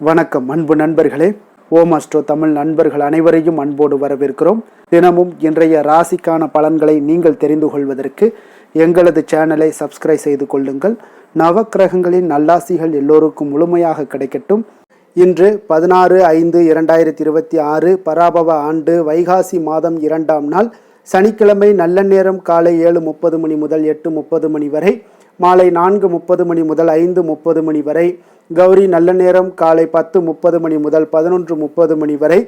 வணக்கம் அன்பு நண்பர்களே. ஓம் அஸ்ட்ரோ தமிழ் நண்பர்கள் அனைவரையும் அன்போடு வரவேற்கிறோம். தினமும் இன்றைய ராசிக்கான பலன்களை நீங்கள் தெரிந்து கொள்வதற்கு எங்களது சேனலை சப்ஸ்கிரைப் செய்து கொள்ளுங்கள். நவக்கிரகங்களின் நல்லாசிகள் எல்லோருக்கும் முழுமையாக கிடைக்கட்டும். இன்று 16/5/2026 பராபவ ஆண்டு வைகாசி மாதம் 2ஆம் நாள் சனிக்கிழமை. நல்ல நேரம் காலை 7:30 மணி முதல் 8:30 மணி வரை, மாலை 4:30 மணி முதல் 5:30 மணி வரை. கௌரி நல்ல நேரம் காலை 10:30 மணி முதல் 11:30 மணி வரை,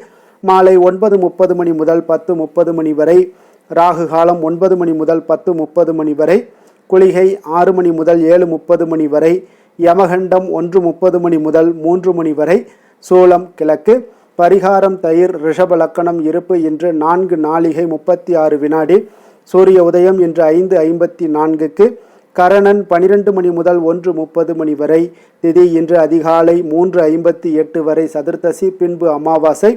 மாலை 9:30 மணி முதல் 10:30 மணி வரை. ராகு காலம் 9 மணி முதல் 10:30 மணி வரை. குளிகை 6 மணி முதல் 7:30 மணி வரை. யமகண்டம் 1:30 மணி முதல் 3 மணி வரை. சூலம் கிழக்கு. பரிகாரம் தயிர். ரிஷப லக்கணம். இருப்பு இன்று 4:36 வினாடி. சூரிய உதயம் இன்று 5:54க்கு. கரணன் 12 மணி முதல் 1:30 மணி வரை. திதி இன்று அதிகாலை 3:58 வரை சதுர்த்தசி, பின்பு அமாவாசை.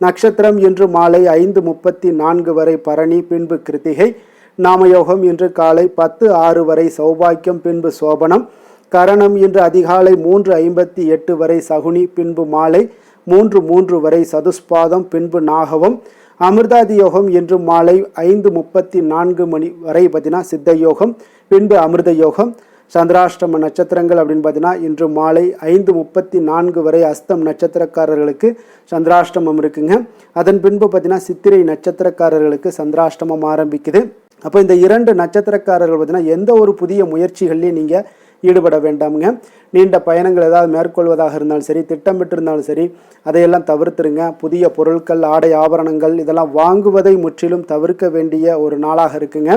நட்சத்திரம் இன்று மாலை 5:34 வரை பரணி, பின்பு கிருத்திகை. நாமயோகம் இன்று காலை 10:06 வரை சௌபாக்கியம், பின்பு சோபனம். கரணம் இன்று அதிகாலை 3:58 வரை சகுனி, பின்பு மாலை 3:03 வரை சதுஸ்பாதம், பின்பு நாகவம். அமிர்தாதி யோகம் இன்று மாலை 5:34 மணி வரை சித்த யோகம், பின்பு அமிர்த யோகம். சந்திராஷ்டம நட்சத்திரங்கள் அப்படின்னு பார்த்தீங்கன்னா இன்று மாலை 5:34 வரை அஸ்தம் நட்சத்திரக்காரர்களுக்கு சந்திராஷ்டமம் இருக்குங்க. அதன் பின்பு பார்த்தீங்கன்னா சித்திரை நட்சத்திரக்காரர்களுக்கு சந்திராஷ்டமம் ஆரம்பிக்குது. அப்போ இந்த 2 நட்சத்திரக்காரர்கள் பார்த்தீங்கன்னா எந்த ஒரு புதிய முயற்சிகள்லையும் நீங்கள் ஈடுபட வேண்டாமுங்க. நீண்ட பயணங்கள் ஏதாவது மேற்கொள்வதாக இருந்தாலும் சரி, திட்டமிட்டிருந்தாலும் சரி, அதையெல்லாம் தவிர்த்துருங்க. புதிய பொருட்கள், ஆடை ஆபரணங்கள் இதெல்லாம் வாங்குவதை முற்றிலும் தவிர்க்க வேண்டிய ஒரு நாளாக இருக்குங்க.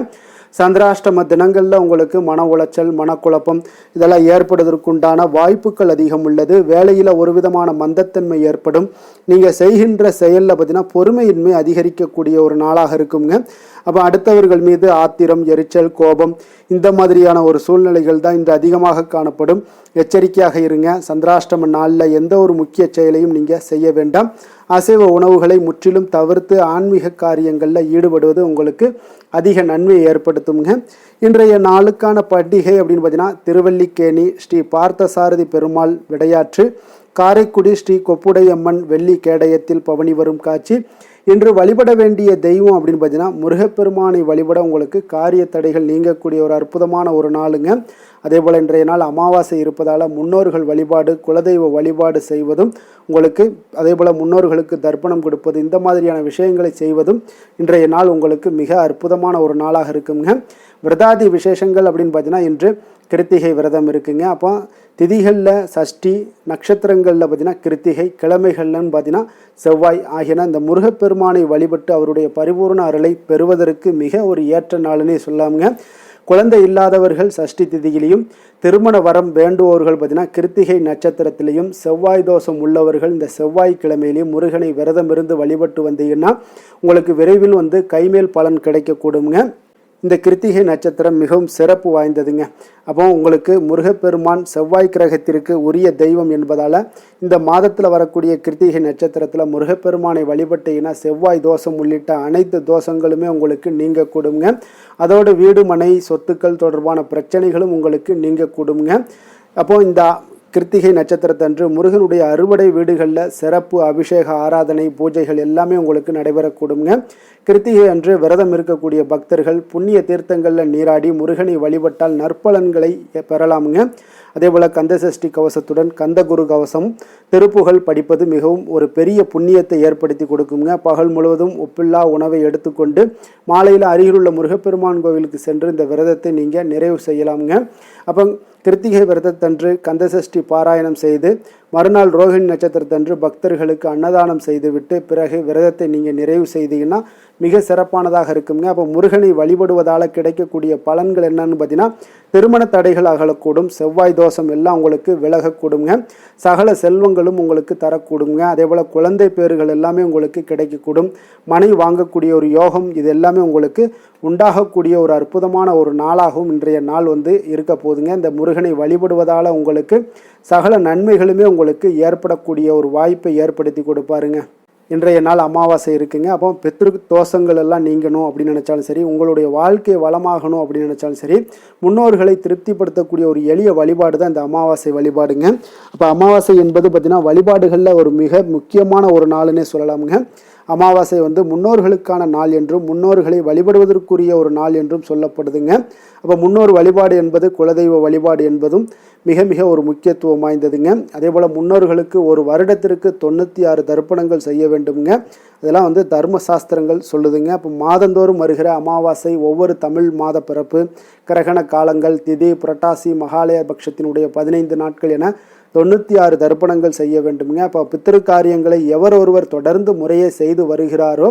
சந்திராஷ்டம தினங்களில் உங்களுக்கு மன உளைச்சல், மனக்குழப்பம் இதெல்லாம் ஏற்படுவதற்குண்டான வாய்ப்புகள் அதிகம் உள்ளது. வேலையில் ஒரு விதமான மந்தத்தன்மை ஏற்படும். நீங்கள் செய்கின்ற செயலில் பார்த்தீங்கன்னா பொறுமையின்மை அதிகரிக்கக்கூடிய ஒரு நாளாக இருக்குங்க. அப்போ அடுத்தவர்கள் மீது ஆத்திரம், எரிச்சல், கோபம் இந்த மாதிரியான ஒரு சூழ்நிலைகள் தான் இன்று அதிகமாக காணப்படும். எச்சரிக்கையாக இருங்க. சந்திராஷ்டம நாளில் எந்த ஒரு முக்கிய செயலையும் நீங்கள் செய்ய வேண்டாம். அசைவ உணவுகளை முற்றிலும் தவிர்த்து ஆன்மீக காரியங்களில் ஈடுபடுவது உங்களுக்கு அதிக நன்மையை ஏற்படுத்துங்க. இன்றைய நாளுக்கான பண்டிகை அப்படின்னு பார்த்தீங்கன்னா திருவல்லிக்கேணி ஸ்ரீ பார்த்தசாரதி பெருமாள் விடையாற்று, காரைக்குடி ஸ்ரீ கொப்புடையம்மன் வெள்ளி கேடயத்தில் பவனி வரும் காட்சி. இன்று வழிபட வேண்டிய தெய்வம் அப்படின்னு பார்த்தீங்கன்னா முருகப்பெருமானை வழிபட உங்களுக்கு காரிய தடைகள் நீங்கக்கூடிய ஒரு அற்புதமான ஒரு நாளுங்க. அதே போல் இன்றைய நாள் அமாவாசை இருப்பதால் முன்னோர்கள் வழிபாடு, குலதெய்வ வழிபாடு செய்வதும் உங்களுக்கு, அதே போல் முன்னோர்களுக்கு தர்ப்பணம் கொடுப்பது, இந்த மாதிரியான விஷயங்களை செய்வதும் இன்றைய நாள் உங்களுக்கு மிக அற்புதமான ஒரு நாளாக இருக்குங்க. விரதாதி விசேஷங்கள் அப்படின்னு பார்த்தீங்கன்னா இன்று கிருத்திகை விரதம் இருக்குங்க. அப்போ திதிகளில் சஷ்டி, நட்சத்திரங்களில் பார்த்தீங்கன்னா கிருத்திகை, கிழமைகள்லன்னு பார்த்தீங்கன்னா செவ்வாய் ஆகியன இந்த முருகப்பெருமானை வழிபட்டு அவருடைய பரிபூர்ண அருளை பெறுவதற்கு மிக ஒரு ஏற்ற நாளுன்னே சொல்லாமுங்க. குழந்தை இல்லாதவர்கள் சஷ்டி திதியிலையும், திருமண வரம் வேண்டுவோர்கள் பார்த்தீங்கன்னா கிருத்திகை நட்சத்திரத்திலையும், செவ்வாய் தோஷம் உள்ளவர்கள் இந்த செவ்வாய்க்கிழமையிலையும் முருகனை விரதம் இருந்து வழிபட்டு வந்தீங்கன்னா உங்களுக்கு விரைவில் கைமேல் பலன் கிடைக்கக்கூடுங்க. இந்த கிருத்திகை நட்சத்திரம் மிகவும் சிறப்பு வாய்ந்ததுங்க. அப்போ உங்களுக்கு முருகப்பெருமான் செவ்வாய் கிரகத்திற்கு உரிய தெய்வம் என்பதால் இந்த மாதத்தில் வரக்கூடிய கிருத்திகை நட்சத்திரத்தில் முருகப்பெருமானை வழிபட்டீங்கன்னா செவ்வாய் தோஷம் உள்ளிட்ட அனைத்து தோஷங்களுமே உங்களுக்கு நீங்க கூடுங்க. அதோடு வீடு, மனை, சொத்துக்கள் தொடர்பான பிரச்சனைகளும் உங்களுக்கு நீங்க கூடுங்க. அப்போ இந்த கிருத்திகை நட்சத்திரத்தன்று முருகனுடைய அறுவடை வீடுகளில் சிறப்பு அபிஷேக, ஆராதனை, பூஜைகள் எல்லாமே உங்களுக்கு நடைபெறக்கூடுங்க. கிருத்திகை அன்று விரதம் இருக்கக்கூடிய பக்தர்கள் புண்ணிய தீர்த்தங்களில் நீராடி முருகனை வழிபட்டால் நற்பலன்களை பெறலாமுங்க. அதே போல் கந்தசஷ்டி கவசத்துடன் கந்தகுரு கவசம், திருப்புகழ் படிப்பது மிகவும் ஒரு பெரிய புண்ணியத்தை ஏற்படுத்தி கொடுக்குங்க. பகல் முழுவதும் உப்பில்லா உணவை எடுத்துக்கொண்டு மாலையில் அருகிலுள்ள முருகப்பெருமான் கோவிலுக்கு சென்று இந்த விரதத்தை நீங்கள் நிறைவு செய்யலாமுங்க. அப்போ கிருத்திகை விரதத்தன்று கந்தசஷ்டி பாராயணம் செய்து மறுநாள் ரோஹிணி நட்சத்திரத்தன்று பக்தர்களுக்கு அன்னதானம் செய்துவிட்டு பிறகு விரதத்தை நீங்கள் நிறைவு செய்தீங்கன்னா மிக சிறப்பானதாக இருக்குங்க. அப்போ முருகனை வழிபடுவதால் கிடைக்கக்கூடிய பலன்கள் என்னன்னு பார்த்தீங்கன்னா திருமண தடைகள் அகலக்கூடும், செவ்வாய் தோஷம் எல்லாம் உங்களுக்கு விலகக்கூடுங்க, சகல செல்வங்களும் உங்களுக்கு தரக்கூடுங்க. அதே போல் குழந்தை பேறுகள் எல்லாமே உங்களுக்கு கிடைக்கக்கூடும், மனை வாங்கக்கூடிய ஒரு யோகம் இது எல்லாமே உங்களுக்கு உண்டாகக்கூடிய ஒரு அற்புதமான ஒரு நாளாகவும் இன்றைய நாள் இருக்க போதுங்க. இந்த முருகனை வழிபடுவதால் உங்களுக்கு சகல நன்மைகளுமே உங்களுக்கு ஏற்படக்கூடிய ஒரு வாய்ப்பை ஏற்படுத்தி கொடுப்பாருங்க. இன்றைய நாள் அமாவாசை இருக்குங்க. அப்போ பித்ரு தோஷங்கள் எல்லாம் நீங்கணும் அப்படின்னு நினச்சாலும் சரி, உங்களுடைய வாழ்க்கை வளமாகணும் அப்படின்னு நினச்சாலும் சரி, முன்னோர்களை திருப்திப்படுத்தக்கூடிய ஒரு எளிய வழிபாடு தான் இந்த அமாவாசை வழிபாடுங்க. அப்போ அமாவாசை என்பது பார்த்திங்கன்னா வழிபாடுகளில் ஒரு மிக முக்கியமான ஒரு நாளுன்னே சொல்லலாமுங்க. அமாவாசை முன்னோர்களுக்கான நாள் என்றும் முன்னோர்களை வழிபடுவதற்குரிய ஒரு நாள் என்றும் சொல்லப்படுதுங்க. அப்போ முன்னோர் வழிபாடு என்பது குலதெய்வ வழிபாடு என்பதும் மிக மிக ஒரு முக்கியத்துவம் வாய்ந்ததுங்க. அதே போல் முன்னோர்களுக்கு ஒரு வருடத்திற்கு 96 தர்ப்பணங்கள் செய்ய வேண்டுங்க. அதெல்லாம் தர்மசாஸ்திரங்கள் சொல்லுதுங்க. அப்போ மாதந்தோறும் வருகிற அமாவாசை, ஒவ்வொரு தமிழ் மாத பிறப்பு, கிரகண காலங்கள், திதி, புரட்டாசி, மகாலய பட்சத்தினுடைய 15 நாட்கள் என 96 தர்ப்பணங்கள் செய்ய வேண்டுங்க. அப்போ பித்திரு காரியங்களை எவர் ஒருவர் தொடர்ந்து முறையே செய்து வருகிறாரோ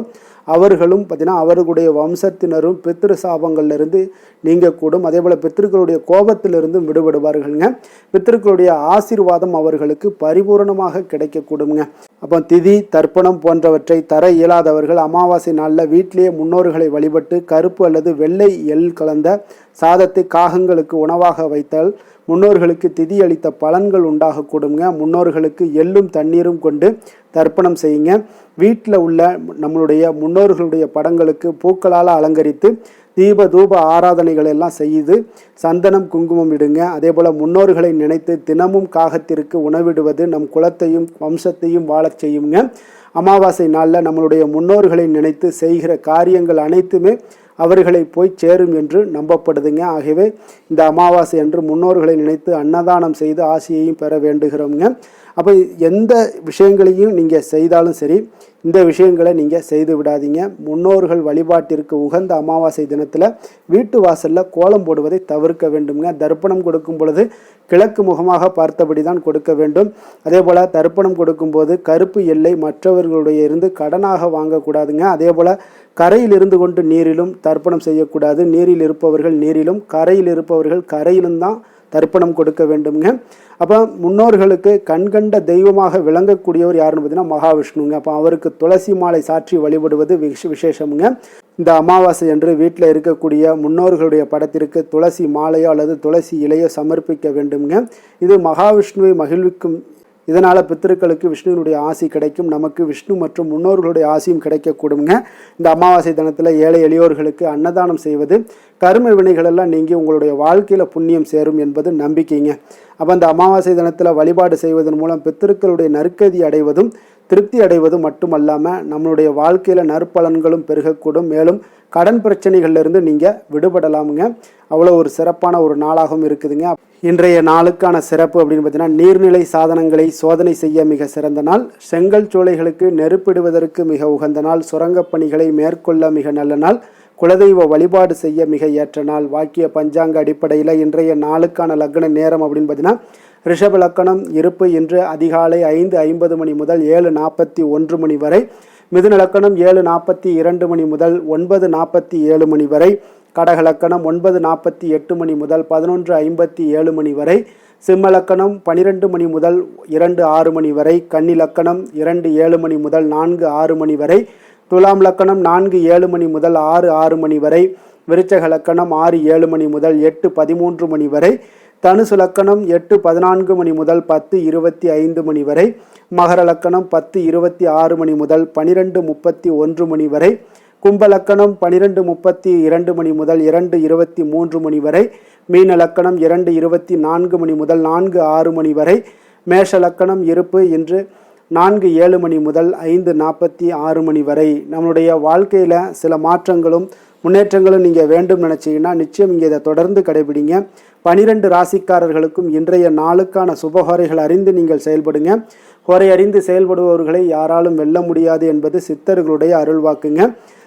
அவர்களும் பார்த்திங்கன்னா அவர்களுடைய வம்சத்தினரும் பித்திரு சாபங்கள்லேருந்து நீங்கக்கூடும். அதே போல் பித்திருக்களுடைய கோபத்திலிருந்தும் விடுபடுவார்கள்ங்க. பித்திருக்களுடைய ஆசீர்வாதம் அவர்களுக்கு பரிபூர்ணமாக கிடைக்கக்கூடுங்க. அப்போ திதி, தர்ப்பணம் போன்றவற்றை தர இயலாதவர்கள் அமாவாசை நாளில் வீட்டிலேயே முன்னோர்களை வழிபட்டு கருப்பு அல்லது வெள்ளை எள் கலந்த சாதத்தை காகங்களுக்கு உணவாக வைத்தால் முன்னோர்களுக்கு திதி அளித்த பலன்கள் உண்டாகக்கூடுங்க. முன்னோர்களுக்கு எள்ளும் தண்ணீரும் கொண்டு தர்ப்பணம் செய்யுங்க. வீட்டில் உள்ள நம்மளுடைய முன்னோர்களுடைய படங்களுக்கு பூக்களால் அலங்கரித்து தீப தூப ஆராதனைகள் எல்லாம் செய்து சந்தனம் குங்குமம் இடுங்க. அதே போல் முன்னோர்களை நினைத்து தினமும் காகத்திற்கு உணவிடுவது நம் குலத்தையும் வம்சத்தையும் வாழச் செய்யுங்க. அமாவாசை நாளில் நம்மளுடைய முன்னோர்களை நினைத்து செய்கிற காரியங்கள் அனைத்துமே அவர்களை போய் சேரும் என்று நம்பப்படுதுங்க. ஆகவே இந்த அமாவாசை அன்று முன்னோர்களை நினைத்து அன்னதானம் செய்து ஆசியையும் பெற வேண்டுகிறோங்க. அப்போ எந்த விஷயங்களையும் நீங்கள் செய்தாலும் சரி, இந்த விஷயங்களை நீங்கள் செய்து விடாதீங்க. முன்னோர்கள் வழிபாட்டிற்கு உகந்த அமாவாசை தினத்தில் வீட்டு வாசலில் கோலம் போடுவதை தவிர்க்க வேண்டுங்க. தர்ப்பணம் கொடுக்கும் பொழுது கிழக்கு முகமாக பார்த்தபடி தான் கொடுக்க வேண்டும். அதே போல் தர்ப்பணம் கொடுக்கும்போது கருப்பு எல்லை மற்றவர்களுடைய இருந்து கடனாக வாங்கக்கூடாதுங்க. அதே போல் கரையில் இருந்து கொண்டு நீரிலும் தர்ப்பணம் செய்யக்கூடாது. நீரில் இருப்பவர்கள் நீரிலும், கரையில் இருப்பவர்கள் கரையிலும் தான் தர்ப்பணம் கொடுக்க வேண்டுங்க. அப்போ முன்னோர்களுக்கு கண்கண்ட தெய்வமாக விளங்கக்கூடியவர் யாருன்னு பார்த்தீங்கன்னா மகாவிஷ்ணுங்க. அப்போ அவருக்கு துளசி மாலை சாற்றி வழிபடுவது விசேஷமுங்க. இந்த அமாவாசை அன்று வீட்டில் இருக்கக்கூடிய முன்னோர்களுடைய படத்திற்கு துளசி மாலையோ அல்லது துளசி இலையோ சமர்ப்பிக்க வேண்டுங்க. இது மகாவிஷ்ணுவை மகிழ்விக்கும். இதனால் பித்திருக்களுக்கு விஷ்ணுவினுடைய ஆசி கிடைக்கும். நமக்கு விஷ்ணு மற்றும் முன்னோர்களுடைய ஆசியும் கிடைக்கக்கூடுங்க. இந்த அமாவாசை தினத்தில் ஏழை எளியோர்களுக்கு அன்னதானம் செய்வது கர்ம வினைகளெல்லாம் நீங்கி உங்களுடைய வாழ்க்கையில் புண்ணியம் சேரும் என்பது நம்பிக்கைங்க. அப்போ அந்த அமாவாசை தினத்தில் வழிபாடு செய்வதன் மூலம் பித்திருக்களுடைய நற்கதி அடைவதும் திருப்தி அடைவதும் மட்டுமல்லாமல் நம்மளுடைய வாழ்க்கையில் நற்பலன்களும் பெருகக்கூடும். மேலும் கடன் பிரச்சனைகள்லேருந்து நீங்கள் விடுபடலாமுங்க. அவ்வளோ ஒரு சிறப்பான ஒரு நாளாகவும் இருக்குதுங்க. இன்றைய நாளுக்கான சிறப்பு அப்படின்னு பார்த்தீங்கன்னா நீர்நிலை சாதனங்களை சோதனை செய்ய மிக சிறந்த நாள், செங்கல் சூளைகளுக்கு நெருப்பிடுவதற்கு மிக உகந்த நாள், சுரங்கப் பணிகளை மேற்கொள்ள மிக நல்ல நாள், குலதெய்வ வழிபாடு செய்ய மிக ஏற்ற நாள். வாக்கிய பஞ்சாங்க அடிப்படையில் இன்றைய நாளுக்கான லக்ன நேரம் அப்படின்னு பார்த்தீங்கன்னா ரிஷப லக்கணம் இருப்பு இன்று அதிகாலை 5:50 மணி முதல் 7:41 மணி வரை, மிதுன லக்கணம் 7:42 மணி முதல் 9:47 மணி வரை, கடக லக்கணம் 9:48 மணி முதல் 11:57 மணி வரை, சிம்ம லக்கணம் 12 மணி முதல் 2:06 மணி வரை, கன்னி லக்கணம் 2:07 மணி முதல் 4:06 மணி வரை, துலாம் லக்கணம் 4:07 மணி முதல் 6:06 மணி வரை, விருச்சக லக்கணம் 6:07 மணி முதல் 8:13 மணி வரை, தனுசு லக்கணம் 8:14 மணி முதல் 10:25 மணி வரை, மகர லக்கணம் 10:26 மணி முதல் 12:31 மணி வரை, கும்ப லக்கணம் 12:32 மணி முதல் 2:23 மணி வரை, மீன லக்கணம் 2:24 மணி முதல் 4:06 மணி வரை, மேஷ லக்கணம் இருப்பு இன்று 4:07 மணி முதல் 5:46 மணி வரை. நம்மளுடைய வாழ்க்கையில் சில மாற்றங்களும் முன்னேற்றங்களும் நீங்கள் வேண்டும் நினச்சிங்கன்னா நிச்சயம் இங்கே இதை தொடர்ந்து கடைபிடிங்க. 12 ராசிக்காரர்களுக்கும் இன்றைய நாளுக்கான சுபஹோரைகள் அறிந்து நீங்கள் செயல்படுங்க. ஹோரை அறிந்து செயல்படுபவர்களை யாராலும் வெல்ல முடியாது என்பது சித்தர்களுடைய அருள்வாக்குங்க.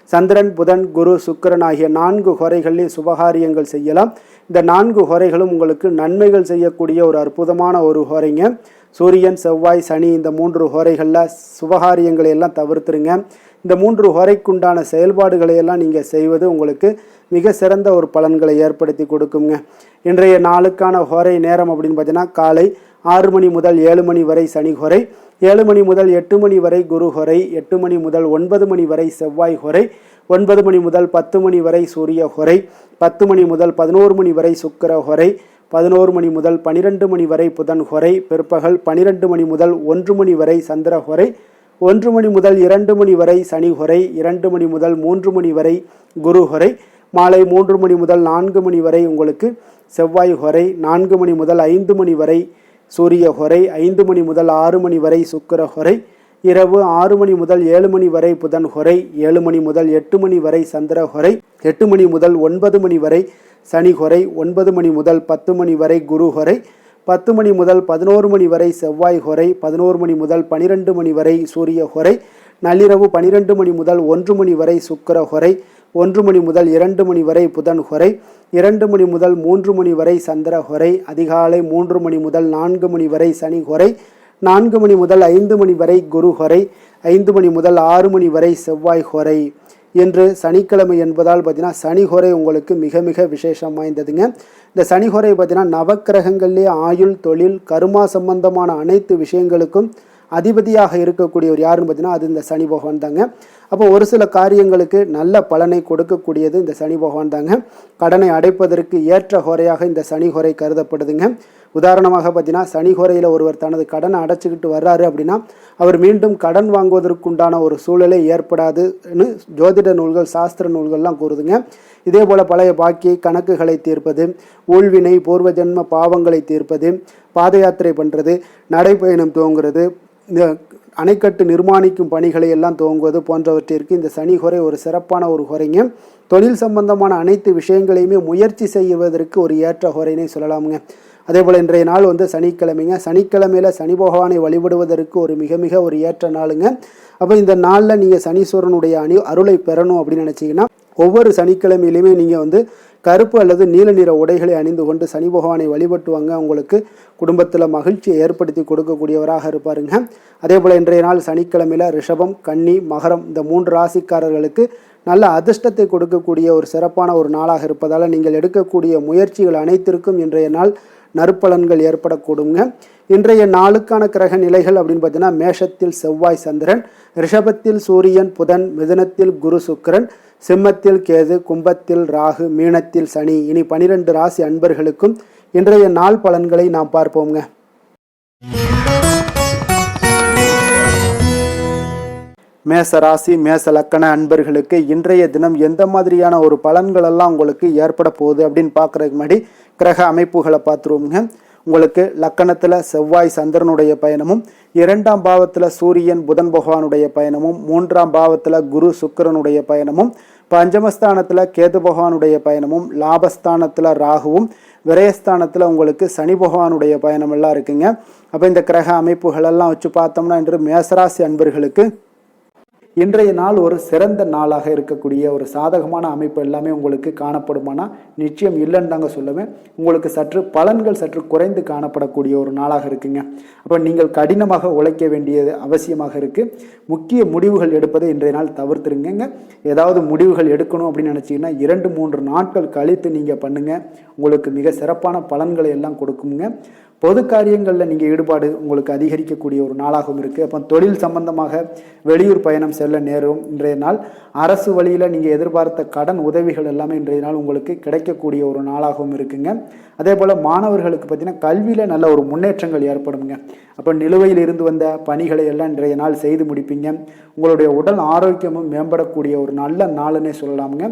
சந்திரன், புதன், குரு, சுக்கிரன் ஆகிய 4 ஹோரைகளில் சுபகாரியங்கள் செய்யலாம். இந்த 4 ஹோரைகளும் உங்களுக்கு நன்மைகள் செய்யக்கூடிய ஒரு அற்புதமான ஒரு ஹோரைங்க. சூரியன், செவ்வாய், சனி இந்த 3 ஹோரைகளில் சுபகாரியங்களை எல்லாம் தவிர்த்துருங்க. இந்த 3 ஹோரைக்குண்டான செயல்பாடுகளை எல்லாம் நீங்கள் செய்வது உங்களுக்கு மிக சிறந்த ஒரு பலன்களை ஏற்படுத்தி கொடுக்குங்க. இன்றைய நாளுக்கான ஹோரை நேரம் அப்படின்னு பார்த்தீங்கன்னா காலை 6 மணி முதல் 7 மணி வரை சனி ஹோரை, 7 மணி முதல் 8 மணி வரை குரு ஹோரை, 8 மணி முதல் 9 மணி வரை செவ்வாய் ஹோரை, 9 மணி முதல் 10 மணி வரை சூரிய ஹோரை, 10 மணி முதல் 11 மணி வரை சுக்கிர ஹோரை, 11 மணி முதல் 12 மணி வரை புதன் ஹோரை, பிற்பகல் 12 மணி முதல் 1 மணி வரை சந்திர ஹோரை, 1 மணி முதல் 2 மணி வரை சனி ஹொரை, 2 மணி முதல் 3 மணி வரை குரு ஹொரை, மாலை 3 மணி முதல் 4 மணி வரை உங்களுக்கு செவ்வாய் ஹொரை, 4 மணி முதல் 5 மணி வரை சூரிய ஹொரை, 5 மணி முதல் 6 மணி வரை சுக்கிர ஹொரை, இரவு 6 மணி முதல் 7 மணி வரை புதன் ஹொரை, 7 மணி முதல் 8 மணி வரை சந்திர ஹொரை, 8 மணி முதல் 9 மணி வரை சனி ஹொரை, 9 மணி முதல் 10 மணி வரை குரு ஹொரை, 10 மணி முதல் 11 மணி வரை செவ்வாய் ஹொரை, 11 மணி முதல் 12 மணி வரை சூரிய ஹொரை, நள்ளிரவு 12 மணி முதல் 1 மணி வரை சுக்கிர ஹொரை, 1 மணி முதல் 2 மணி வரை புதன் ஹொரை, 2 மணி முதல் 3 மணி வரை சந்திர ஹொரை, அதிகாலை 3 மணி முதல் 4 மணி வரை சனி ஹொரை, 4 மணி முதல் 5 மணி வரை குரு ஹொரை, 5 மணி முதல் 6 மணி வரை செவ்வாய் ஹொரை என்று சனிக்கிழமை என்பதால் பார்த்தீங்கன்னா சனி ஹொரை உங்களுக்கு மிக மிக விசேஷம் வாய்ந்ததுங்க. இந்த சனி ஹொரை பார்த்தீங்கன்னா நவக்கிரகங்கள்லேயே ஆயுள், தொழில், கருமா சம்பந்தமான அனைத்து விஷயங்களுக்கும் அதிபதியாக இருக்கக்கூடியவர் யாருன்னு பார்த்தீங்கன்னா அது இந்த சனி பகவான் தாங்க. அப்போ ஒரு சில காரியங்களுக்கு நல்ல பலனை கொடுக்கக்கூடியது இந்த சனி பகவான் தாங்க. கடனை அடைப்பதற்கு ஏற்ற ஹொரையாக இந்த சனி ஹொரை கருதப்படுதுங்க. உதாரணமாக பார்த்தீங்கன்னா சனி ஹொரையில் ஒருவர் தனது கடனை அடைச்சிக்கிட்டு வர்றாரு அப்படின்னா அவர் மீண்டும் கடன் வாங்குவதற்குண்டான ஒரு சூழலை ஏற்படாதுன்னு ஜோதிட நூல்கள், சாஸ்திர நூல்கள்லாம் கூறுதுங்க. இதே போல் பழைய பாக்கி கணக்குகளை தீர்ப்பது, ஊழ்வினை பூர்வ ஜென்ம பாவங்களை தீர்ப்பது, பாத யாத்திரை பண்ணுறது, நடைப்பயணம் துவங்குறது, இந்த அணைக்கட்டு நிர்மாணிக்கும் பணிகளை எல்லாம் துவங்குவது போன்றவற்றிற்கு இந்த சனி ஹொரை ஒரு சிறப்பான ஒரு ஹொரைங்க. தொழில் சம்பந்தமான அனைத்து விஷயங்களையுமே முயற்சி செய்வதற்கு ஒரு ஏற்ற ஹொரைனே சொல்லலாமுங்க. அதே போல் இன்றைய நாள் சனிக்கிழமைங்க. சனிக்கிழமையில் சனி பகவானை வழிபடுவதற்கு ஒரு மிக மிக ஒரு ஏற்ற நாளுங்க. அப்போ இந்த நாளில் நீங்கள் சனீஸ்வரனுடைய அருளை பெறணும் அப்படின்னு நினச்சிங்கன்னா ஒவ்வொரு சனிக்கிழமையிலுமே நீங்கள் கருப்பு அல்லது நீல நிற உடைகளை அணிந்து கொண்டு சனி பகவானை வழிபட்டுவாங்க. உங்களுக்கு குடும்பத்தில் மகிழ்ச்சியை ஏற்படுத்தி கொடுக்கக்கூடியவராக இருப்பாருங்க. அதே போல் இன்றைய நாள் சனிக்கிழமையில் ரிஷபம், கன்னி, மகரம் இந்த 3 ராசிக்காரர்களுக்கு நல்ல அதிர்ஷ்டத்தை கொடுக்கக்கூடிய ஒரு சிறப்பான ஒரு நாளாக இருப்பதால் நீங்கள் எடுக்கக்கூடிய முயற்சிகள் அனைத்திற்கும் இன்றைய நாள் நற்பலன்கள் ஏற்படக்கூடுங்க. இன்றைய நாளுக்கான கிரக நிலைகள் அப்படின்னு பார்த்தீங்கன்னா மேஷத்தில் செவ்வாய் சந்திரன், ரிஷபத்தில் சூரியன் புதன், மிதுனத்தில் குரு சுக்கிரன், சிம்மத்தில் கேது, கும்பத்தில் ராகு, மீனத்தில் சனி. இனி 12 ராசி அன்பர்களுக்கும் இன்றைய நாள் பலன்களை நாம் பார்ப்போங்க. மேச ராசி, மேச லக்கண அன்பர்களுக்கு இன்றைய தினம் எந்த மாதிரியான ஒரு பலன்கள் எல்லாம் உங்களுக்கு ஏற்பட போகுது அப்படின்னு பார்க்குறதுக்கு முன்னாடி கிரக அமைப்புகளை பார்த்துருவோங்க. உங்களுக்கு லக்கணத்தில் செவ்வாய் சந்திரனுடைய பயணமும், 2ஆம் பாவத்தில் சூரியன் புதன் பகவானுடைய பயணமும், 3ஆம் பாவத்தில் குரு சுக்கிரனுடைய பயணமும், பஞ்சமஸ்தானத்தில் கேது பகவானுடைய பயணமும், லாபஸ்தானத்தில் ராகுவும், விரயஸ்தானத்தில் உங்களுக்கு சனி பகவானுடைய பயணம் எல்லாம் இருக்குங்க. அப்போ இந்த கிரக அமைப்புகளெல்லாம் வச்சு பார்த்தோம்னா இன்று மேசராசி அன்பர்களுக்கு இன்றைய நாள் ஒரு சிறந்த நாளாக இருக்கக்கூடிய ஒரு சாதகமான அமைப்பு எல்லாமே உங்களுக்கு காணப்படுமானா நிச்சயம் இல்லைன்னு தாங்க சொல்லுவேன். உங்களுக்கு பலன்கள் சற்று குறைந்து காணப்படக்கூடிய ஒரு நாளாக இருக்குங்க. அப்போ நீங்கள் கடினமாக உழைக்க வேண்டியது அவசியமாக இருக்குது. முக்கிய முடிவுகள் எடுப்பதை இன்றைய நாள் தவிர்த்துருங்க. ஏதாவது முடிவுகள் எடுக்கணும் அப்படின்னு நினச்சிங்கன்னா 2-3 நாட்கள் கழித்து நீங்கள் பண்ணுங்கள். உங்களுக்கு மிக சிறப்பான பலன்களை எல்லாம் கொடுக்குங்க. பொது காரியங்களில் நீங்கள் ஈடுபாடு உங்களுக்கு அதிகரிக்கக்கூடிய ஒரு நாளாகவும் இருக்குது. அப்போ தொழில் சம்பந்தமாக வெளியூர் பயணம் செல்ல நேரும் இன்றைய நாள். அரசு வழியில் நீங்கள் எதிர்பார்த்த கடன் உதவிகள் எல்லாமே இன்றைய நாள் உங்களுக்கு கிடைக்கக்கூடிய ஒரு நாளாகவும் இருக்குங்க. அதே போல் மாணவர்களுக்கு பார்த்தீங்கன்னா கல்வியில் நல்ல ஒரு முன்னேற்றங்கள் ஏற்படுங்க. அப்போ நிலுவையில் இருந்து வந்த பணிகளை எல்லாம் இன்றைய நாள் செய்து முடிப்பீங்க. உங்களுடைய உடல் ஆரோக்கியமும் மேம்படக்கூடிய ஒரு நல்ல நாளுன்னே சொல்லலாமுங்க.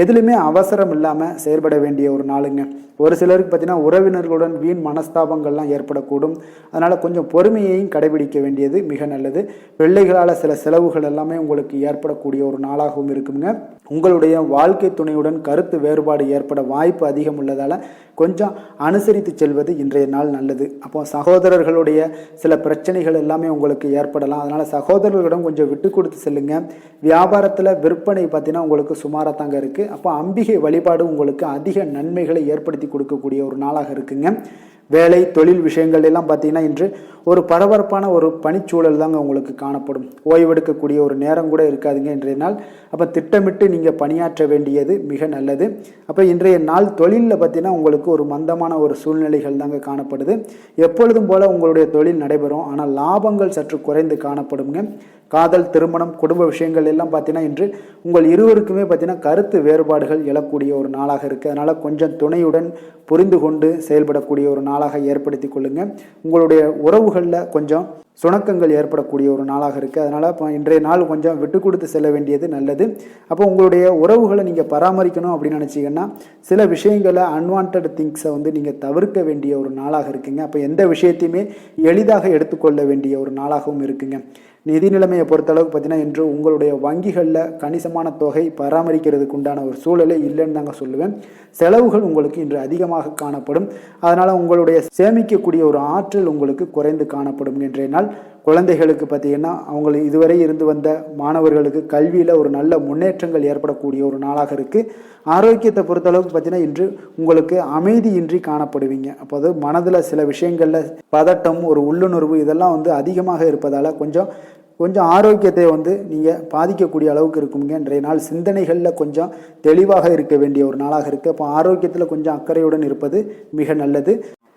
எதுலையுமே அவசரம் இல்லாமல் செயல்பட வேண்டிய ஒரு நாளுங்க. ஒரு சிலருக்கு பார்த்தீங்கன்னா உறவினர்களுடன் வீண் மனஸ்தாபங்கள்லாம் ஏற்படக்கூடும். அதனால் கொஞ்சம் பொறுமையையும் கடைபிடிக்க வேண்டியது மிக நல்லது. பிள்ளைகளால் சில செலவுகள் எல்லாமே உங்களுக்கு ஏற்படக்கூடிய ஒரு நாளாகவும் இருக்குங்க. உங்களுடைய வாழ்க்கை துணையுடன் கருத்து வேறுபாடு ஏற்பட வாய்ப்பு அதிகம் உள்ளதால் கொஞ்சம் அனுசரித்து செல்வது இன்றைய நாள் நல்லது. அப்போ சகோதரர்களுடைய சில பிரச்சனைகள் எல்லாமே உங்களுக்கு ஏற்படலாம். அதனால் சகோதரர்களிடம் கொஞ்சம் விட்டு கொடுத்து செல்லுங்க. வியாபாரத்தில் விற்பனை பார்த்தீங்கன்னா உங்களுக்கு சுமாராக தாங்க இருக்குது. அப்போ அம்பிகை வழிபாடு உங்களுக்கு அதிக நன்மைகளை ஏற்படுத்தி கொடுக்கக்கூடிய ஒரு நாளாக இருக்குங்க. வேலை தொழில் விஷயங்கள் எல்லாம் பார்த்தீங்கன்னா இன்று ஒரு பரபரப்பான ஒரு பணிச்சூழல் தாங்க உங்களுக்கு காணப்படும். ஓய்வெடுக்கக்கூடிய ஒரு நேரம் கூட இருக்காதுங்க இன்றைய நாள். அப்போ திட்டமிட்டு நீங்கள் பணியாற்ற வேண்டியது மிக நல்லது. அப்போ இன்றைய நாள் தொழிலில் பார்த்தீங்கன்னா உங்களுக்கு ஒரு மந்தமான ஒரு சூழ்நிலைகள் தாங்க காணப்படுது. எப்பொழுதும் போல் உங்களுடைய தொழில் நடைபெறும். ஆனால் லாபங்கள் சற்று குறைந்து காணப்படுங்க. காதல், திருமணம், குடும்ப விஷயங்கள் எல்லாம் பார்த்தீங்கன்னா இன்று உங்கள் இருவருக்குமே பார்த்தீங்கன்னா கருத்து வேறுபாடுகள் எழக்கூடிய ஒரு நாளாக இருக்குது. அதனால் கொஞ்சம் துணையுடன் புரிந்து கொண்டு செயல்படக்கூடிய ஒரு நாளாக நாளாக ஏற்படுத்தி கொள்ளுங்க. உங்களுடைய உறவுகளில் கொஞ்சம் சுணக்கங்கள் ஏற்படக்கூடிய ஒரு நாளாக இருக்குது. அதனால் இப்போ இன்றைய நாள் கொஞ்சம் விட்டு கொடுத்து செல்ல வேண்டியது நல்லது. அப்போ உங்களுடைய உறவுகளை நீங்கள் பராமரிக்கணும் அப்படின்னு நினச்சிங்கன்னா சில விஷயங்களை அன்வான்ட் திங்ஸை நீங்கள் தவிர்க்க வேண்டிய ஒரு நாளாக இருக்குங்க. அப்போ எந்த விஷயத்தையுமே எளிதாக எடுத்துக்கொள்ள வேண்டிய ஒரு நாளாகவும் இருக்குங்க. நிதி நிலைமையை பொறுத்தளவுக்கு பார்த்தீங்கன்னா இன்று உங்களுடைய வங்கிகளில் கணிசமான தொகை பராமரிக்கிறதுக்கு உண்டான ஒரு சூழலே இல்லைன்னு தாங்க சொல்லுவேன். செலவுகள் உங்களுக்கு இன்று அதிகமாக காணப்படும். அதனால் உங்களுடைய சேமிக்கக்கூடிய ஒரு ஆற்றல் உங்களுக்கு குறைந்து காணப்படும். இன்றைய நாள் குழந்தைகளுக்கு பார்த்தீங்கன்னா அவங்களுக்கு இதுவரை இருந்து வந்த மாணவர்களுக்கு கல்வியில் ஒரு நல்ல முன்னேற்றங்கள் ஏற்படக்கூடிய ஒரு நாளாக இருக்குது. ஆரோக்கியத்தை பொறுத்தளவுக்கு பார்த்தீங்கன்னா இன்று உங்களுக்கு அமைதியின்றி காணப்படுவீங்க. அப்போது மனதில் சில விஷயங்களில் பதட்டம், ஒரு உள்ளுணர்வு இதெல்லாம் அதிகமாக இருப்பதால் கொஞ்சம் ஆரோக்கியத்தை நீங்கள் பாதிக்கக்கூடிய அளவுக்கு இருக்குங்க. இன்றைய நாள் சிந்தனைகளில் கொஞ்சம் தெளிவாக இருக்க வேண்டிய ஒரு நாளாக இருக்குது. அப்போ ஆரோக்கியத்தில் கொஞ்சம் அக்கறையுடன் இருப்பது மிக நல்லது.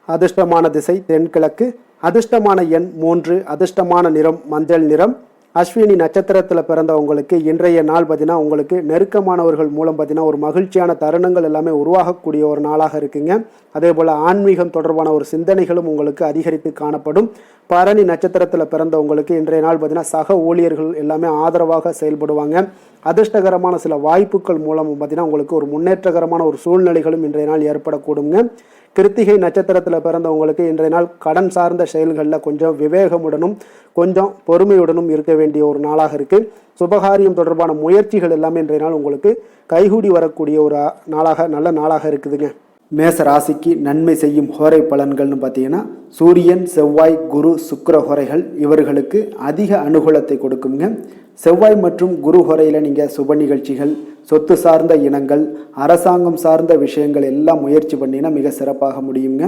அதிர்ஷ்டமான திசை தென்கிழக்கு, அதிர்ஷ்டமான எண் 3, அதிர்ஷ்டமான நிறம் மஞ்சள் நிறம். அஸ்வினி நட்சத்திரத்தில் பிறந்தவங்களுக்கு இன்றைய நாள் பார்த்தீங்கன்னா உங்களுக்கு நெருக்கமானவர்கள் மூலம் பார்த்தீங்கன்னா ஒரு மகிழ்ச்சியான தருணங்கள் எல்லாமே உருவாகக்கூடிய ஒரு நாளாக இருக்குங்க. அதே போல் ஆன்மீகம் தொடர்பான ஒரு சிந்தனைகளும் உங்களுக்கு அதிகரித்து காணப்படும். பரணி நட்சத்திரத்தில் பிறந்தவங்களுக்கு இன்றைய நாள் பார்த்தீங்கன்னா சக ஊழியர்கள் எல்லாமே ஆதரவாக செயல்படுவாங்க. அதிர்ஷ்டகரமான சில வாய்ப்புகள் மூலம் பார்த்தீங்கன்னா உங்களுக்கு ஒரு முன்னேற்றகரமான ஒரு சூழ்நிலைகளும் இன்றைய நாள் ஏற்படக்கூடுங்க. கிருத்திகை நட்சத்திரத்தில் பிறந்தவங்களுக்கு இன்றைய நாள் கடன் சார்ந்த செயல்களில் கொஞ்சம் விவேகமுடனும் கொஞ்சம் பொறுமையுடனும் இருக்க வேண்டிய ஒரு நாளாக இருக்குது. சுபகாரியம் தொடர்பான முயற்சிகள் எல்லாமே இன்றைய நாள் உங்களுக்கு கைகூடி வரக்கூடிய ஒரு நல்ல நாளாக இருக்குதுங்க. மேச ராசிக்கு நன்மை செய்யும் ஹோரை பலன்கள்னு பார்த்தீங்கன்னா சூரியன், செவ்வாய், குரு, சுக்கிர ஹோரைகள் இவர்களுக்கு அதிக அனுகூலத்தை கொடுக்குங்க. செவ்வாய் மற்றும் குரு ஹோரையில் நீங்கள் சுப நிகழ்ச்சிகள், சொத்து சார்ந்த இனங்கள், அரசாங்கம் சார்ந்த விஷயங்கள் எல்லாம் முயற்சி பண்ணினா மிக சிறப்பாக முடியுங்க.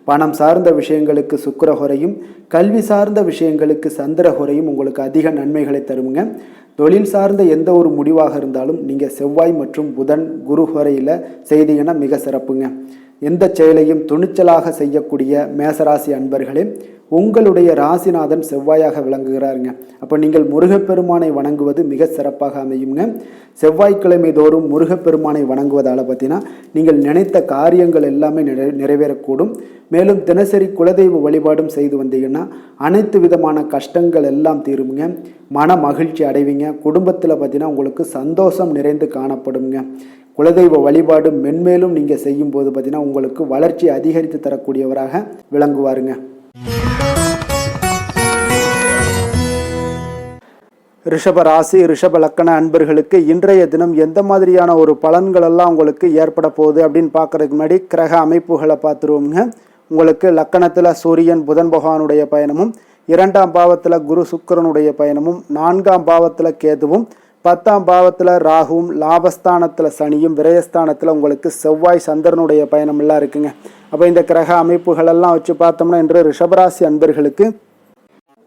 பணம் சார்ந்த விஷயங்களுக்கு சுக்கிர ஹோரையும், கல்வி சார்ந்த விஷயங்களுக்கு சந்திர ஹோரையும் உங்களுக்கு அதிக நன்மைகளை தருங்க. தொழில் சார்ந்த எந்த ஒரு முடிவாக இருந்தாலும் நீங்கள் செவ்வாய் மற்றும் புதன், குரு ஹோரையில் செய்தீங்கன்னா மிக சிறப்புங்க. எந்த செயலையும் துணிச்சலாக செய்யக்கூடிய மேசராசி அன்பர்களே, உங்களுடைய ராசிநாதன் செவ்வாயாக விளங்குகிறாருங்க. அப்போ நீங்கள் முருகப்பெருமானை வணங்குவது மிக சிறப்பாக அமையுங்க. செவ்வாய்க்கிழமை தோறும் முருகப்பெருமானை வணங்குவதால் பார்த்தீங்கன்னா நீங்கள் நினைத்த காரியங்கள் எல்லாமே நிறைவேறக்கூடும். மேலும் தினசரி குலதெய்வ வழிபாடும் செய்து வந்தீங்கன்னா அனைத்து விதமான கஷ்டங்கள் எல்லாம் தீருங்க. மன மகிழ்ச்சி அடைவீங்க. குடும்பத்தில் பார்த்தீங்கன்னா உங்களுக்கு சந்தோஷம் நிறைந்து காணப்படுங்க. குலதெய்வ வழிபாடு மென்மேலும் நீங்கள் செய்யும்போது பார்த்தீங்கன்னா உங்களுக்கு வளர்ச்சி அதிகரித்து தரக்கூடியவராக விளங்குவாருங்க. ரிஷப ராசி, ரிஷப லக்கண அன்பர்களுக்கு இன்றைய தினம் எந்த மாதிரியான ஒரு பலன்கள் எல்லாம் உங்களுக்கு ஏற்பட போகுது அப்படின்னு பார்க்கறதுக்கு முன்னாடி கிரக அமைப்புகளை பார்த்துருவோங்க. உங்களுக்கு லக்கணத்தில் சூரியன் புதன் பகவானுடைய பயணமும், 2ஆம் பாவத்தில் குரு சுக்கிரனுடைய பயணமும், 4ஆம் பாவத்தில் கேதுவும், 10ஆம் பாவத்தில் ராகுவும், லாபஸ்தானத்தில் சனியும், விரயஸ்தானத்தில் உங்களுக்கு செவ்வாய் சந்திரனுடைய பயணம் எல்லாம் இருக்குங்க. அப்போ இந்த கிரக அமைப்புகளெல்லாம் வச்சு பார்த்தோம்னா இன்று ரிஷபராசி அன்பர்களுக்கு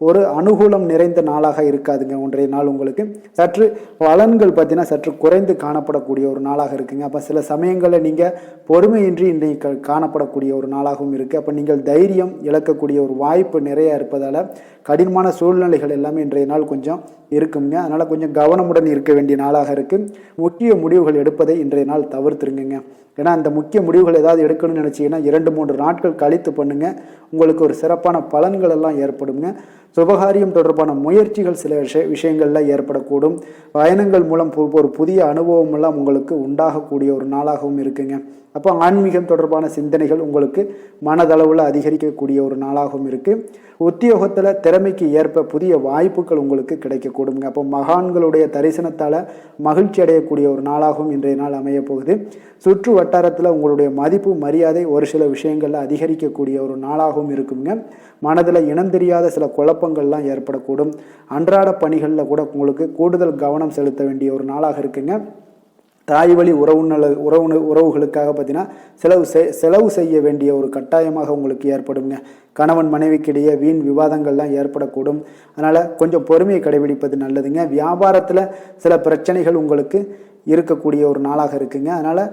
ஒரு அனுகூலம் நிறைந்த நாளாக இருக்காதுங்க. ஒன்றைய நாள் உங்களுக்கு சற்று பலன்கள் பார்த்தீங்கன்னா சற்று குறைந்து காணப்படக்கூடிய ஒரு நாளாக இருக்குங்க. அப்போ சில சமயங்களில் நீங்கள் பொறுமையின்றி இன்றைக்கு காணப்படக்கூடிய ஒரு நாளாகவும் இருக்குது. அப்போ நீங்கள் தைரியம் இழக்கக்கூடிய ஒரு வாய்ப்பு நிறையா இருப்பதால் கடினமான சூழ்நிலைகள் எல்லாமே இன்றைய நாள் கொஞ்சம் இருக்குங்க. அதனால் கொஞ்சம் கவனமுடன் இருக்க வேண்டிய நாளாக இருக்குது. முக்கிய முடிவுகள் எடுப்பதை இன்றைய நாள் தவிர்த்துருங்க. ஏன்னா அந்த முக்கிய முடிவுகள் ஏதாவது எடுக்கணும்னு நினச்சிங்கன்னா 2-3 நாட்கள் கழித்து பண்ணுங்கள். உங்களுக்கு ஒரு சிறப்பான பலன்கள் எல்லாம் ஏற்படுங்க. சுபகாரியம் தொடர்பான முயற்சிகள் சில விஷயங்கள்லாம் ஏற்படக்கூடும். பயணங்கள் மூலம் ஒரு புதிய அனுபவம் எல்லாம் உங்களுக்கு உண்டாகக்கூடிய ஒரு நாளாகவும் இருக்குங்க. அப்போ ஆன்மீகம் தொடர்பான சிந்தனைகள் உங்களுக்கு மனதளவில் அதிகரிக்கக்கூடிய ஒரு நாளாகவும் இருக்குது. உத்தியோகத்தில் திறமைக்கு ஏற்ப புதிய வாய்ப்புகள் உங்களுக்கு கிடைக்கக்கூடுங்க. அப்போ மகான்களுடைய தரிசனத்தால் மகிழ்ச்சி அடையக்கூடிய ஒரு நாளாகவும் இன்றைய நாள் அமைய போகுது. சுற்று வட்டாரத்தில் உங்களுடைய மதிப்பு மரியாதை ஒரு சில விஷயங்களில் அதிகரிக்கக்கூடிய ஒரு நாளாகவும் இருக்குங்க. மனதில் இனம் தெரியாத சில குழப்பங்கள்லாம் ஏற்படக்கூடும். அன்றாட பணிகளில் கூட உங்களுக்கு கூடுதல் கவனம் செலுத்த வேண்டிய ஒரு நாளாக இருக்குங்க. தாய் வழி உறவுகளுக்காக பார்த்தீங்கன்னா செலவு செய்ய வேண்டிய ஒரு கட்டாயமாக உங்களுக்கு ஏற்படுங்க. கணவன் மனைவிக்கிடையே வீண் விவாதங்கள்லாம் ஏற்படக்கூடும். அதனால் கொஞ்சம் பொறுமையை கடைபிடிப்பது நல்லதுங்க. வியாபாரத்தில் சில பிரச்சனைகள் உங்களுக்கு இருக்கக்கூடிய ஒரு நாளாக இருக்குங்க. அதனால்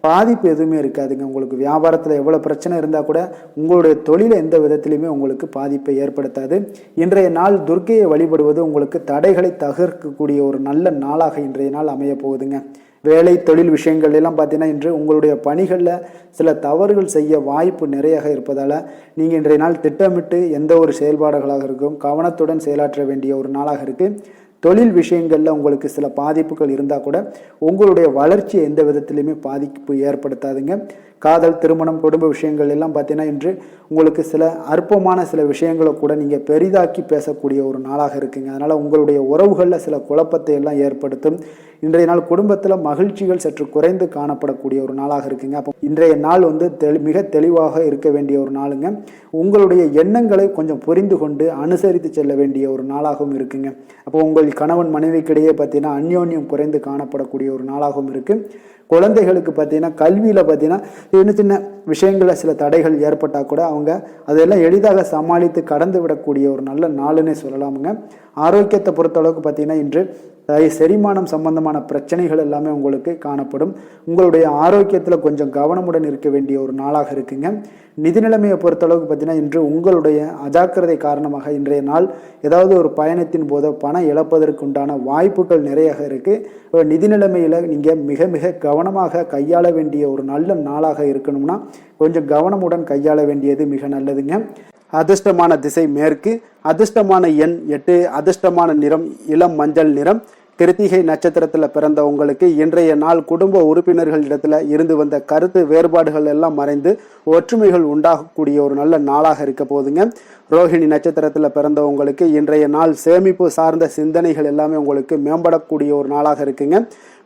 பாதிப்பு எதுவுமே இருக்காதுங்க. உங்களுக்கு வியாபாரத்தில் எவ்வளோ பிரச்சனை இருந்தால் கூட உங்களுடைய தொழிலை எந்த விதத்திலையுமே உங்களுக்கு பாதிப்பை ஏற்படுத்தாது. இன்றைய நாள் துர்க்கையை வழிபடுவது உங்களுக்கு தடைகளை தகர்க்கக்கூடிய ஒரு நல்ல நாளாக இன்றைய நாள் அமைய போகுதுங்க. வேலை தொழில் விஷயங்கள் எல்லாம் பார்த்தீங்கன்னா இன்று உங்களுடைய பணிகளில் சில தவறுகள் செய்ய வாய்ப்பு நிறையாக இருப்பதால் நீங்கள் இன்றைய நாள் திட்டமிட்டு எந்த ஒரு செயல்பாடுகளாக இருக்கும் கவனத்துடன் செயலாற்ற வேண்டிய ஒரு நாளாக இருக்குது. தொழில் விஷயங்களில் உங்களுக்கு சில பாதிப்புகள் இருந்தால் கூட உங்களுடைய வளர்ச்சியை எந்த விதத்திலையுமே பாதிப்பு ஏற்படுத்தாதுங்க. காதல், திருமணம், குடும்ப விஷயங்கள் எல்லாம் பார்த்தீங்கன்னா இன்று உங்களுக்கு சில அற்பமான சில விஷயங்களை கூட நீங்கள் பெரிதாக்கி பேசக்கூடிய ஒரு நாளாக இருக்குங்க. அதனால் உங்களுடைய உறவுகளில் சில குழப்பத்தை எல்லாம் ஏற்படுத்தும். இன்றைய நாள் குடும்பத்தில் மகிழ்ச்சிகள் சற்று குறைந்து காணப்படக்கூடிய ஒரு நாளாக இருக்குங்க. அப்போ இன்றைய நாள் மிக தெளிவாக இருக்க வேண்டிய ஒரு நாளுங்க. உங்களுடைய எண்ணங்களை கொஞ்சம் புரிந்து கொண்டு அனுசரித்து செல்ல வேண்டிய ஒரு நாளாகவும் இருக்குங்க. அப்போ உங்கள் கணவன் மனைவிக்கிடையே பார்த்தீங்கன்னா அந்யோன்யம் குறைந்து காணப்படக்கூடிய ஒரு நாளாகவும் இருக்குது. குழந்தைகளுக்கு பார்த்தீங்கன்னா கல்வியில் பார்த்தீங்கன்னா சின்ன சின்ன விஷயங்களில் சில தடைகள் ஏற்பட்டால் கூட அவங்க அதெல்லாம் எளிதாக சமாளித்து கடந்து விடக்கூடிய ஒரு நல்ல நாளுன்னே சொல்லலாமுங்க. ஆரோக்கியத்தை பொறுத்தளவுக்கு பார்த்தீங்கன்னா இன்று செரிமானம் சம்பந்தமான பிரச்சனைகள் எல்லாமே உங்களுக்கு காணப்படும். உங்களுடைய ஆரோக்கியத்தில் கொஞ்சம் கவனமுடன் இருக்க வேண்டிய ஒரு நாளாக இருக்குங்க. நிதி நிலைமையை பொறுத்தளவுக்கு பார்த்தீங்கன்னா இன்று உங்களுடைய அஜாக்கிரதை காரணமாக இன்றைய நாள் ஏதாவது ஒரு பயணத்தின் போது பணம் இழப்பதற்குண்டான வாய்ப்புகள் நிறைய இருக்குது. நிதி நிலைமையில் நீங்கள் மிக மிக கவனமாக கையாள வேண்டிய ஒரு நல்ல நாளாக இருக்கணும்னா கொஞ்சம் கவனமுடன் கையாள வேண்டியது மிக நல்லதுங்க. அதிர்ஷ்டமான திசை மேற்கு, அதிர்ஷ்டமான எண் 8, அதிர்ஷ்டமான நிறம் இளம் மஞ்சள் நிறம். கிருத்திகை நட்சத்திரத்தில் பிறந்த உங்களுக்கு இன்றைய நாள் குடும்ப உறுப்பினர்களிடத்துல இருந்து வந்த கருத்து வேறுபாடுகள் எல்லாம் மறைந்து ஒற்றுமைகள் உண்டாகக்கூடிய ஒரு நல்ல நாளாக இருக்க போதுங்க. ரோஹிணி நட்சத்திரத்தில் பிறந்தவங்களுக்கு இன்றைய நாள் சேமிப்பு சார்ந்த சிந்தனைகள் எல்லாமே உங்களுக்கு மேம்படக்கூடிய ஒரு நாளாக இருக்குங்க.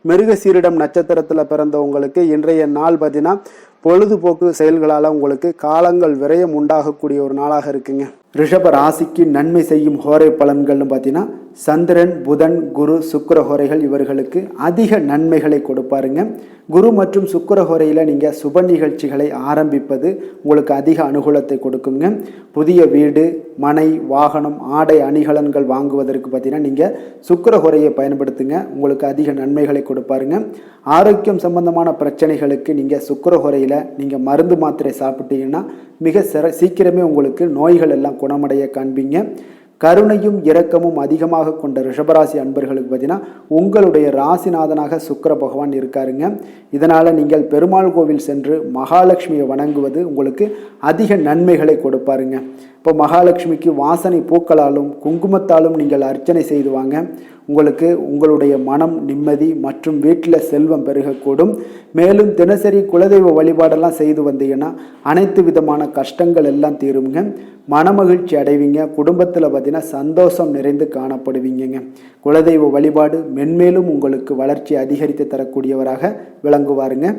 மிருகசீரிடம் நட்சத்திரத்தில் பிறந்தவங்களுக்கு இன்றைய நாள் பார்த்தீங்கன்னா பொழுதுபோக்கு செயல்களால் உங்களுக்கு காலங்கள் விரயம் உண்டாகக்கூடிய ஒரு நாளாக இருக்குங்க. ரிஷப ராசிக்கு நன்மை செய்யும் ஹோரை பலன்கள்னு பார்த்தீங்கன்னா சந்திரன், புதன், குரு, சுக்கிர ஹோரைகள் இவர்களுக்கு அதிக நன்மைகளை கொடுப்பாருங்க. குரு மற்றும் சுக்கிர ஹோரையில் நீங்கள் சுப நிகழ்ச்சிகளை ஆரம்பிப்பது உங்களுக்கு அதிக அனுகூலத்தை கொடுக்குங்க. புதிய வீடு, மனை, வாகனம், ஆடை அணிகலன்கள் வாங்குவதற்கு பார்த்தீங்கன்னா நீங்கள் சுக்கிர ஹோரையை பயன்படுத்துங்க, உங்களுக்கு அதிக நன்மைகளை கொடுப்பாருங்க. ஆரோக்கியம் சம்பந்தமான பிரச்சனைகளுக்கு நீங்கள் சுக்கிர ஹோரையில் நீங்கள் மருந்து மாத்திரை சாப்பிட்டீங்கன்னா மிக சீக்கிரமே உங்களுக்கு நோய்கள் எல்லாம் குணமடைய காண்பீங்க. கருணையும் இரக்கமும் அதிகமாக கொண்ட ரிஷபராசி அன்பர்களுக்கு பார்த்தீங்கன்னா உங்களுடைய ராசிநாதனாக சுக்கிர பகவான் இருக்காருங்க. இதனால் நீங்கள் பெருமாள் கோவில் சென்று மகாலட்சுமியை வணங்குவது உங்களுக்கு அதிக நன்மைகளை கொடுப்பாருங்க. இப்போ மகாலட்சுமிக்கு வாசனை பூக்களாலும் குங்குமத்தாலும் நீங்கள் அர்ச்சனை செய்து வாங்க. உங்களுக்கு உங்களுடைய மனம் நிம்மதி மற்றும் வீட்டில் செல்வம் பெருகக்கூடும். மேலும் தினசரி குலதெய்வ வழிபாடெல்லாம் செய்து வந்தீங்கன்னா அனைத்து விதமான கஷ்டங்கள் எல்லாம் தீருங்க. மனமகிழ்ச்சி அடைவீங்க. குடும்பத்தில் பார்த்தீங்கன்னா சந்தோஷம் நிறைந்து காணப்படுவீங்க. குலதெய்வ வழிபாடு மென்மேலும் உங்களுக்கு வளர்ச்சி அதிகரித்து தரக்கூடியவராக விளங்குவாருங்க.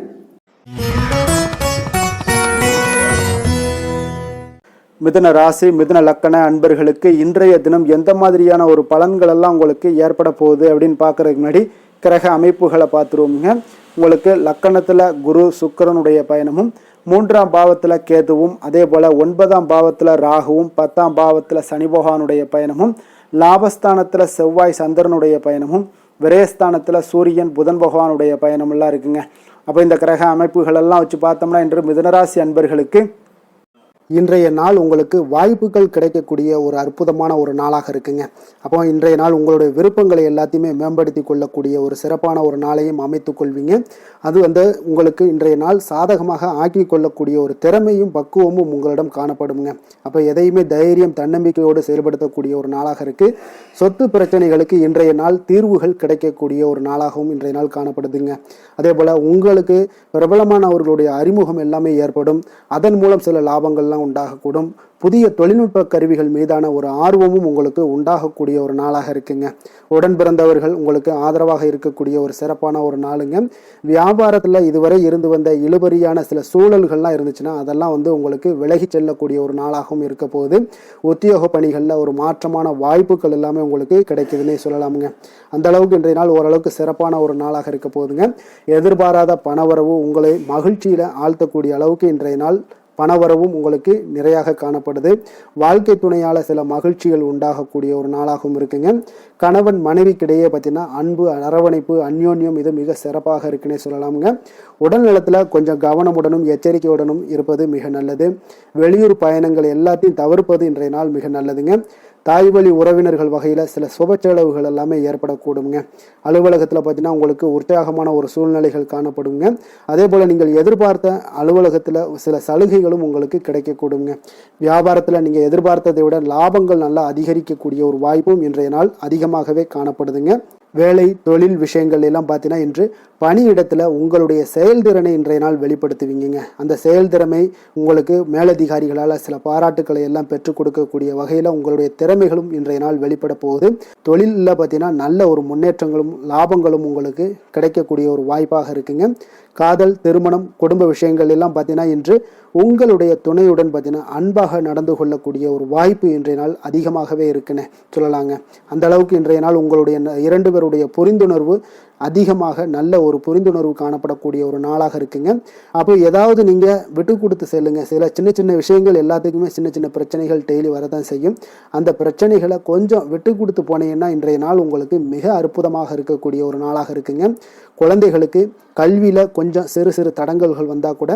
மிதுன ராசி, மிதுன லக்கண அன்பர்களுக்கு இன்றைய தினம் எந்த மாதிரியான ஒரு பலன்கள் எல்லாம் உங்களுக்கு ஏற்பட போகுது அப்படின்னு பார்க்கறதுக்கு முன்னாடி கிரக அமைப்புகளை பார்த்துருவோங்க. உங்களுக்கு லக்கணத்தில் குரு சுக்கிரனுடைய பயணமும், 3ஆம் பாவத்தில் கேதுவும், அதே போல் 9ஆம் பாவத்தில் ராகுவும், 10ஆம் பாவத்தில் சனி பகவானுடைய பயணமும், லாபஸ்தானத்தில் செவ்வாய் சந்திரனுடைய பயணமும், விரயஸ்தானத்தில் சூரியன் புதன் பகவானுடைய பயணமெல்லாம் இருக்குங்க. அப்போ இந்த கிரக அமைப்புகள் எல்லாம் வச்சு பார்த்தோம்னா இன்று மிதுனராசி அன்பர்களுக்கு இன்றைய நாள் உங்களுக்கு வாய்ப்புகள் கிடைக்கக்கூடிய ஒரு அற்புதமான ஒரு நாளாக இருக்குங்க. அப்போ இன்றைய நாள் உங்களுடைய விருப்பங்களை எல்லாத்தையுமே மேம்படுத்தி கொள்ளக்கூடிய ஒரு சிறப்பான ஒரு நாளையும் அமைத்து கொள்வீங்க. அது உங்களுக்கு இன்றைய நாள் சாதகமாக ஆக்கி கொள்ளக்கூடிய ஒரு திறமையும் பக்குவமும் உங்களிடம் காணப்படுங்க. அப்போ எதையுமே தைரியம் தன்னம்பிக்கையோடு செயல்படுத்தக்கூடிய ஒரு நாளாக இருக்கு. சொத்து பிரச்சனைகளுக்கு இன்றைய நாள் தீர்வுகள் கிடைக்கக்கூடிய ஒரு நாளாகவும் இன்றைய நாள் காணப்படுதுங்க. அதே போல் உங்களுக்கு பிரபலமானவர்களுடைய அறிமுகம் எல்லாமே ஏற்படும். அதன் மூலம் சில லாபங்கள் உண்டாகக்கூடும். புதிய தொழில்நுட்ப கருவிகள் மீதான ஒரு ஆர்வமும் உங்களுக்கு உண்டாகக்கூடிய ஒரு நாளாக இருக்குங்க. உடன் பிறந்தவர்கள் உங்களுக்கு ஆதரவாக இருக்கக்கூடிய ஒரு சிறப்பான ஒரு நாளுங்க. வியாபாரத்தில் இதுவரை இருந்து வந்த இழுபறியான சில சூழல்கள்லாம் இருந்துச்சுன்னா அதெல்லாம் உங்களுக்கு விலகி செல்லக்கூடிய ஒரு நாளாகவும் இருக்க போகுது. உத்தியோக பணிகளில் ஒரு மாற்றமான வாய்ப்புகள் எல்லாமே உங்களுக்கு கிடைக்குதுன்னே சொல்லலாமுங்க. அந்த அளவுக்கு இன்றைய நாள் ஓரளவுக்கு சிறப்பான ஒரு நாளாக இருக்க போகுதுங்க. எதிர்பாராத பணவரவு உங்களை மகிழ்ச்சியில் ஆழ்த்தக்கூடிய அளவுக்கு இன்றைய நாள் பணவரவும் உங்களுக்கு நிறையாக காணப்படுது. வாழ்க்கை துணையால் சில மகிழ்ச்சிகள் உண்டாகக்கூடிய ஒரு நாளாகவும் இருக்குங்க. கணவன் மனைவிக்கிடையே பார்த்தீங்கன்னா அன்பு, அரவணைப்பு, அந்யோன்யம் இது மிக சிறப்பாக இருக்குன்னே சொல்லலாமுங்க. உடல் நலத்தில் கொஞ்சம் கவனமுடனும் எச்சரிக்கையுடனும் இருப்பது மிக நல்லது. வெளியூர் பயணங்கள் எல்லாத்தையும் தவிர்ப்பது இன்றைய நாள் மிக நல்லதுங்க. தாய் வழி உறவினர்கள் வகையில் சில சுப செலவுகள் எல்லாமே ஏற்படக்கூடுங்க. அலுவலகத்தில் பார்த்தீங்கன்னா உங்களுக்கு உற்சாகமான ஒரு சூழ்நிலைகள் காணப்படுங்க. அதே போல் நீங்கள் எதிர்பார்த்த அலுவலகத்தில் சில சலுகைகளும் உங்களுக்கு கிடைக்கக்கூடுங்க. வியாபாரத்தில் நீங்கள் எதிர்பார்த்ததை விட லாபங்கள் நல்லா அதிகரிக்கக்கூடிய ஒரு வாய்ப்பும் இன்றைய நாள் அதிகமாகவே காணப்படுதுங்க. வேலை தொழில் விஷயங்கள் எல்லாம் பார்த்தீங்கன்னா இன்று பணியிடத்தில் உங்களுடைய செயல்திறனை இன்றைய நாள் வெளிப்படுத்துவீங்க. அந்த செயல்திறமை உங்களுக்கு மேலதிகாரிகளால் சில பாராட்டுக்களை எல்லாம் பெற்றுக் கொடுக்கக்கூடிய வகையில் உங்களுடைய திறமைகளும் இன்றைய நாள் வெளிப்பட போகுது. தொழிலில் பார்த்தீங்கன்னா நல்ல ஒரு முன்னேற்றங்களும் லாபங்களும் உங்களுக்கு கிடைக்கக்கூடிய ஒரு வாய்ப்பாக இருக்குங்க. காதல் திருமணம் குடும்ப விஷயங்கள் எல்லாம் பார்த்தீங்கன்னா இன்று உங்களுடைய துணையுடன் பார்த்தீங்கன்னா அன்பாக நடந்து கொள்ளக்கூடிய ஒரு வாய்ப்பு இன்றைய நாள் அதிகமாகவே இருக்குன்னு சொல்லலாங்க. அந்த அளவுக்கு இன்றைய நாள் உங்களுடைய 2 பேருடைய புரிந்துணர்வு அதிகமாக நல்ல ஒரு புரிந்துணர்வு காணப்படக்கூடிய ஒரு நாளாக இருக்குங்க. அப்போ ஏதாவது நீங்கள் விட்டு கொடுத்து செல்லுங்க. சில சின்ன சின்ன விஷயங்கள் எல்லாத்துக்குமே சின்ன சின்ன பிரச்சனைகள் டெய்லி வரதான் செய்யும். அந்த பிரச்சனைகளை கொஞ்சம் விட்டு கொடுத்து போனீங்கன்னா இன்றைய நாள் உங்களுக்கு மிக அற்புதமாக இருக்கக்கூடிய ஒரு நாளாக இருக்குங்க. குழந்தைகளுக்கு கல்வியில் கொஞ்சம் சிறு சிறு தடங்கல்கள் வந்தால் கூட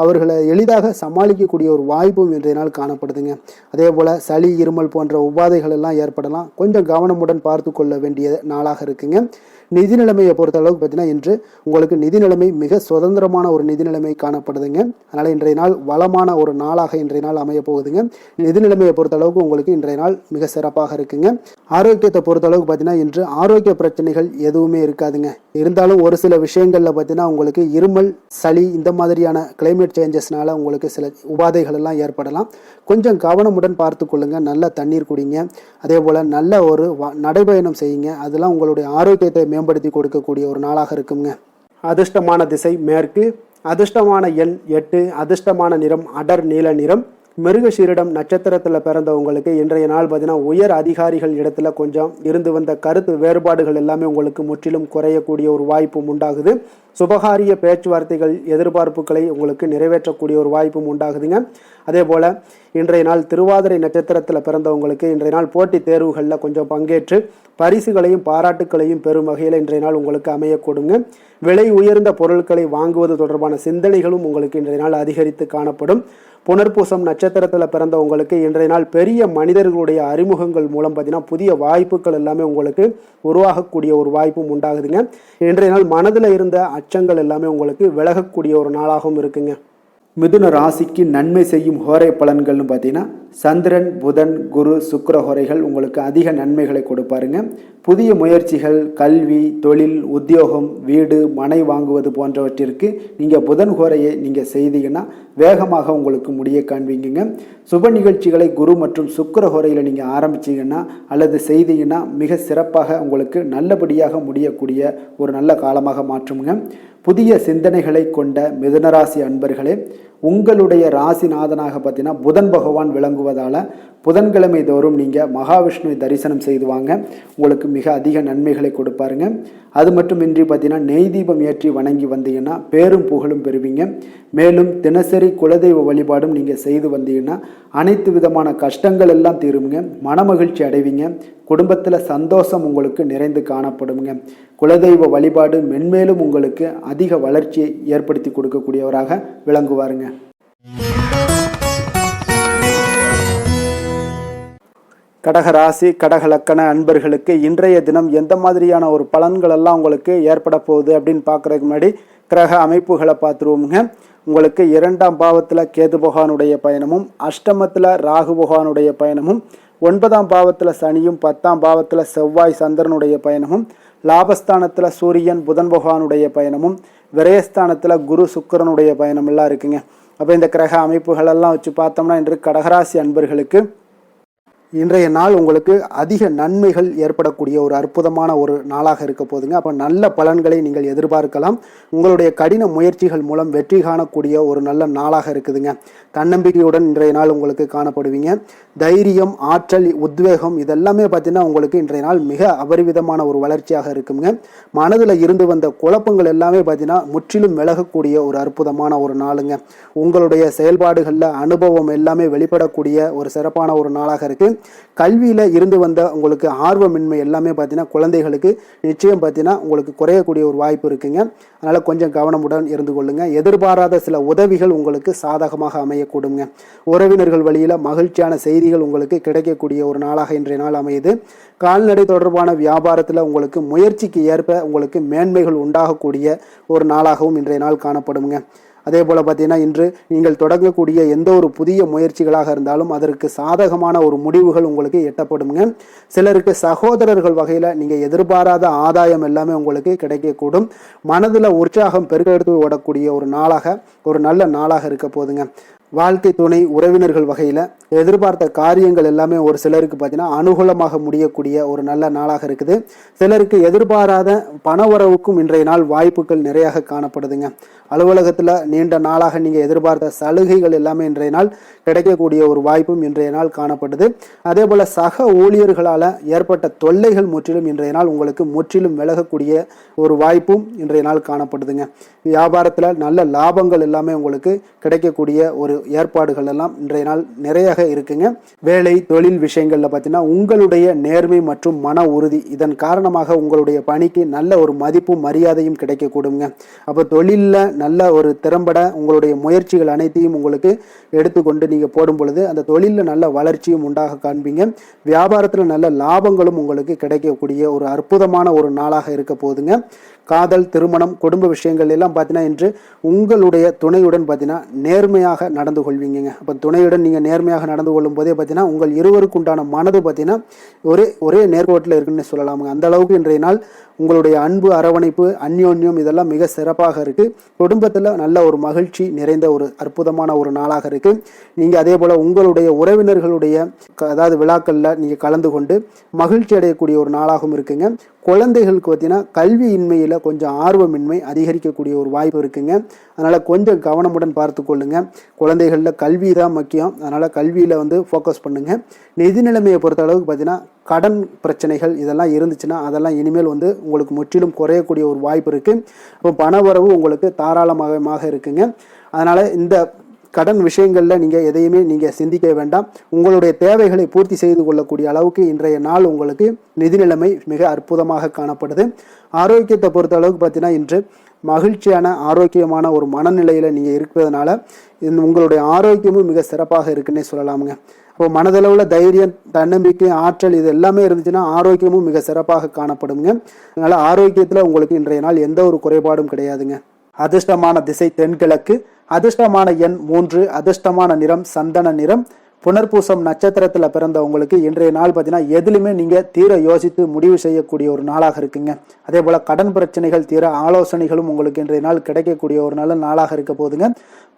அவர்களை எளிதாக சமாளிக்கக்கூடிய ஒரு வாய்ப்பும் இன்றைய நாள் காணப்படுதுங்க. அதே போல் சளி இருமல் போன்ற உபாதைகள் எல்லாம் ஏற்படலாம். கொஞ்சம் கவனமுடன் பார்த்து கொள்ள வேண்டிய நாளாக இருக்குங்க. நிதி நிலைமையை பொறுத்த அளவுக்கு பார்த்தீங்கன்னா இன்று உங்களுக்கு நிதி நிலைமை மிக சுதந்திரமான ஒரு நிதி நிலைமை காணப்படுதுங்க. அதனால் இன்றைய நாள் வளமான ஒரு நாளாக இன்றைய நாள் அமைய போகுதுங்க. நிதி நிலைமையை பொறுத்த அளவுக்கு உங்களுக்கு இன்றைய நாள் மிக சிறப்பாக இருக்குங்க. ஆரோக்கியத்தை பொறுத்த அளவுக்கு பார்த்தீங்கன்னா இன்று ஆரோக்கிய பிரச்சனைகள் எதுவுமே இருக்காதுங்க. இருந்தாலும் ஒரு சில விஷயங்களில் பார்த்தீங்கன்னா உங்களுக்கு இருமல் சளி இந்த மாதிரியான கிளைமேட் சேஞ்சஸ்னால உங்களுக்கு சில உபாதைகள் எல்லாம் ஏற்படலாம். கொஞ்சம் கவனமுடன் பார்த்து கொள்ளுங்க. நல்ல தண்ணீர் குடிங்க. அதே போல் நல்ல ஒரு நடைபயணம் செய்யுங்க. அதெல்லாம் உங்களுடைய ஆரோக்கியத்தை மேம்படுத்தி கொடுக்கக்கூடிய ஒரு நாளாக இருக்குங்க. அதிர்ஷ்டமான திசை மேற்கு. அதிர்ஷ்டமான எண் 8. அதிர்ஷ்டமான நிறம் அடர் நீல நிறம். மிருகசீரிடம் நட்சத்திரத்தில் பிறந்தவங்களுக்கு இன்றைய நாள் பார்த்தீங்கன்னா உயர் அதிகாரிகள் இடத்துல கொஞ்சம் இருந்து வந்த கருத்து வேறுபாடுகள் எல்லாமே உங்களுக்கு முற்றிலும் குறையக்கூடிய ஒரு வாய்ப்பும் உண்டாகுது. சுபகாரிய பேச்சுவார்த்தைகள் எதிர்பார்ப்புகளை உங்களுக்கு நிறைவேற்றக்கூடிய ஒரு வாய்ப்பும் உண்டாகுதுங்க. அதே போல் இன்றைய நாள் திருவாதிரை நட்சத்திரத்தில் பிறந்தவங்களுக்கு இன்றைய நாள் போட்டித் தேர்வுகளில் கொஞ்சம் பங்கேற்று பரிசுகளையும் பாராட்டுக்களையும் பெறும் வகையில் இன்றைய நாள் உங்களுக்கு அமையக்கூடுங்க. விலை உயர்ந்த பொருட்களை வாங்குவது தொடர்பான சிந்தனைகளும் உங்களுக்கு இன்றைய நாள் அதிகரித்து காணப்படும். புனர்பூசம் நட்சத்திரத்தில் பிறந்தவங்களுக்கு இன்றைய நாள் பெரிய மனிதர்களுடைய அறிமுகங்கள் மூலம் பார்த்தீங்கன்னா புதிய வாய்ப்புகள் எல்லாமே உங்களுக்கு உருவாகக்கூடிய ஒரு வாய்ப்பும் உண்டாகுதுங்க. இன்றைய நாள் மனதில் இருந்த அச்சங்கள் எல்லாமே உங்களுக்கு விலகக்கூடிய ஒரு நாளாகவும் இருக்குங்க. மிதுன ராசிக்கு நன்மை செய்யும் ஹோரை பலன்கள்னு பார்த்தீங்கன்னா சந்திரன் புதன் குரு சுக்கிர ஹோரைகள் உங்களுக்கு அதிக நன்மைகளை கொடுப்பாருங்க. புதிய முயற்சிகள் கல்வி தொழில் உத்தியோகம் வீடு மனை வாங்குவது போன்றவற்றிற்கு நீங்கள் புதன் ஹோரையை நீங்கள் செய்தீங்கன்னா வேகமாக உங்களுக்கு முடிய காண்பீங்க. சுப நிகழ்ச்சிகளை குரு மற்றும் சுக்கிர ஹோரையில் நீங்கள் ஆரம்பிச்சிங்கன்னா அல்லது செய்தீங்கன்னா மிக சிறப்பாக உங்களுக்கு நல்லபடியாக முடியக்கூடிய ஒரு நல்ல காலமாக மாற்றுங்க. புதிய சிந்தனைகளை கொண்ட மிதுனராசி அன்பர்களே, உங்களுடைய ராசிநாதனாக பார்த்தீங்கன்னா புதன் பகவான் விளங்குவதால் புதன்கிழமை தோறும் நீங்கள் மகாவிஷ்ணுவை தரிசனம் செய்து வாங்க. உங்களுக்கு மிக அதிக நன்மைகளை கொடுப்பாருங்க. அது மட்டுமின்றி பார்த்தீங்கன்னா நெய் தீபம் ஏற்றி வணங்கி வந்தீங்கன்னா பேரும் புகழும் பெறுவீங்க. மேலும் தினசரி குலதெய்வ வழிபாடும் நீங்கள் செய்து வந்தீங்கன்னா அனைத்து விதமான கஷ்டங்கள் எல்லாம் தீருங்க. மனமகிழ்ச்சி அடைவீங்க. குடும்பத்தில் சந்தோஷம் உங்களுக்கு நிறைந்து காணப்படுங்க. குலதெய்வ வழிபாடு மென்மேலும் உங்களுக்கு அதிக வளர்ச்சியை ஏற்படுத்தி கொடுக்கக்கூடியவராக விளங்குவாருங்க. கடக ராசி கடக லக்கண அன்பர்களுக்கு இன்றைய தினம் எந்த மாதிரியான ஒரு பலன்கள் எல்லாம் உங்களுக்கு ஏற்பட போகுது அப்படின்னு பார்க்குறதுக்கு முன்னாடி கிரக அமைப்புகளை பார்த்துருவோமுங்க. உங்களுக்கு 2ஆம் பாவத்தில் கேது பகவானுடைய பயணமும் அஷ்டமத்தில் ராகு பகவானுடைய பயணமும் 9ஆம் பாவத்தில் சனியும் 10ஆம் பாவத்தில் செவ்வாய் சந்திரனுடைய பயணமும் லாபஸ்தானத்தில் சூரியன் புதன் பகவானுடைய பயணமும் விரயஸ்தானத்தில் குரு சுக்கிரனுடைய பயணம் எல்லாம் இருக்குங்க. அப்போ இந்த கிரக அமைப்புகளெல்லாம் வச்சு பார்த்தோம்னா இன்று கடகராசி அன்பர்களுக்கு இன்றைய நாள் உங்களுக்கு அதிக நன்மைகள் ஏற்படக்கூடிய ஒரு அற்புதமான ஒரு நாளாக இருக்க போதுங்க. அப்போ நல்ல பலன்களை நீங்கள் எதிர்பார்க்கலாம். உங்களுடைய கடின முயற்சிகள் மூலம் வெற்றி காணக்கூடிய ஒரு நல்ல நாளாக இருக்குதுங்க. தன்னம்பிக்கையுடன் இன்றைய நாள் உங்களுக்கு காணப்படுவீங்க. தைரியம் ஆற்றல் உத்வேகம் இதெல்லாமே பார்த்தீங்கன்னா உங்களுக்கு இன்றைய நாள் மிக அபரிவிதமான ஒரு வளர்ச்சியாக இருக்குங்க. மனதில் இருந்து வந்த குழப்பங்கள் எல்லாமே பார்த்தீங்கன்னா முற்றிலும் விலகக்கூடிய ஒரு அற்புதமான ஒரு நாளுங்க. உங்களுடைய செயல்பாடுகளில் அனுபவம் எல்லாமே வெளிப்படக்கூடிய ஒரு சிறப்பான ஒரு நாளாக இருக்குது. கல்வியில் இருந்து வந்த உங்களுக்கு ஆர்வமின்மை எல்லாமே பார்த்தீங்கன்னா குழந்தைகளுக்கு நிச்சயம் பார்த்தீங்கன்னா உங்களுக்கு குறையக்கூடிய ஒரு வாய்ப்பு இருக்குங்க. அதனால் கொஞ்சம் கவனமுடன் இருந்து கொள்ளுங்க. எதிர்பாராத சில உதவிகள் உங்களுக்கு சாதகமாக அமையக்கூடுங்க. உறவினர்கள் வழியில் மகிழ்ச்சியான செய்திகள் உங்களுக்கு கிடைக்கக்கூடிய ஒரு நாளாக இன்றைய நாள் அமையுது. கால்நடை தொடர்பான வியாபாரத்தில் உங்களுக்கு முயற்சிக்கு ஏற்ப உங்களுக்கு மேன்மைகள் உண்டாகக்கூடிய ஒரு நாளாகவும் இன்றைய நாள் காணப்படுங்க. அதே போல் பார்த்தீங்கன்னா இன்று நீங்கள் தொடங்கக்கூடிய எந்த ஒரு புதிய முயற்சிகளாக இருந்தாலும் அதற்கு சாதகமான ஒரு முடிவுகள் உங்களுக்கு எட்டப்படுங்க. சிலருக்கு சகோதரர்கள் வகையில் நீங்கள் எதிர்பாராத ஆதாயம் எல்லாமே உங்களுக்கு கிடைக்கக்கூடும். மனதில் உற்சாகம் பெருக்கெடுத்து ஓடக்கூடிய ஒரு நாளாக, ஒரு நல்ல நாளாக இருக்க போதுங்க. வாழ்க்கை துணை உறவினர்கள் வகையில் எதிர்பார்த்த காரியங்கள் எல்லாமே ஒரு சிலருக்கு பார்த்தீங்கன்னா அனுகூலமாக முடியக்கூடிய ஒரு நல்ல நாளாக இருக்குது. சிலருக்கு எதிர்பாராத பண வரவுக்கும் இன்றைய நாள் வாய்ப்புகள் நிறையாக காணப்படுதுங்க. அலுவலகத்தில் நீண்ட நாளாக நீங்கள் எதிர்பார்த்த சலுகைகள் எல்லாமே இன்றைய நாள் கிடைக்கக்கூடிய ஒரு வாய்ப்பும் இன்றைய நாள் காணப்படுது. அதே போல் சக ஊழியர்களால் ஏற்பட்ட தொல்லைகள் முற்றிலும் இன்றைய நாள் உங்களுக்கு முற்றிலும் விலகக்கூடிய ஒரு வாய்ப்பும் இன்றைய நாள் காணப்படுதுங்க. வியாபாரத்தில் நல்ல லாபங்கள் எல்லாமே உங்களுக்கு கிடைக்கக்கூடிய ஒரு ஏற்பாடுகள் எல்லாம் இன்றைய நாள் நிறைய இருக்குங்க. வேலை தொழில் விஷயங்கள்ல பார்த்தீங்கன்னா உங்களுடைய நேர்மை மற்றும் மன உறுதி இதன் காரணமாக உங்களுடைய பணிக்கு நல்ல ஒரு மதிப்பும் மரியாதையும் கிடைக்கக்கூடுங்க. அப்போ தொழிலில் நல்ல ஒரு திறம்பட உங்களுடைய முயற்சிகள் அனைத்தையும் உங்களுக்கு எடுத்துக்கொண்டு நீங்கள் போடும் பொழுது அந்த தொழிலில் நல்ல வளர்ச்சியும் உண்டாக காண்பீங்க. வியாபாரத்தில் நல்ல லாபங்களும் உங்களுக்கு கிடைக்கக்கூடிய ஒரு அற்புதமான ஒரு நாளாக இருக்க போகுதுங்க. காதல், திருமணம், குடும்ப விஷயங்கள் எல்லாம் பார்த்தீங்கன்னா இன்று உங்களுடைய துணையுடன் பார்த்தீங்கன்னா நேர்மையாக நடந்து கொள்வீங்க. அப்போ துணையுடன் நீங்கள் நேர்மையாக நடந்து கொள்ளும் போதே பார்த்தீங்கன்னா உங்கள் இருவருக்கு உண்டான மனது பார்த்தீங்கன்னா ஒரே நேர்கோட்டில் இருக்குன்னு சொல்லலாமுங்க. அந்த அளவுக்கு இன்றைய நாள் உங்களுடைய அன்பு, அரவணைப்பு, அந்யோன்யம் இதெல்லாம் மிக சிறப்பாக இருக்கு. குடும்பத்தில் நல்ல ஒரு மகிழ்ச்சி நிறைந்த ஒரு அற்புதமான ஒரு நாளாக இருக்கு. நீங்கள் அதே போல் உங்களுடைய உறவினர்களுடைய அதாவது விழாக்களில் நீங்கள் கலந்து கொண்டு மகிழ்ச்சி அடையக்கூடிய ஒரு நாளாகவும் இருக்குங்க. குழந்தைகளுக்கு பார்த்தீங்கன்னா கல்வியின்மையில் கொஞ்சம் ஆர்வமின்மை அதிகரிக்கக்கூடிய ஒரு வாய்ப்பு இருக்குங்க. அதனால் கொஞ்சம் கவனமுடன் பார்த்து கொள்ளுங்க. குழந்தைகளில் கல்வி தான் முக்கியம். அதனால் கல்வியில் ஃபோக்கஸ் பண்ணுங்க. நிதி நிலைமையை பொறுத்த அளவுக்கு பார்த்தீங்கன்னா கடன் பிரச்சனைகள் இதெல்லாம் இருந்துச்சுன்னா அதெல்லாம் இனிமேல் உங்களுக்கு முற்றிலும் குறையக்கூடிய ஒரு வாய்ப்பு இருக்குது. அப்போ பண வரவு உங்களுக்கு தாராளமாக இருக்குங்க. அதனால் இந்த கடன் விஷயங்களில் நீங்கள் எதையுமே நீங்கள் சிந்திக்க வேண்டாம். உங்களுடைய தேவைகளை பூர்த்தி செய்து கொள்ளக்கூடிய அளவுக்கு இன்றைய நாள் உங்களுக்கு நிதி நிலைமை மிக அற்புதமாக காணப்படுது. ஆரோக்கியத்தை பொறுத்த அளவுக்கு பார்த்தீங்கன்னா இன்று மகிழ்ச்சியான ஆரோக்கியமான ஒரு மனநிலையில் நீங்கள் இருப்பதனால உங்களுடைய ஆரோக்கியமும் மிக சிறப்பாக இருக்குன்னே சொல்லலாமுங்க. அப்போ மனதளவில் தைரியம், தன்னம்பிக்கை, ஆற்றல் இது எல்லாமே இருந்துச்சுன்னா ஆரோக்கியமும் மிக சிறப்பாக காணப்படுங்க. அதனால் ஆரோக்கியத்தில் உங்களுக்கு இன்றைய நாள் எந்த ஒரு குறைபாடும் கிடையாதுங்க. அதிர்ஷ்டமான திசை தென்கிழக்கு, அதிர்ஷ்டமான எண் 3, அதிர்ஷ்டமான நிறம் சந்தன நிறம். புனர்பூசம் நட்சத்திரத்தில் பிறந்தவங்களுக்கு இன்றைய நாள் பார்த்தீங்கன்னா எதுலையுமே நீங்கள் தீர யோசித்து முடிவு செய்யக்கூடிய ஒரு நாளாக இருக்குங்க. அதே போல் கடன் பிரச்சனைகள் தீர ஆலோசனைகளும் உங்களுக்கு இன்றைய நாள் கிடைக்கக்கூடிய ஒரு நல்ல நாளாக இருக்க போதுங்க.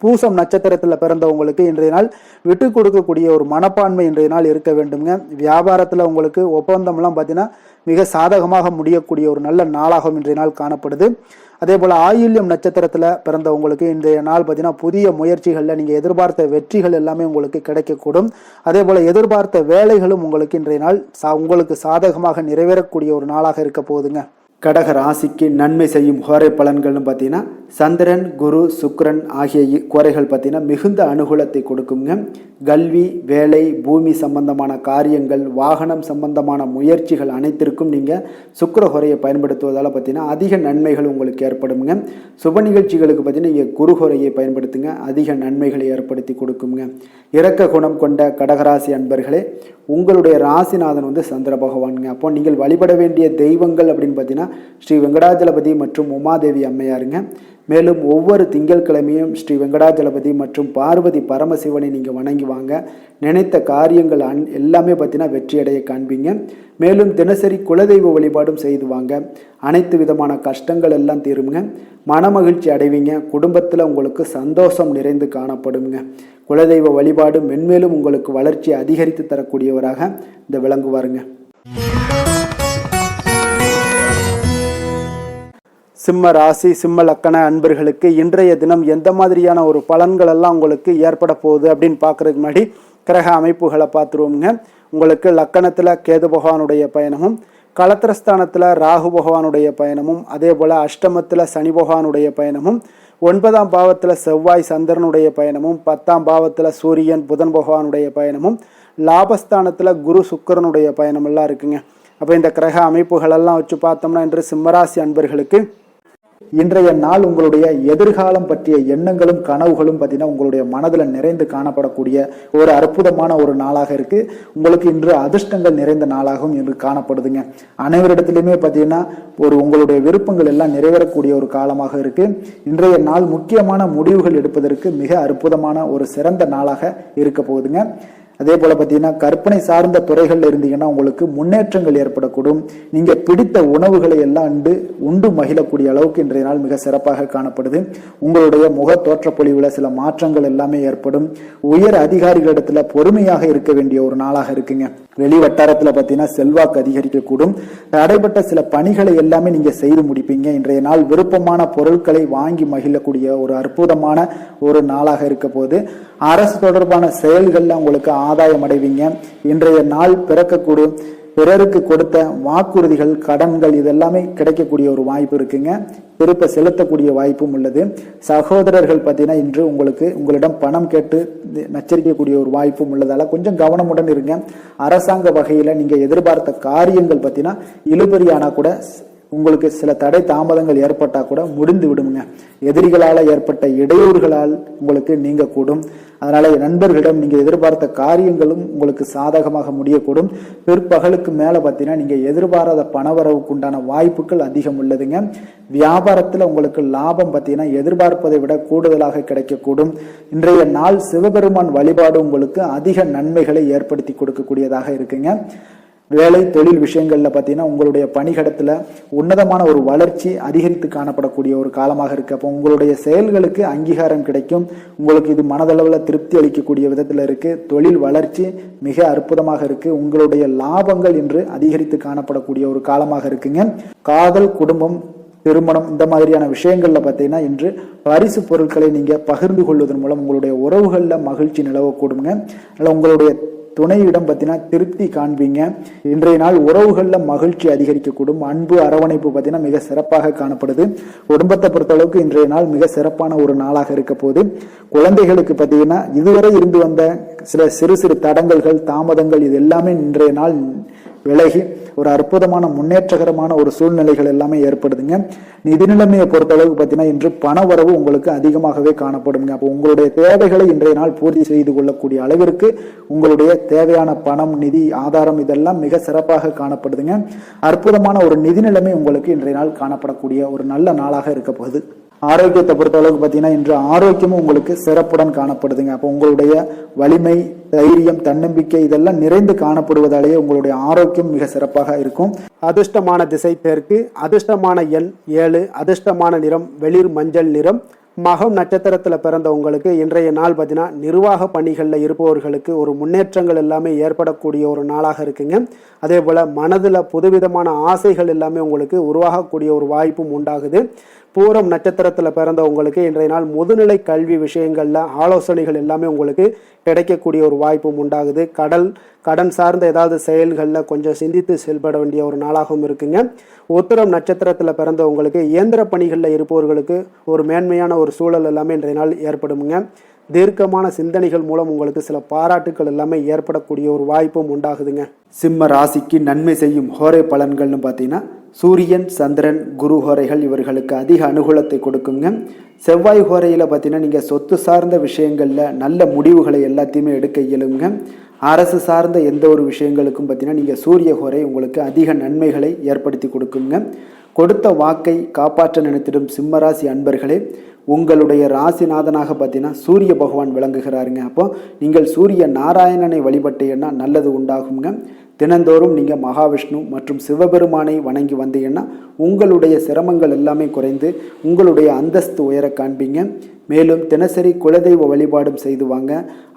பூசம் நட்சத்திரத்தில் பிறந்தவங்களுக்கு இன்றைய நாள் விட்டு கொடுக்கக்கூடிய ஒரு மனப்பான்மை இன்றைய நாள் இருக்க வேண்டுங்க. வியாபாரத்தில் உங்களுக்கு ஒப்பந்தம்லாம் பார்த்தீங்கன்னா மிக சாதகமாக முடியக்கூடிய ஒரு நல்ல நாளாகவும் இன்றைய நாள் காணப்படுது. அதே போல் ஆயில்யம் நட்சத்திரத்தில் பிறந்தவங்களுக்கு இன்றைய நாள் பார்த்தீங்கன்னா புதிய முயற்சிகளில் நீங்கள் எதிர்பார்த்த வெற்றிகள் எல்லாமே உங்களுக்கு கிடைக்கக்கூடும். அதே போல் எதிர்பார்த்த வேலைகளும் உங்களுக்கு இன்றைய நாள் உங்களுக்கு சாதகமாக நிறைவேறக்கூடிய ஒரு நாளாக இருக்க போகுதுங்க. கடக ராசிக்கு நன்மை செய்யும் ஹோரை பலன்கள்னு பார்த்தீங்கன்னா சந்திரன், குரு, சுக்கிரன் ஆகிய கோரைகள் பார்த்தீங்கன்னா மிகுந்த அனுகூலத்தை கொடுக்குங்க. கல்வி, வேலை, பூமி சம்பந்தமான காரியங்கள், வாகனம் சம்பந்தமான முயற்சிகள் அனைத்திற்கும் நீங்கள் சுக்கிர ஹோரையை பயன்படுத்துவதால் பார்த்தீங்கன்னா அதிக நன்மைகள் உங்களுக்கு ஏற்படுங்க. சுப நிகழ்ச்சிகளுக்கு பார்த்தீங்கன்னா நீங்கள் குரு ஹோரையை பயன்படுத்துங்க, அதிக நன்மைகளை ஏற்படுத்தி கொடுக்குங்க. இரக்க குணம் கொண்ட கடகராசி அன்பர்களே, உங்களுடைய ராசிநாதன் சந்திர பகவானுங்க. அப்போ நீங்கள் வழிபட வேண்டிய தெய்வங்கள் அப்படின்னு பார்த்தீங்கன்னா ஸ்ரீ வெங்கடாஜலபதி மற்றும் உமாதேவி அம்மையாருங்க. மேலும் ஒவ்வொரு திங்கட்கிழமையும் ஸ்ரீ வெங்கடாஜலபதி மற்றும் பார்வதி பரமசிவனை நீங்கள் வணங்கி வாங்க. நினைத்த காரியங்கள் எல்லாமே பார்த்தீங்கன்னா வெற்றியடைய காண்பீங்க. மேலும் தினசரி குலதெய்வ வழிபாடும் செய்து வாங்க. அனைத்து விதமான கஷ்டங்கள் எல்லாம் தீருங்க. மனமகிழ்ச்சி அடைவீங்க. குடும்பத்தில் உங்களுக்கு சந்தோஷம் நிறைந்து காணப்படுங்க. குலதெய்வ வழிபாடு மென்மேலும் உங்களுக்கு வளர்ச்சியை அதிகரித்து தரக்கூடியவராக இந்த விளங்குவாருங்க. சிம்ம ராசி, சிம்ம லக்கண அன்பர்களுக்கு இன்றைய தினம் எந்த மாதிரியான ஒரு பலன்கள் எல்லாம் உங்களுக்கு ஏற்பட போகுது அப்படின்னு பார்க்கறதுக்கு முன்னாடி கிரக அமைப்புகளை பார்த்துருவோங்க. உங்களுக்கு லக்கணத்தில் கேது பகவானுடைய பயணமும், களத்திரஸ்தானத்தில் ராகு பகவானுடைய பயணமும், அதே போல் அஷ்டமத்தில் சனி பகவானுடைய பயணமும், 9ஆம் பாவத்தில் செவ்வாய் சந்திரனுடைய பயணமும், 10ஆம் பாவத்தில் சூரியன் புதன் பகவானுடைய பயணமும், லாபஸ்தானத்தில் குரு சுக்கிரனுடைய பயணமெல்லாம் இருக்குங்க. அப்போ இந்த கிரக அமைப்புகளெல்லாம் வச்சு பார்த்தோம்னா இன்று சிம்மராசி அன்பர்களுக்கு இன்றைய நாள் உங்களுடைய எதிர்காலம் பற்றிய எண்ணங்களும் கனவுகளும் பார்த்தீங்கன்னா உங்களுடைய மனதில் நிறைந்து காணப்படக்கூடிய ஒரு அற்புதமான ஒரு நாளாக இருக்கு. உங்களுக்கு இன்று அதிர்ஷ்டங்கள் நிறைந்த நாளாகவும் இன்று காணப்படுதுங்க. அனைவரிடத்திலுமே பார்த்தீங்கன்னா உங்களுடைய விருப்பங்கள் எல்லாம் நிறைவேறக்கூடிய ஒரு காலமாக இருக்கு. இன்றைய நாள் முக்கியமான முடிவுகள் எடுப்பதற்கு மிக அற்புதமான ஒரு சிறந்த நாளாக இருக்க போகுதுங்க. அதே போல பார்த்தீங்கன்னா கற்பனை சார்ந்த துறைகள்ல இருந்தீங்கன்னா உங்களுக்கு முன்னேற்றங்கள் ஏற்படக்கூடும். நீங்க பிடித்த உணவுகளை எல்லாம் உண்டு மகிழக்கூடிய அளவுக்கு இன்றைய நாள் மிக சிறப்பாக காணப்படுது. உங்களுடைய முக தோற்றப்பொழிவுல சில மாற்றங்கள் எல்லாமே ஏற்படும். உயர் அதிகாரிகளிடத்துல பொறுமையாக இருக்க வேண்டிய ஒரு நாளாக இருக்குங்க. வெளி வட்டாரத்துல பார்த்தீங்கன்னா செல்வாக்கு அதிகரிக்கக்கூடும். தடைப்பட்ட சில பணிகளை எல்லாமே நீங்க செய்து முடிப்பீங்க. இன்றைய நாள் விருப்பமான பொருட்களை வாங்கி மகிழக்கூடிய ஒரு அற்புதமான ஒரு நாளாக இருக்க போது அரசு தொடர்பான செயல்கள்ல உங்களுக்கு ஆதாயம் அடைவீங்க. இன்றைய நாள் பிறக்கக்கூடும். பிறருக்கு கொடுத்த வாக்குறுதிகள் கடன்கள் இதெல்லாமே கிடைக்கக்கூடிய ஒரு வாய்ப்பு இருக்குங்க. திருப்ப செலுத்தக்கூடிய வாய்ப்பும் உள்ளது. சகோதரர்கள் பார்த்தீங்கன்னா இன்று உங்களிடம் பணம் கேட்டு நச்சரிக்கக்கூடிய ஒரு வாய்ப்பும் உள்ளதால கொஞ்சம் கவனமுடன் இருங்க. அரசாங்க வகையில நீங்க எதிர்பார்த்த காரியங்கள் பார்த்தீங்கன்னா இழுபறியானா கூட உங்களுக்கு சில தடை தாமதங்கள் ஏற்பட்டா கூட முடிந்து விடுங்க. எதிரிகளால் ஏற்பட்ட இடையூறுகளால் உங்களுக்கு நீங்க கூடும். அதனால நண்பர்களிடம் நீங்க எதிர்பார்த்த காரியங்களும் உங்களுக்கு சாதகமாக முடியக்கூடும். பிற்பகலுக்கு மேல பார்த்தீங்கன்னா நீங்க எதிர்பாராத பணவரவுக்கு உண்டான வாய்ப்புகள் அதிகம் உள்ளதுங்க. வியாபாரத்துல உங்களுக்கு லாபம் பார்த்தீங்கன்னா எதிர்பார்ப்பதை விட கூடுதலாக கிடைக்கக்கூடும். இன்றைய நாள் சிவபெருமான் வழிபாடு உங்களுக்கு அதிக நன்மைகளை ஏற்படுத்தி கொடுக்கக்கூடியதாக இருக்குங்க. வேலை தொழில் விஷயங்கள்ல பார்த்தீங்கன்னா உங்களுடைய பணிகடத்துல உன்னதமான ஒரு வளர்ச்சி அதிகரித்து காணப்படக்கூடிய ஒரு காலமாக இருக்கு. அப்போ உங்களுடைய செயல்களுக்கு அங்கீகாரம் கிடைக்கும். உங்களுக்கு இது மனதளவில் திருப்தி அளிக்கக்கூடிய விதத்துல இருக்கு. தொழில் வளர்ச்சி மிக அற்புதமாக இருக்கு. உங்களுடைய லாபங்கள் இன்று அதிகரித்து காணப்படக்கூடிய ஒரு காலமாக இருக்குங்க. காதல், குடும்பம், திருமணம் இந்த மாதிரியான விஷயங்கள்ல பார்த்தீங்கன்னா இன்று பரிசு பொருட்களை நீங்க பகிர்ந்து கொள்வதன் மூலம் உங்களுடைய உறவுகள்ல மகிழ்ச்சி நிலவக்கூடுங்க. அதனால உங்களுடைய துணையிடம் பார்த்தீங்கன்னா திருப்தி காண்பீங்க. இன்றைய நாள் உறவுகள்ல மகிழ்ச்சி அதிகரிக்கக்கூடும். அன்பு, அரவணைப்பு பார்த்தீங்கன்னா மிக சிறப்பாக காணப்படுது. குடும்பத்தை பொறுத்தளவுக்கு இன்றைய நாள் மிக சிறப்பான ஒரு நாளாக இருக்க போது குழந்தைகளுக்கு பார்த்தீங்கன்னா இதுவரை இருந்து வந்த சில சிறு சிறு தடங்கல்கள், தாமதங்கள் இது எல்லாமே இன்றைய நாள் விலகி ஒரு அற்புதமான முன்னேற்றகரமான ஒரு சூழ்நிலைகள் எல்லாமே ஏற்படுதுங்க. நிதி நிலைமையை பொறுத்தளவுக்கு பார்த்தீங்கன்னா இன்று பண வரவு உங்களுக்கு அதிகமாகவே காணப்படுங்க. அப்போ உங்களுடைய தேவைகளை இன்றைய நாள் பூர்த்தி செய்து கொள்ளக்கூடிய அளவிற்கு உங்களுடைய தேவையான பணம், நிதி ஆதாரம் இதெல்லாம் மிக சிறப்பாக காணப்படுதுங்க. அற்புதமான ஒரு நிதி நிலைமை உங்களுக்கு இன்றைய நாள் காணப்படக்கூடிய ஒரு நல்ல நாளாக இருக்க போகுது. ஆரோக்கியத்தை பொறுத்த அளவுக்கு பார்த்தீங்கன்னா இன்று ஆரோக்கியமும் உங்களுக்கு சிறப்புடன் காணப்படுதுங்க. அப்போ உங்களுடைய வலிமை, தைரியம், தன்னம்பிக்கை இதெல்லாம் நிறைந்து காணப்படுவதாலேயே உங்களுடைய ஆரோக்கியம் மிக சிறப்பாக இருக்கும். அதிர்ஷ்டமான திசை தெற்கு, அதிர்ஷ்டமான எண் 7, அதிர்ஷ்டமான நிறம் வெளிர் மஞ்சள் நிறம். மகம் நட்சத்திரத்தில் பிறந்த உங்களுக்கு இன்றைய நாள் பார்த்தீங்கன்னா நிர்வாக பணிகளில் இருப்பவர்களுக்கு ஒரு முன்னேற்றங்கள் எல்லாமே ஏற்படக்கூடிய ஒரு நாளாக இருக்குங்க. அதே போல் மனதில் புதுவிதமான ஆசைகள் எல்லாமே உங்களுக்கு உருவாகக்கூடிய ஒரு வாய்ப்பும் உண்டாகுது. பூரம் நட்சத்திரத்தில் பிறந்த உங்களுக்கு இன்றைய நாள் முதுநிலை கல்வி விஷயங்களில் ஆலோசனைகள் எல்லாமே உங்களுக்கு கிடைக்கக்கூடிய ஒரு வாய்ப்பும் உண்டாகுது. கடன் சார்ந்த ஏதாவது செயல்களில் கொஞ்சம் சிந்தித்து செயல்பட வேண்டிய ஒரு நாளாகவும் இருக்குங்க. உத்திரம் நட்சத்திரத்தில் பிறந்த உங்களுக்கு இயந்திர பணிகளில் இருப்பவர்களுக்கு ஒரு மேன்மையான ஒரு சூழல் எல்லாமே இன்றைய நாள் ஏற்படுமுங்க. தீர்க்கமான சிந்தனைகள் மூலம் உங்களுக்கு சில பாராட்டுக்கள் எல்லாமே ஏற்படக்கூடிய ஒரு வாய்ப்பும் உண்டாகுதுங்க. சிம்ம ராசிக்கு நன்மை செய்யும் ஹோரை பலன்கள்னு பார்த்தீங்கன்னா சூரியன், சந்திரன், குரு ஹோரைகள் இவர்களுக்கு அதிக அனுகூலத்தை கொடுக்குங்க. செவ்வாய் ஹோரையில் பார்த்தீங்கன்னா நீங்கள் சொத்து சார்ந்த விஷயங்களில் நல்ல முடிவுகளை எல்லாத்தையுமே எடுக்க இயலுங்க. அரசு சார்ந்த எந்த ஒரு விஷயங்களுக்கும் பார்த்தீங்கன்னா நீங்கள் சூரிய ஹோரை உங்களுக்கு அதிக நன்மைகளை ஏற்படுத்தி கொடுக்குங்க. கொடுத்த வாக்கை காப்பாற்ற நினைத்திடும் சிம்மராசி அன்பர்களே, உங்களுடைய ராசிநாதனாக பார்த்தீங்கன்னா சூரிய பகவான் விளங்குகிறாருங்க. அப்போ நீங்கள் சூரிய நாராயணனை வழிபட்டீங்கன்னா நல்லது உண்டாகுங்க. தினந்தோறும் நீங்கள் மகாவிஷ்ணு மற்றும் சிவபெருமானை வணங்கி வந்தீங்கன்னா உங்களுடைய சிரமங்கள் எல்லாமே குறைந்து உங்களுடைய அந்தஸ்து உயர காண்பீங்க. மேலும் தினசரி குலதெய்வ வழிபாடும் செய்து வாங்க.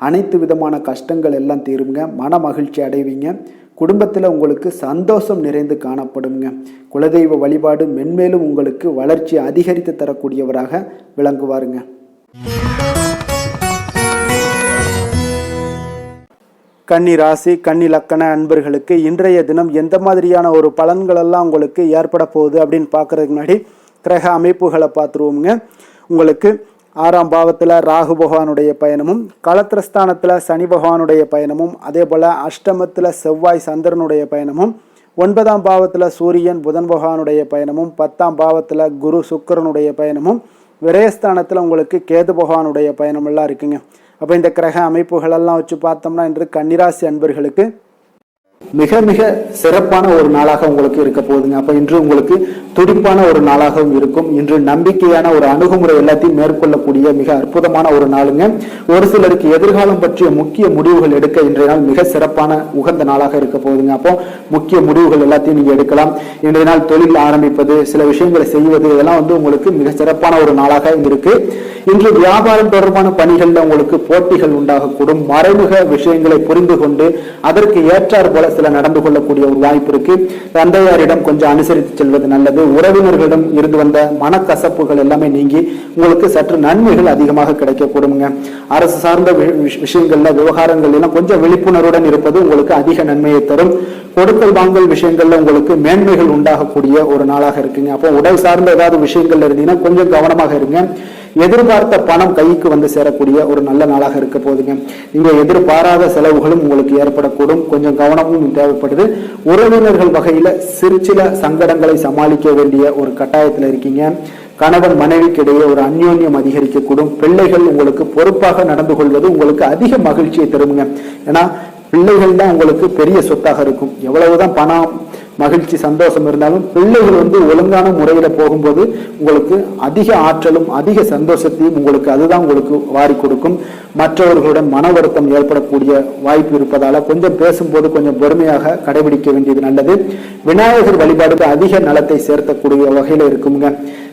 அனைத்து விதமான கஷ்டங்கள் எல்லாம் தீருங்க. மன மகிழ்ச்சி அடைவீங்க. குடும்பத்தில் உங்களுக்கு சந்தோஷம் நிறைந்து காணப்படுங்க. குலதெய்வ வழிபாடு மென்மேலும் உங்களுக்கு வளர்ச்சி அதிகரித்து தரக்கூடியவராக விளங்குவாருங்க. கன்னி ராசி, கன்னி லக்கண அன்பர்களுக்கு இன்றைய தினம் எந்த மாதிரியான ஒரு பலன்களெல்லாம் உங்களுக்கு ஏற்பட போகுது அப்படின்னு பார்க்குறதுக்கு முன்னாடி கிரக அமைப்புகளை பார்த்துருவோங்க. உங்களுக்கு 6ஆம் பாவத்தில் ராகு பகவானுடைய பயணமும், களத்திரஸ்தானத்தில் சனி பகவானுடைய பயணமும், அதே போல் அஷ்டமத்தில் செவ்வாய் சந்திரனுடைய பயணமும், 9ஆம் பாவத்தில் சூரியன் புதன் பகவானுடைய பயணமும், 10ஆம் பாவத்தில் குரு சுக்கிரனுடைய பயணமும், விரயஸ்தானத்தில் உங்களுக்கு கேது பகவானுடைய பயணமெல்லாம் இருக்குங்க. அப்போ இந்த கிரக அமைப்புகளெல்லாம் வச்சு பார்த்தோம்னா இன்று கன்னிராசி அன்பர்களுக்கு மிக மிக சிறப்பான ஒரு நாளாக உங்களுக்கு இருக்க போகுதுங்க. அப்ப இன்று உங்களுக்கு துடிப்பான ஒரு நாளாகவும் இருக்கும். இன்று நம்பிக்கையான ஒரு அணுகுமுறை எல்லாத்தையும் மேற்கொள்ளக்கூடிய மிக அற்புதமான ஒரு நாளுங்க. ஒரு சிலருக்கு எதிர்காலம் பற்றிய முக்கிய முடிவுகள் எடுக்க இன்றைய நாள் மிக சிறப்பான உகந்த நாளாக இருக்க போகுதுங்க. அப்போ முக்கிய முடிவுகள் எல்லாத்தையும் நீங்க எடுக்கலாம். இன்றைய நாள் தொழில் ஆரம்பிப்பது, சில விஷயங்களை செய்வது, இதெல்லாம் உங்களுக்கு மிக சிறப்பான ஒரு நாளாக இருக்கு. இன்று வியாபாரம் தொடர்பான பணிகள்ல உங்களுக்கு போட்டிகள் உண்டாகக்கூடும். மறைமுக விஷயங்களை புரிந்து கொண்டு அதற்கு ஏற்றார் போல சில நடந்து கொள்ளக்கூடிய ஒரு வாய்ப்பு இருக்கு. தந்தையாரிடம் கொஞ்சம் அனுசரித்து செல்வது நல்லது. உறவினர்களிடம் இருந்து வந்த மனக்கசப்புகள் எல்லாமே நீங்கி உங்களுக்கு சற்று நன்மைகள் அதிகமாக கிடைக்கக்கூடுங்க. அரசு சார்ந்த விஷயங்கள்ல விவகாரங்கள் எல்லாம் கொஞ்சம் விழிப்புணர்வுடன் இருப்பது உங்களுக்கு அதிக நன்மையை தரும். கொடுக்கல் வாங்கல் விஷயங்கள்ல உங்களுக்கு மேன்மைகள் உண்டாகக்கூடிய ஒரு நாளாக இருக்குங்க. அப்போ உடல் சார்ந்த ஏதாவது விஷயங்கள்ல இருந்தீங்கன்னா கொஞ்சம் கவனமாக இருங்க. எதிர்பார்த்த பணம் கைக்கு வந்து சேரக்கூடிய ஒரு நல்ல நாளாக இருக்க போதுங்க. நீங்க எதிர்பாராத செலவுகளும் உங்களுக்கு ஏற்படக்கூடும். கொஞ்சம் கவனமும் தேவைப்படுது. உறவினர்கள் வகையில சில சங்கடங்களை சமாளிக்க வேண்டிய ஒரு கட்டாயத்துல இருக்கீங்க. கணவன் மனைவிக்கு இடையே ஒரு அந்யோன்யம் அதிகரிக்கக்கூடும். பிள்ளைகள் உங்களுக்கு பொறுப்பாக நடந்து கொள்வது உங்களுக்கு அதிக மகிழ்ச்சியை தருங்க. ஏன்னா பிள்ளைகள் தான் உங்களுக்கு பெரிய சொத்தாக இருக்கும். எவ்வளவுதான் பணம், மகிழ்ச்சி, சந்தோஷம் இருந்தாலும் பிள்ளைகள் ஒழுங்கான முறையில போகும்போது உங்களுக்கு அதிக ஆற்றலும் அதிக சந்தோஷத்தையும் அதுதான் உங்களுக்கு வாரி கொடுக்கும். மற்றவர்களுடன் மன வருத்தம் ஏற்படக்கூடிய வாய்ப்பு இருப்பதால கொஞ்சம் பேசும்போது கொஞ்சம் பொறுமையாக கடைபிடிக்க வேண்டியது நல்லது. விநாயகர் வழிபாடுக்கு அதிக நலத்தை சேர்த்தக்கூடிய வகையில இருக்குங்க.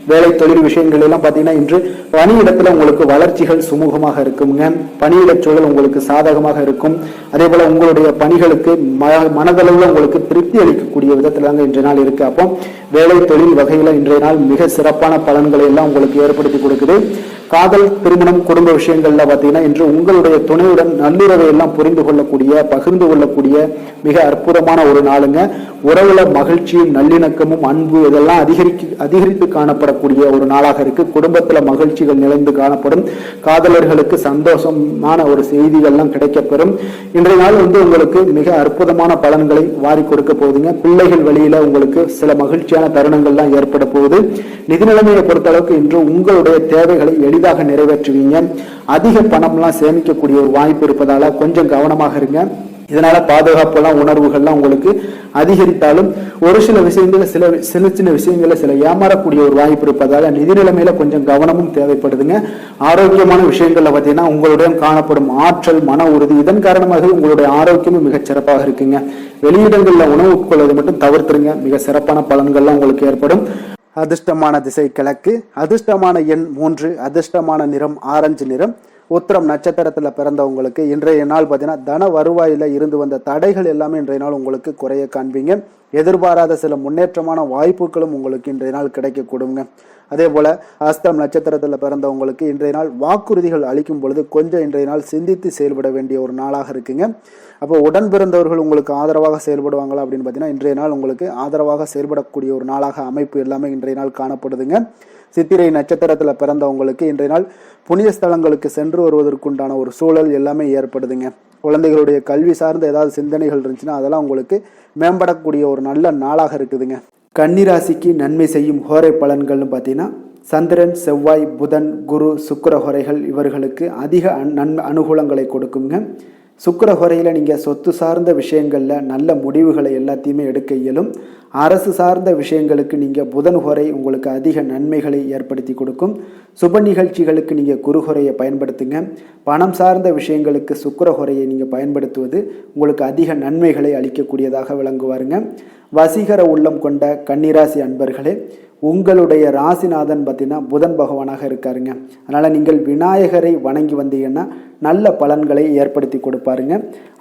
வேலை தொழில் விஷயங்கள் எல்லாம் பார்த்தீங்கன்னா இன்று பணியிடத்துல உங்களுக்கு வளர்ச்சிகள் சுமூகமாக இருக்குங்க. பணியிட சூழல் உங்களுக்கு சாதகமாக இருக்கும். அதே போல உங்களுடைய பணிகளுக்கு மனதளவுல உங்களுக்கு திருப்தி அளிக்கக்கூடிய விதத்துல தாங்க இன்றைய நாள் இருக்கு. அப்போ வேலை தொழில் வகையில இன்றைய நாள் மிக சிறப்பான பலன்களை எல்லாம் உங்களுக்கு ஏற்படுத்தி கொடுக்குது. காதல், திருமணம், குடும்ப விஷயங்கள்ல பார்த்தீங்கன்னா இன்று உங்களுடைய துணையுடன் நல்லுறவை எல்லாம் புரிந்து கொள்ளக்கூடிய, பகிர்ந்து கொள்ளக்கூடிய மிக அற்புதமான ஒரு நாளுங்க. உறவுல மகிழ்ச்சியும் நல்லிணக்கமும் அன்பு இதெல்லாம் அதிகரித்து காணப்படக்கூடிய ஒரு நாளாக இருக்கு. குடும்பத்துல மகிழ்ச்சிகள் நிறைந்து காணப்படும். காதலர்களுக்கு சந்தோஷமான ஒரு செய்திகள்லாம் கிடைக்கப்பெறும். இன்றைய நாள் உங்களுக்கு மிக அற்புதமான பலன்களை வாரி கொடுக்க போகுதுங்க. பிள்ளைகள் வழியில உங்களுக்கு சில மகிழ்ச்சியான தருணங்கள்லாம் ஏற்பட போகுது. நிதி நிலைமையை பொறுத்த அளவுக்கு இன்று உங்களுடைய தேவைகளை எளிதாக நிறைவேற்றுவீங்க. அதிக பணம்லாம் சேமிக்கக்கூடிய ஒரு வாய்ப்பு இருப்பதால கொஞ்சம் கவனமாக இருங்க. இதனால பாதுகாப்பெல்லாம் உணர்வுகள்லாம் உங்களுக்கு அதிகரித்தாலும் ஒரு சில விஷயங்கள்ல சின்ன விஷயங்கள்ல சில ஏமாறக்கூடிய ஒரு வாய்ப்பு இருப்பதால நிதி நிலைமையில கொஞ்சம் கவனமும் தேவைப்படுதுங்க. ஆரோக்கியமான விஷயங்கள்ல பார்த்தீங்கன்னா உங்களுடைய காணப்படும் ஆற்றல், மன உறுதி, இதன் காரணமாக உங்களுடைய ஆரோக்கியமும் மிகச் சிறப்பாக இருக்குங்க. வெளியிடங்கள்ல உணவு உட்கொள்வதை மட்டும் தவிர்த்துருங்க. மிக சிறப்பான பலன்கள்லாம் உங்களுக்கு ஏற்படும். அதிர்ஷ்டமான திசை கிழக்கு, அதிர்ஷ்டமான எண் 3, அதிர்ஷ்டமான நிறம் ஆரஞ்சு நிறம். உத்திரம் நட்சத்திரத்துல பிறந்தவங்களுக்கு இன்றைய நாள் பார்த்தீங்கன்னா தன வருவாயில இருந்து வந்த தடைகள் எல்லாமே இன்றைய நாள் உங்களுக்கு குறைய காண்பீங்க. எதிர்பாராத சில முன்னேற்றமான வாய்ப்புகளும் உங்களுக்கு இன்றைய நாள் கிடைக்க கொடுங்க. அதே போல அஸ்தம் நட்சத்திரத்துல பிறந்தவங்களுக்கு இன்றைய நாள் வாக்குறுதிகள் அளிக்கும் பொழுது கொஞ்சம் இன்றைய நாள் சிந்தித்து செயல்பட வேண்டிய ஒரு நாளாக இருக்குங்க. அப்போ உடன் பிறந்தவர்கள் உங்களுக்கு ஆதரவாக செயல்படுவாங்களா அப்படின்னு பார்த்தீங்கன்னா இன்றைய நாள் உங்களுக்கு ஆதரவாக செயல்படக்கூடிய ஒரு நாளாக அமைப்பு எல்லாமே இன்றைய நாள் காணப்படுதுங்க. சித்திரை நட்சத்திரத்துல பிறந்தவங்களுக்கு இன்றைய நாள் புனித ஸ்தலங்களுக்கு சென்று வருவதற்குண்டான ஒரு சூழல் எல்லாமே ஏற்படுதுங்க. குழந்தைகளுடைய கல்வி சார்ந்த ஏதாவது சிந்தனைகள் இருந்துச்சுன்னா அதெல்லாம் உங்களுக்கு மேம்படக்கூடிய ஒரு நல்ல நாளாக இருக்குதுங்க. கன்னிராசிக்கு நன்மை செய்யும் ஹோரை பலன்கள்னு பார்த்தீங்கன்னா சந்திரன், செவ்வாய், புதன், குரு, சுக்கிர ஹோரைகள் இவர்களுக்கு அதிக அனுகூலங்களை கொடுக்குங்க. சுக்கிர ஹோரையில நீங்கள் சொத்து சார்ந்த விஷயங்களில் நல்ல முடிவுகளை எல்லாத்தையுமே எடுக்க இயலும். அரசு சார்ந்த விஷயங்களுக்கு நீங்கள் புதன் ஹோரை உங்களுக்கு அதிக நன்மைகளை ஏற்படுத்தி கொடுக்கும். சுப நிகழ்ச்சிகளுக்கு நீங்கள் குரு ஹோரையை பயன்படுத்துங்க. பணம் சார்ந்த விஷயங்களுக்கு சுக்கிர ஹோரையை நீங்கள் பயன்படுத்துவது உங்களுக்கு அதிக நன்மைகளை அளிக்கக்கூடியதாக விளங்குவாருங்க. வசீகர உள்ளம் கொண்ட கன்னிராசி அன்பர்களே, உங்களுடைய ராசிநாதன் பார்த்தீங்கன்னா புதன் பகவானாக இருக்காருங்க. அதனால் நீங்கள் விநாயகரை வணங்கி வந்தீங்கன்னா நல்ல பலன்களை ஏற்படுத்தி கொடுப்பாருங்க.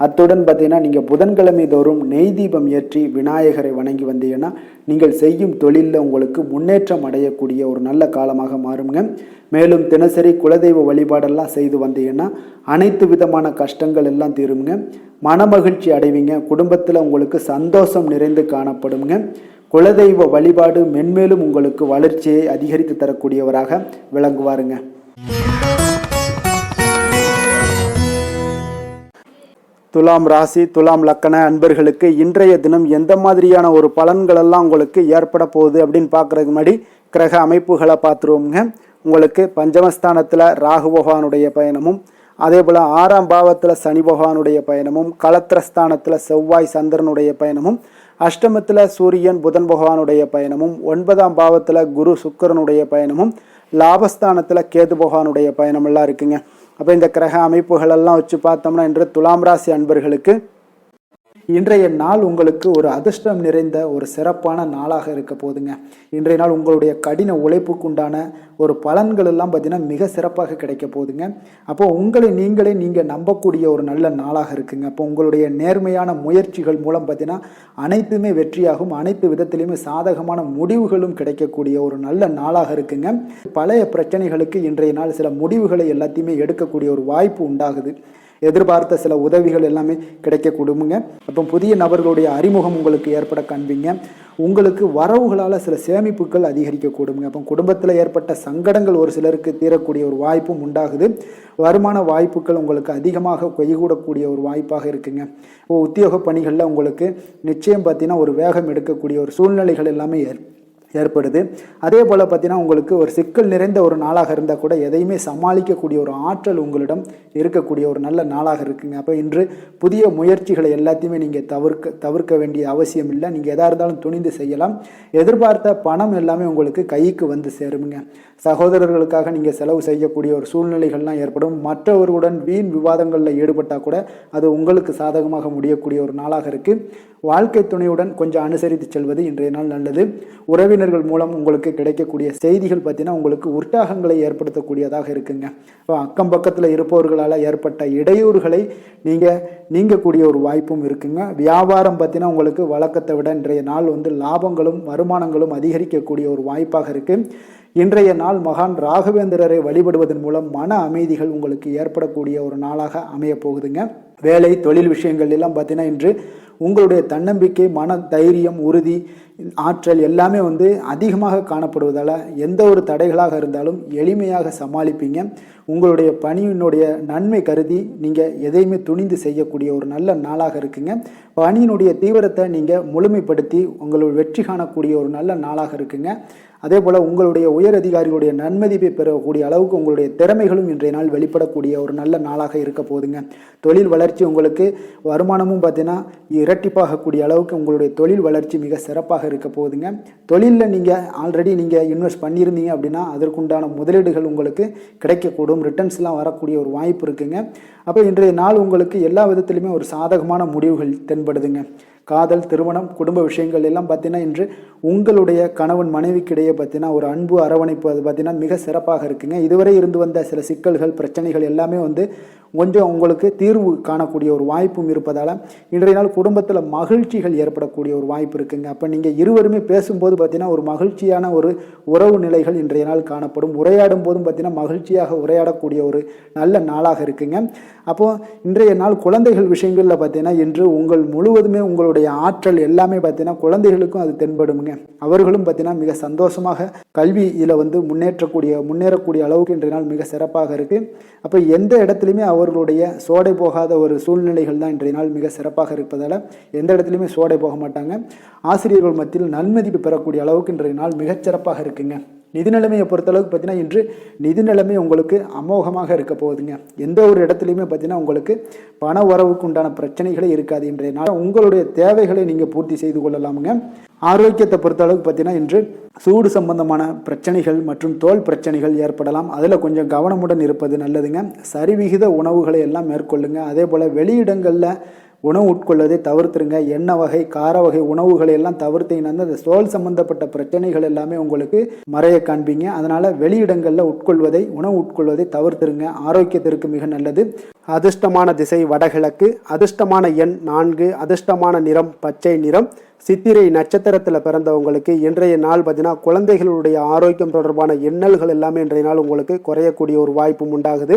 அத்துடன் பார்த்தீங்கன்னா நீங்கள் புதன்கிழமை தோறும் நெய் தீபம் ஏற்றி விநாயகரை வணங்கி வந்தீங்கன்னா நீங்கள் செய்யும் தொழிலில் உங்களுக்கு முன்னேற்றம் அடையக்கூடிய ஒரு நல்ல காலமாக மாறுங்க. மேலும் தினசரி குலதெய்வ வழிபாடெல்லாம் செய்து வந்தீங்கன்னா அனைத்து விதமான கஷ்டங்கள் எல்லாம் தீருங்க. மனமகிழ்ச்சி அடைவீங்க. குடும்பத்தில் உங்களுக்கு சந்தோஷம் நிறைந்து காணப்படுங்க. குலதெய்வ வழிபாடு மென்மேலும் உங்களுக்கு வளர்ச்சியை அதிகரித்து தரக்கூடியவராக விளங்குவாருங்க. துலாம் ராசி துலாம் லக்கண அன்பர்களுக்கு இன்றைய தினம் எந்த மாதிரியான ஒரு பலன்கள் எல்லாம் உங்களுக்கு ஏற்பட போகுது அப்படின்னு பார்க்கறதுக்கு முன்னாடி கிரக அமைப்புகளை பார்த்துருவோங்க. உங்களுக்கு பஞ்சமஸ்தானத்தில் ராகு பகவானுடைய பயணமும், அதே போல் 6ஆம் பாவத்தில் சனி பகவானுடைய பயணமும், களத்திரஸ்தானத்தில் செவ்வாய் சந்திரனுடைய பயணமும், அஷ்டமத்தில் சூரியன் புதன் பகவானுடைய பயணமும், 9ஆம் பாவத்தில் குரு சுக்கிரனுடைய பயணமும், லாபஸ்தானத்தில் கேது பகவானுடைய பயணம் எல்லாம் இருக்குங்க. அப்போ இந்த கிரக அமைப்புகளெல்லாம் வச்சு பார்த்தோம்னா இன்று துலாம் ராசி அன்பர்களுக்கு இன்றைய நாள் உங்களுக்கு ஒரு அதிர்ஷ்டம் நிறைந்த ஒரு சிறப்பான நாளாக இருக்க போதுங்க. இன்றைய நாள் உங்களுடைய கடின உழைப்புக்குண்டான ஒரு பலன்கள் எல்லாம் பார்த்தீங்கன்னா மிக சிறப்பாக கிடைக்க போகுதுங்க. அப்போ உங்களை நீங்கள் நம்பக்கூடிய ஒரு நல்ல நாளாக இருக்குங்க. அப்போ உங்களுடைய நேர்மையான முயற்சிகள் மூலம் பார்த்தீங்கன்னா அனைத்துமே வெற்றியாகும், அனைத்து விதத்திலையுமே சாதகமான முடிவுகளும் கிடைக்கக்கூடிய ஒரு நல்ல நாளாக இருக்குங்க. பழைய பிரச்சனைகளுக்கு இன்றைய நாள் சில முடிவுகளை எல்லாத்தையுமே எடுக்கக்கூடிய ஒரு வாய்ப்பு உண்டாகுது. எதிர்பார்த்த சில உதவிகள் எல்லாமே கிடைக்க கொடுங்க. அப்போ புதிய நபர்களுடைய அறிமுகம் உங்களுக்கு ஏற்பட காண்பீங்க. உங்களுக்கு வரவுகளால் சில சேமிப்புகள் அதிகரிக்க கூடுங்க. அப்போ குடும்பத்தில் ஏற்பட்ட சங்கடங்கள் ஒரு சிலருக்கு தீரக்கூடிய ஒரு வாய்ப்பும் உண்டாகுது. வருமான வாய்ப்புகள் உங்களுக்கு அதிகமாக கைகூடக்கூடிய ஒரு வாய்ப்பாக இருக்குங்க. உத்தியோக பணிகளில் உங்களுக்கு நிச்சயம் பார்த்தீங்கன்னா ஒரு வேகம் எடுக்கக்கூடிய ஒரு சூழ்நிலைகள் எல்லாமே ஏற்படுது. அதே போல் பார்த்தீங்கன்னா உங்களுக்கு ஒரு சிக்கல் நிறைந்த ஒரு நாளாக இருந்தால் கூட எதையுமே சமாளிக்கக்கூடிய ஒரு ஆற்றல் உங்களிடம் இருக்கக்கூடிய ஒரு நல்ல நாளாக இருக்குங்க. அப்போ இன்று புதிய முயற்சிகளை எல்லாத்தையுமே நீங்கள் தவிர்க்க வேண்டிய அவசியம் இல்லை. நீங்கள் எதாக இருந்தாலும் துணிந்து செய்யலாம். எதிர்பார்த்த பணம் எல்லாமே உங்களுக்கு கைக்கு வந்து சேருங்க. சகோதரர்களுக்காக நீங்கள் செலவு செய்யக்கூடிய ஒரு சூழ்நிலைகள்லாம் ஏற்படும். மற்றவர்களுடன் வீண் விவாதங்களில் ஈடுபட்டால் கூட அது உங்களுக்கு சாதகமாக முடியக்கூடிய ஒரு நாளாக இருக்குது. வாழ்க்கை துணையுடன் கொஞ்சம் அனுசரித்து செல்வது இன்றைய நாள் நல்லது. உறவினர்கள் மூலம் உங்களுக்கு கிடைக்கக்கூடிய செய்திகள் பார்த்தீங்கன்னா உங்களுக்கு உற்சாகங்களை ஏற்படுத்தக்கூடியதாக இருக்குங்க. இப்போ அக்கம் பக்கத்தில் இருப்பவர்களால் ஏற்பட்ட இடையூறுகளை நீங்கக்கூடிய ஒரு வாய்ப்பும் இருக்குங்க. வியாபாரம் பார்த்தீங்கன்னா உங்களுக்கு வழக்கத்தை விட இன்றைய நாள் லாபங்களும் வருமானங்களும் அதிகரிக்கக்கூடிய ஒரு வாய்ப்பாக இருக்குது. இன்றைய நாள் மகான் ராகவேந்திரரை வழிபடுவதன் மூலம் மன அமைதிகள் உங்களுக்கு ஏற்படக்கூடிய ஒரு நாளாக அமைய போகுதுங்க. வேலை தொழில் விஷயங்கள் எல்லாம் பார்த்தீங்கன்னா இன்று உங்களுடைய தன்னம்பிக்கை, மன தைரியம், உறுதி, ஆற்றல் எல்லாமே அதிகமாக காணப்படுவதால் எந்த ஒரு தடைகளாக இருந்தாலும் எளிமையாக சமாளிப்பீங்க. உங்களுடைய பணியினுடைய நன்மை கருதி நீங்கள் எதையுமே துணிந்து செய்யக்கூடிய ஒரு நல்ல நாளாக இருக்குங்க. பணியினுடைய தீவிரத்தை நீங்கள் முழுமைப்படுத்தி உங்களுடைய வெற்றி காணக்கூடிய ஒரு நல்ல நாளாக இருக்குங்க. அதே போல் உங்களுடைய உயர் அதிகாரிகளுடைய நன்மதிப்பை பெறக்கூடிய அளவுக்கு உங்களுடைய திறமைகளும் இன்றைய நாள் வெளிப்படக்கூடிய ஒரு நல்ல நாளாக இருக்க போதுங்க. தொழில் வளர்ச்சி உங்களுக்கு வருமானமும் பார்த்தீங்கன்னா இரட்டிப்பாகக்கூடிய அளவுக்கு உங்களுடைய தொழில் வளர்ச்சி மிக சிறப்பாக இருக்க போகுதுங்க. தொழிலில் நீங்கள் ஆல்ரெடி இன்வெஸ்ட் பண்ணியிருந்தீங்க அப்படின்னா அதற்குண்டான முதலீடுகள் உங்களுக்கு கிடைக்கக்கூடும். ரிட்டர்ன்ஸ்லாம் வரக்கூடிய ஒரு வாய்ப்பு இருக்குங்க. அப்போ இன்றைய நாள் உங்களுக்கு எல்லா விதத்திலுமே ஒரு சாதகமான முடிவுகள் தென்படுதுங்க. காதல், திருமணம், குடும்ப விஷயங்கள் எல்லாம் பார்த்தீங்கன்னா இன்று உங்களுடைய கணவன் மனைவிக்கிடையே பார்த்தீங்கன்னா ஒரு அன்பு அரவணைப்பு அது பார்த்தீங்கன்னா மிக சிறப்பாக இருக்குங்க. இதுவரை இருந்து வந்த சில சிக்கல்கள் பிரச்சனைகள் எல்லாமே கொஞ்சம் உங்களுக்கு தீர்வு காணக்கூடிய ஒரு வாய்ப்பும் இருப்பதால் இன்றைய நாள் குடும்பத்தில் மகிழ்ச்சிகள் ஏற்படக்கூடிய ஒரு வாய்ப்பு இருக்குங்க. அப்போ நீங்கள் இருவருமே பேசும்போது பார்த்தீங்கன்னா ஒரு மகிழ்ச்சியான ஒரு உறவு நிலைகள் இன்றைய நாள் காணப்படும். உரையாடும் போதும் பார்த்தீங்கன்னா மகிழ்ச்சியாக உரையாடக்கூடிய ஒரு நல்ல நாளாக இருக்குங்க. அப்போது இன்றைய நாள் குழந்தைகள் விஷயங்களில் பார்த்தீங்கன்னா இன்று முழுவதுமே உங்களுடைய ஆற்றல் எல்லாமே பார்த்தீங்கன்னா குழந்தைகளுக்கும் அது தென்படுங்க. அவர்களும் பார்த்தீங்கன்னா மிக சந்தோஷமாக கல்வியில் முன்னேறக்கூடிய அளவுக்கு இன்றைய நாள் மிக சிறப்பாக இருக்குது. அப்போ எந்த இடத்துலையுமே அவர்களுடைய சோடை போகாத ஒரு சூழ்நிலைகள் தான் இன்றைய நாள் மிக சிறப்பாக இருப்பதால் எந்த இடத்துலையுமே சோடை போக மாட்டாங்க. ஆசிரியர்கள் மத்தியில் நன்மதிப்பு பெறக்கூடிய அளவுக்கு இன்றைய நாள் மிகச்சிறப்பாக இருக்குங்க. நிதி நிலைமையை பொறுத்தளவுக்கு பார்த்தீங்கன்னா இன்று நிதி நிலைமை உங்களுக்கு அமோகமாக இருக்க போகுதுங்க. எந்த ஒரு இடத்துலையுமே பார்த்தீங்கன்னா உங்களுக்கு பண வரவுக்கு உண்டான பிரச்சனைகளே இருக்காது. இன்றைய நாள் உங்களுடைய தேவைகளை நீங்கள் பூர்த்தி செய்து கொள்ளலாமுங்க. ஆரோக்கியத்தை பொறுத்தளவுக்கு பார்த்தீங்கன்னா இன்று சூடு சம்பந்தமான பிரச்சனைகள் மற்றும் தோல் பிரச்சனைகள் ஏற்படலாம். அதில் கொஞ்சம் கவனமுடன் இருப்பது நல்லதுங்க. சரிவிகித உணவுகளை எல்லாம் மேற்கொள்ளுங்க. அதே போல் வெளியிடங்களில் உணவு உட்கொள்வதை தவிர்த்துருங்க. எண்ணெய் வகை, கார வகை உணவுகளை எல்லாம் தவிர்த்தீங்கன்னா அந்த தோல் சம்பந்தப்பட்ட பிரச்சனைகள் எல்லாமே உங்களுக்கு மறைய காண்பீங்க. அதனால் வெளியிடங்களில் உணவு உட்கொள்வதை தவிர்த்துருங்க. ஆரோக்கியத்திற்கு மிக நல்லது. அதிர்ஷ்டமான திசை வடகிழக்கு, அதிர்ஷ்டமான எண் 4, அதிர்ஷ்டமான நிறம் பச்சை நிறம். சித்திரை நட்சத்திரத்தில் பிறந்தவங்களுக்கு இன்றைய நாள் பார்த்தீங்கன்னா குழந்தைகளுடைய ஆரோக்கியம் தொடர்பான எண்ணல்கள் எல்லாமே இன்றைய நாள் உங்களுக்கு குறையக்கூடிய ஒரு வாய்ப்பும் உண்டாகுது.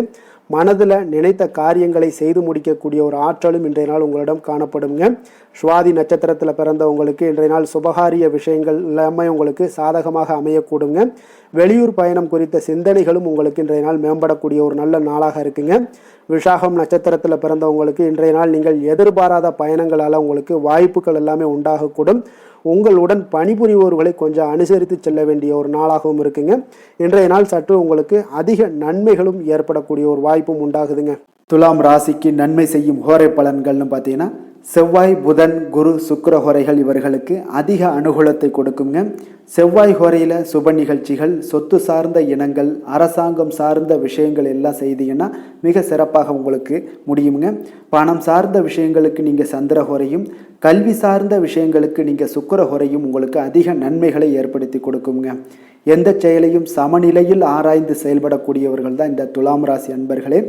மனதில் நினைத்த காரியங்களை செய்து முடிக்கக்கூடிய ஒரு ஆற்றலும் இன்றைய நாள் உங்களிடம் காணப்படுங்க. சுவாதி நட்சத்திரத்தில் பிறந்தவங்களுக்கு இன்றைய நாள் சுபகாரிய விஷயங்கள் எல்லாமே உங்களுக்கு சாதகமாக அமையக்கூடுங்க. வெளியூர் பயணம் குறித்த சிந்தனைகளும் உங்களுக்கு இன்றைய நாள் மேம்படக்கூடிய ஒரு நல்ல நாளாக இருக்குங்க. விஷாகம் நட்சத்திரத்தில் பிறந்தவங்களுக்கு இன்றைய நாள் நீங்கள் எதிர்பாராத பயணங்களால் உங்களுக்கு வாய்ப்புகள் எல்லாமே உண்டாகக்கூடும். உங்களுடன் பணிபுரிவோர்களை கொஞ்சம் அனுசரித்து செல்ல வேண்டிய ஒரு நாளாகவும் இருக்குங்க. இன்றைய நாள் சற்று உங்களுக்கு அதிக நன்மைகளும் ஏற்படக்கூடிய ஒரு வாய்ப்பும் உண்டாகுதுங்க. துலாம் ராசிக்கு நன்மை செய்யும் ஹோரை பலன்கள்னு பார்த்தீங்கன்னா, செவ்வாய், புதன், குரு, சுக்கிர ஹோரைகள் இவர்களுக்கு அதிக அனுகூலத்தை கொடுக்குங்க. செவ்வாய் ஹோரையில் சுப நிகழ்ச்சிகள், சொத்து சார்ந்த இனங்கள், அரசாங்கம் சார்ந்த விஷயங்கள் எல்லாம் செய்தீங்கன்னா மிக சிறப்பாக உங்களுக்கு முடியுங்க. பணம் சார்ந்த விஷயங்களுக்கு நீங்கள் சந்திர ஹோரையும், கல்வி சார்ந்த விஷயங்களுக்கு நீங்கள் சுக்கிர ஹோரையும் உங்களுக்கு அதிக நன்மைகளை ஏற்படுத்தி கொடுக்குங்க. எந்த செயலையும் சமநிலையில் ஆராய்ந்து செயல்படக்கூடியவர்கள் தான் இந்த துலாம் ராசி அன்பர்களே.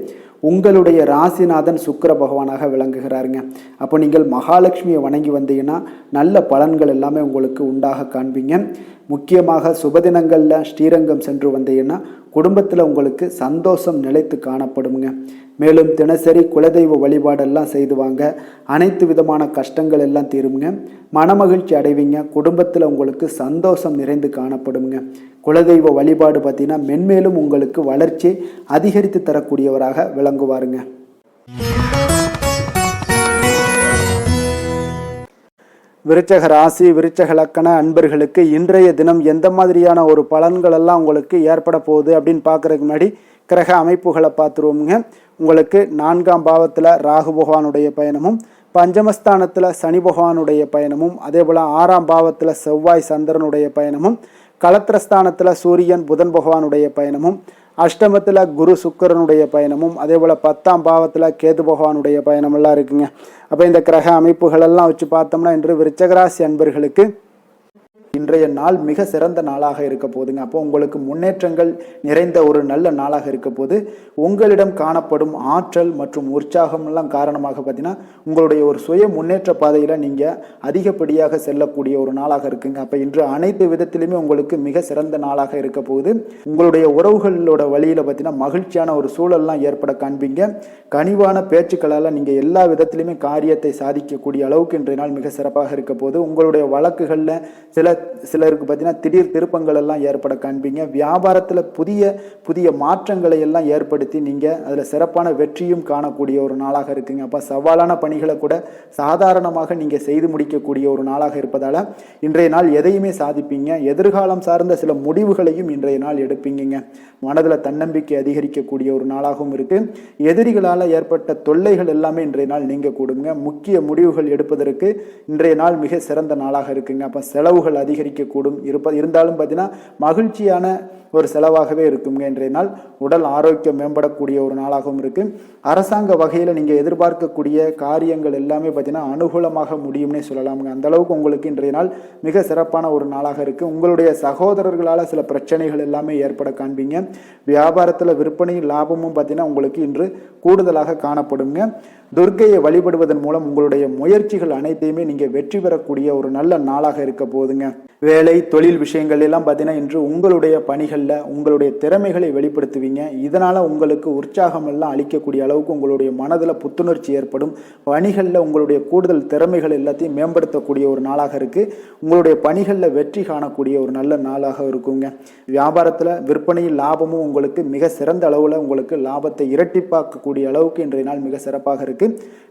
உங்களுடைய ராசிநாதன் சுக்கிர பகவானாக விளங்குகிறாருங்க. அப்போ நீங்கள் மகாலட்சுமியை வணங்கி வந்தீங்கன்னா நல்ல பலன்கள் எல்லாமே உங்களுக்கு உண்டாக காண்பீங்க. முக்கியமாக சுபதினங்களில் ஸ்ரீரங்கம் சென்று வந்தீங்கன்னா குடும்பத்தில் உங்களுக்கு சந்தோஷம் நிலைத்து காணப்படுங்க. மேலும் தினசரி குலதெய்வ வழிபாடெல்லாம் செய்து வாங்க. அனைத்து விதமான கஷ்டங்கள் எல்லாம் தீருங்க. மனமகிழ்ச்சி அடைவீங்க. குடும்பத்தில் உங்களுக்கு சந்தோஷம் நிறைந்து காணப்படுங்க. குலதெய்வ வழிபாடு பார்த்தீங்கன்னா மென்மேலும் உங்களுக்கு வளர்ச்சி அதிகரித்து தரக்கூடியவராக விளங்குவாருங்க. விருச்சக ராசி, விருச்சக லக்கண அன்பர்களுக்கு இன்றைய தினம் எந்த மாதிரியான ஒரு பலன்கள் எல்லாம் உங்களுக்கு ஏற்பட போகுது அப்படின்னு பார்க்கறதுக்கு முன்னாடி கிரக அமைப்புகளை பார்த்துருவோமுங்க. உங்களுக்கு 4ஆம் பாவத்தில் ராகு பகவானுடைய பயணமும், பஞ்சமஸ்தானத்தில் சனி பகவானுடைய பயணமும், அதே போல் 6ஆம் பாவத்தில் செவ்வாய் சந்திரனுடைய பயணமும், களத்திரஸ்தானத்தில் சூரியன் புதன் பகவானுடைய பயணமும், அஷ்டமத்தில் குரு சுக்கிரனுடைய பயணமும், அதே போல் 10ஆம் பாவத்தில் கேது பகவானுடைய பயணமெல்லாம் இருக்குங்க. அப்போ இந்த கிரக அமைப்புகளெல்லாம் வச்சு பார்த்தோம்னா இன்று விருச்சகராசி அன்பர்களுக்கு இன்றைய நாள் மிக சிறந்த நாளாக இருக்க போதுங்க. அப்போ உங்களுக்கு முன்னேற்றங்கள் நிறைந்த ஒரு நல்ல நாளாக இருக்க போது உங்களிடம் காணப்படும் ஆற்றல் மற்றும் உற்சாகம் எல்லாம் காரணமாக பார்த்தீங்கன்னா உங்களுடைய ஒரு சுய முன்னேற்ற பாதையில் நீங்கள் அதிகப்படியாக செல்லக்கூடிய ஒரு நாளாக இருக்குங்க. அப்போ இன்று அனைத்து விதத்திலுமே உங்களுக்கு மிக சிறந்த நாளாக இருக்க போகுது. உங்களுடைய உறவுகளோட வழியில் பார்த்தீங்கன்னா மகிழ்ச்சியான ஒரு சூழல்லாம் ஏற்பட காண்பீங்க. கனிவான பேச்சுக்களால் நீங்கள் எல்லா விதத்திலுமே காரியத்தை சாதிக்கக்கூடிய அளவுக்கு இன்றைய நாள் மிக சிறப்பாக இருக்க போது. உங்களுடைய வழக்குகளில் சிலருக்கு பார்த்தீங்கன்னா திடீர் திருப்பங்கள் எல்லாம் ஏற்பட காண்பீங்க. வியாபாரத்தில் புதிய புதிய மாற்றங்களை எல்லாம் ஏற்படுத்தி நீங்கள் அதில் சிறப்பான வெற்றியும் காணக்கூடிய ஒரு நாளாக இருக்குங்க. அப்போ சவாலான பணிகளை கூட சாதாரணமாக நீங்கள் செய்து முடிக்கக்கூடிய ஒரு நாளாக இருப்பதால் இன்றைய நாள் எதையுமே சாதிப்பீங்க. எதிர்காலம் சார்ந்த சில முடிவுகளையும் இன்றைய நாள் எடுப்பீங்க. மனதில் தன்னம்பிக்கை அதிகரிக்கக்கூடிய ஒரு நாளாகவும் இருக்குது. எதிரிகளால் ஏற்பட்ட தொல்லைகள் எல்லாமே இன்றைய நாள் நீங்க கூடுங்க. முக்கிய முடிவுகள் எடுப்பதற்கு இன்றைய நாள் மிக சிறந்த நாளாக இருக்குங்க. அப்போ செலவுகள் அதிகரிக்கக்கூடும். இருந்தாலும் பார்த்தீங்கன்னா மகிழ்ச்சியான ஒரு செலவாகவே இருக்குங்க. இன்றைய நாள் உடல் ஆரோக்கியம் மேம்படக்கூடிய ஒரு நாளாகவும் இருக்கு. அரசாங்க வகையில் நீங்கள் எதிர்பார்க்கக்கூடிய காரியங்கள் எல்லாமே பார்த்தீங்கன்னா அனுகூலமாக முடியும்னே சொல்லலாமுங்க. அந்த அளவுக்கு உங்களுக்கு இன்றைய நாள் மிக சிறப்பான ஒரு நாளாக இருக்கு. உங்களுடைய சகோதரர்களால் சில பிரச்சனைகள் எல்லாமே ஏற்பட காண்பீங்க. வியாபாரத்தில் விற்பனையும் லாபமும் பார்த்தீங்கன்னா உங்களுக்கு இன்று கூடுதலாக காணப்படுங்க. துர்க்கையை வழிபடுவதன் மூலம் உங்களுடைய முயற்சிகள் அனைத்தையுமே நீங்கள் வெற்றி பெறக்கூடிய ஒரு நல்ல நாளாக இருக்க போகுதுங்க. வேலை தொழில் விஷயங்கள் எல்லாம் பார்த்தீங்கன்னா இன்று உங்களுடைய பணிகளில் உங்களுடைய திறமைகளை வெளிப்படுத்துவீங்க. இதனால் உங்களுக்கு உற்சாகம் எல்லாம் அளிக்கக்கூடிய அளவுக்கு உங்களுடைய மனதில் புத்துணர்ச்சி ஏற்படும். பணிகளில் உங்களுடைய கூடுதல் திறமைகள் எல்லாத்தையும் மேம்படுத்தக்கூடிய ஒரு நாளாக இருக்குது. உங்களுடைய பணிகளில் வெற்றி காணக்கூடிய ஒரு நல்ல நாளாக இருக்குங்க. வியாபாரத்தில் விற்பனையில் லாபமும் உங்களுக்கு மிக சிறந்த அளவில் உங்களுக்கு லாபத்தை இரட்டிப்பாக்கக்கூடிய அளவுக்கு இன்றைய நாள் மிக சிறப்பாக இருக்குது.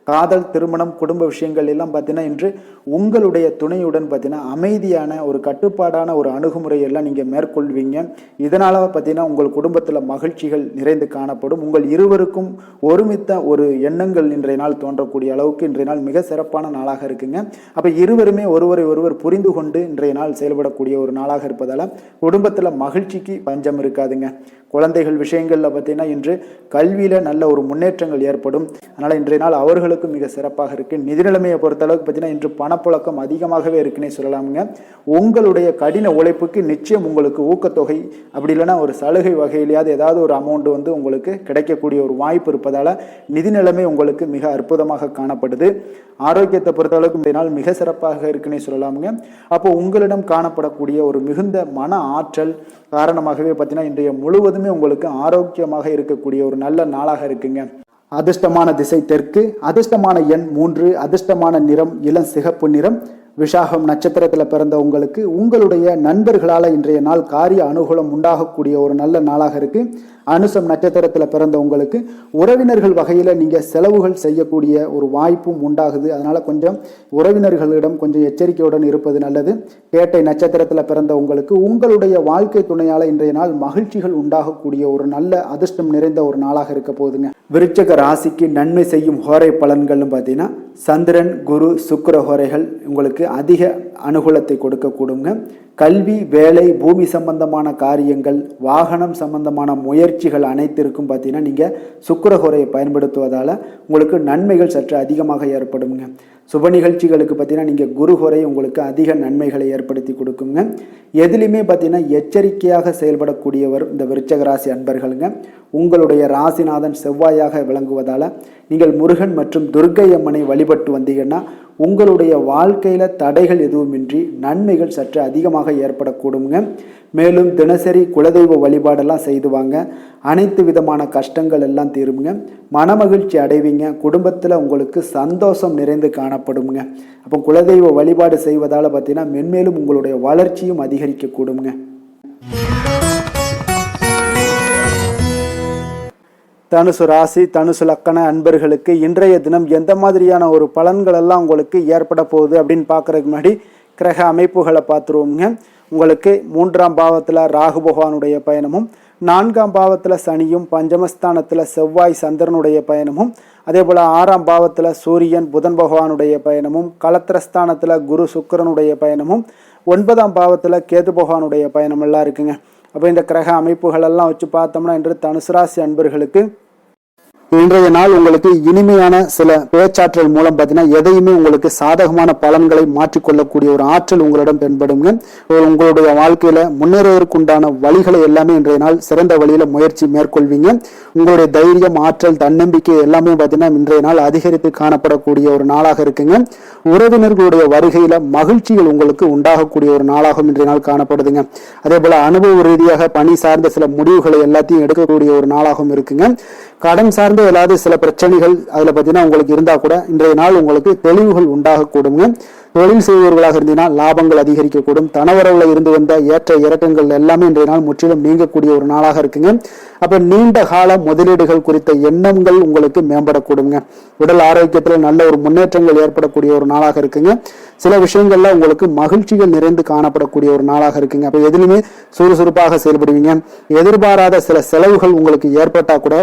காதல், திருமணம், குடும்ப விஷயங்கள் எல்லாம் பார்த்தீங்கன்னா இன்று உங்களுடைய துணையுடன் பார்த்தீங்கன்னா அமைதியான ஒரு கட்டுப்பாடான ஒரு அணுகுமுறை எல்லாம் நீங்கள் மேற்கொள்வீங்க. இதனால பார்த்தீங்கன்னா உங்கள் குடும்பத்தில் மகிழ்ச்சிகள் நிறைந்து காணப்படும். உங்கள் இருவருக்கும் ஒருமித்த ஒரு எண்ணங்கள் இன்றைய நாள் தோன்றக்கூடிய அளவுக்கு இன்றைய நாள் மிக சிறப்பான நாளாக இருக்குங்க. அப்போ இருவருமே ஒருவரை ஒருவர் புரிந்து கொண்டு இன்றைய நாள் செயல்படக்கூடிய ஒரு நாளாக இருப்பதால் குடும்பத்தில் மகிழ்ச்சிக்கு பஞ்சம் இருக்காதுங்க. குழந்தைகள் விஷயங்களில் பார்த்தீங்கன்னா இன்று கல்வியில் நல்ல ஒரு முன்னேற்றங்கள் ஏற்படும். அதனால் இன்றைய நாள் அவர்களுக்கும் மிக சிறப்பாக இருக்குது. நிதி நிலைமையை பொறுத்தளவுக்கு பார்த்தீங்கன்னா இன்று பணப்புழக்கம் அதிகமாகவே இருக்குன்னே சொல்லலாமுங்க. உங்களுடைய கடின உழைப்புக்கு நிச்சயம் உங்களுக்கு ஊக்கத்தொகை அப்படி இல்லைன்னா ஒரு சலுகை வகையிலேயாவது ஏதாவது ஒரு அமௌண்ட் வந்து உங்களுக்கு கிடைக்கக்கூடிய ஒரு வாய்ப்பு இருப்பதால் நிதி நிலைமை உங்களுக்கு மிக அற்புதமாக காணப்படுது. ஆரோக்கியத்தை பொறுத்தளவுக்கு இந்த நாள் மிக சிறப்பாக இருக்குன்னே சொல்லலாமுங்க. அப்போ உங்களிடம் காணப்படக்கூடிய ஒரு மிகுந்த மன ஆற்றல் காரணமாகவே பார்த்தீங்கன்னா இன்றைய முழுவதுமே உங்களுக்கு ஆரோக்கியமாக இருக்கக்கூடிய ஒரு நல்ல நாளாக இருக்குங்க. அதிர்ஷ்டமான திசை தெற்கு, அதிர்ஷ்டமான எண் 3, அதிர்ஷ்டமான நிறம் இளம் சிகப்பு நிறம். விஷாகம் நட்சத்திரத்தில் பிறந்த உங்களுக்கு உங்களுடைய நண்பர்களால் இன்றைய நாள் காரிய அனுகூலம் உண்டாகக்கூடிய ஒரு நல்ல நாளாக இருக்கு. அனுசம் நட்சத்திரத்தில் பிறந்த உங்களுக்கு உறவினர்கள் வகையில் நீங்கள் செலவுகள் செய்யக்கூடிய ஒரு வாய்ப்பும் உண்டாகுது. அதனால கொஞ்சம் உறவினர்களிடம் கொஞ்சம் எச்சரிக்கையுடன் இருப்பது நல்லது. கேட்டை நட்சத்திரத்தில் பிறந்த உங்களுக்கு உங்களுடைய வாழ்க்கை துணையால் இன்றைய நாள் மகிழ்ச்சிகள் உண்டாகக்கூடிய ஒரு நல்ல அதிர்ஷ்டம் நிறைந்த ஒரு நாளாக இருக்க போகுதுங்க. விருச்சக ராசிக்கு நன்மை செய்யும் ஹோரை பலன்கள்னு பார்த்தீங்கன்னா சந்திரன், குரு, சுக்கிர ஹோரைகள் உங்களுக்கு அதிக அனுகூலத்தை கொடுக்கக்கூடுங்க. கல்வி, வேலை, பூமி சம்பந்தமான காரியங்கள், வாகனம் சம்பந்தமான முயற்சிகள் அனைத்திற்கும் பார்த்தீங்கன்னா நீங்கள் சுக்கிரஹோரையை பயன்படுத்துவதால் உங்களுக்கு நன்மைகள் சற்று அதிகமாக ஏற்படுங்க. சுப நிகழ்ச்சிகளுக்கு பார்த்தீங்கன்னா நீங்கள் குருஹோரை உங்களுக்கு அதிக நன்மைகளை ஏற்படுத்தி கொடுக்குங்க. எதுலையுமே பார்த்தீங்கன்னா எச்சரிக்கையாக செயல்படக்கூடியவர் இந்த விருச்சக ராசி அன்பர்களுங்க. உங்களுடைய ராசிநாதன் செவ்வாயாக விளங்குவதால் நீங்கள் முருகன் மற்றும் துர்க்கை அம்மனை வழிபட்டு வந்தீங்கன்னா உங்களுடைய வாழ்க்கையில் தடைகள் எதுவுமின்றி நன்மைகள் சற்று அதிகமாக ஏற்படக்கூடுங்க. மேலும் தினசரி குலதெய்வ வழிபாடெல்லாம் செய்து வாங்க. அனைத்து விதமான கஷ்டங்கள் எல்லாம் தீருங்க. மனமகிழ்ச்சி அடைவீங்க. குடும்பத்தில் உங்களுக்கு சந்தோஷம் நிறைந்து காணப்படுங்க. அப்போ குலதெய்வ வழிபாடு செய்வதால் பார்த்தீங்கன்னா மென்மேலும் உங்களுடைய வளர்ச்சியும் அதிகரிக்க கூடுங்க. தனுசு ராசி, தனுசு லக்கண அன்பர்களுக்கு இன்றைய தினம் எந்த மாதிரியான ஒரு பலன்கள் எல்லாம் உங்களுக்கு ஏற்பட போகுது அப்படின்னு பார்க்கறதுக்கு முன்னாடி கிரக அமைப்புகளை பார்த்துருவோங்க. உங்களுக்கு 3ஆம் பாவத்தில் ராகு பகவானுடைய பயணமும், 4ஆம் பாவத்தில் சனியும், பஞ்சமஸ்தானத்தில் செவ்வாய் சந்திரனுடைய பயணமும், அதே போல் 6ஆம் பாவத்தில் சூரியன் புதன் பகவானுடைய பயணமும், கலத்திரஸ்தானத்தில் குரு சுக்கிரனுடைய பயணமும், 9ஆம் பாவத்தில் கேது பகவானுடைய பயணம் எல்லாம் இருக்குங்க. அப்போ இந்த கிரக அமைப்புகளெல்லாம் வச்சு பார்த்தோம்னா இன்று தனுசு ராசி அன்பர்களுக்கு இன்றைய நாள் உங்களுக்கு இனிமையான சில பேச்சாற்றல் மூலம் பார்த்தீங்கன்னா எதையுமே உங்களுக்கு சாதகமான பலன்களை மாற்றிக்கொள்ளக்கூடிய ஒரு ஆற்றல் உங்களிடம் தென்படுங்க. உங்களுடைய வாழ்க்கையில முன்னேறுவதற்குண்டான வழிகளை எல்லாமே இன்றைய நாள் சிறந்த வழியில முயற்சி மேற்கொள்வீங்க. உங்களுடைய தைரியம், ஆற்றல், தன்னம்பிக்கை எல்லாமே பார்த்தீங்கன்னா இன்றைய நாள் அதிகரித்து காணப்படக்கூடிய ஒரு நாளாக இருக்குங்க. உறவினர்களுடைய வருகையில மகிழ்ச்சிகள் உங்களுக்கு உண்டாகக்கூடிய ஒரு நாளாகவும் இன்றைய நாள் காணப்படுதுங்க. அதே போல அனுபவ ரீதியாக பணி சார்ந்த சில முடிவுகளை எல்லாத்தையும் எடுக்கக்கூடிய ஒரு நாளாகவும் இருக்குங்க. கடன் சார்ந்த ஏதாவது சில பிரச்சனைகள் அதுல பார்த்தீங்கன்னா உங்களுக்கு இருந்தா கூட இன்றைய நாள் உங்களுக்கு தெளிவுகள் உண்டாகக்கூடுங்க. தொழில் செய்பவர்களாக இருந்தீங்கன்னா லாபங்கள் அதிகரிக்கக்கூடும். தனவரவுல இருந்து வந்த ஏற்ற இறக்கங்கள் எல்லாமே இன்றைய நாள் முற்றிலும் நீங்கக்கூடிய ஒரு நாளாக இருக்குங்க. அப்ப நீண்ட கால முதலீடுகள் குறித்த எண்ணங்கள் உங்களுக்கு மேம்படக்கூடுங்க. உடல் ஆரோக்கியத்துல நல்ல ஒரு முன்னேற்றங்கள் ஏற்படக்கூடிய ஒரு நாளாக இருக்குங்க. சில விஷயங்கள்ல உங்களுக்கு மகிழ்ச்சிகள் நிறைந்து காணப்படக்கூடிய ஒரு நாளாக இருக்குங்க. அப்ப எதுலையுமே சுறுசுறுப்பாக செயல்படுவீங்க. எதிர்பாராத சில செலவுகள் உங்களுக்கு ஏற்பட்டா கூட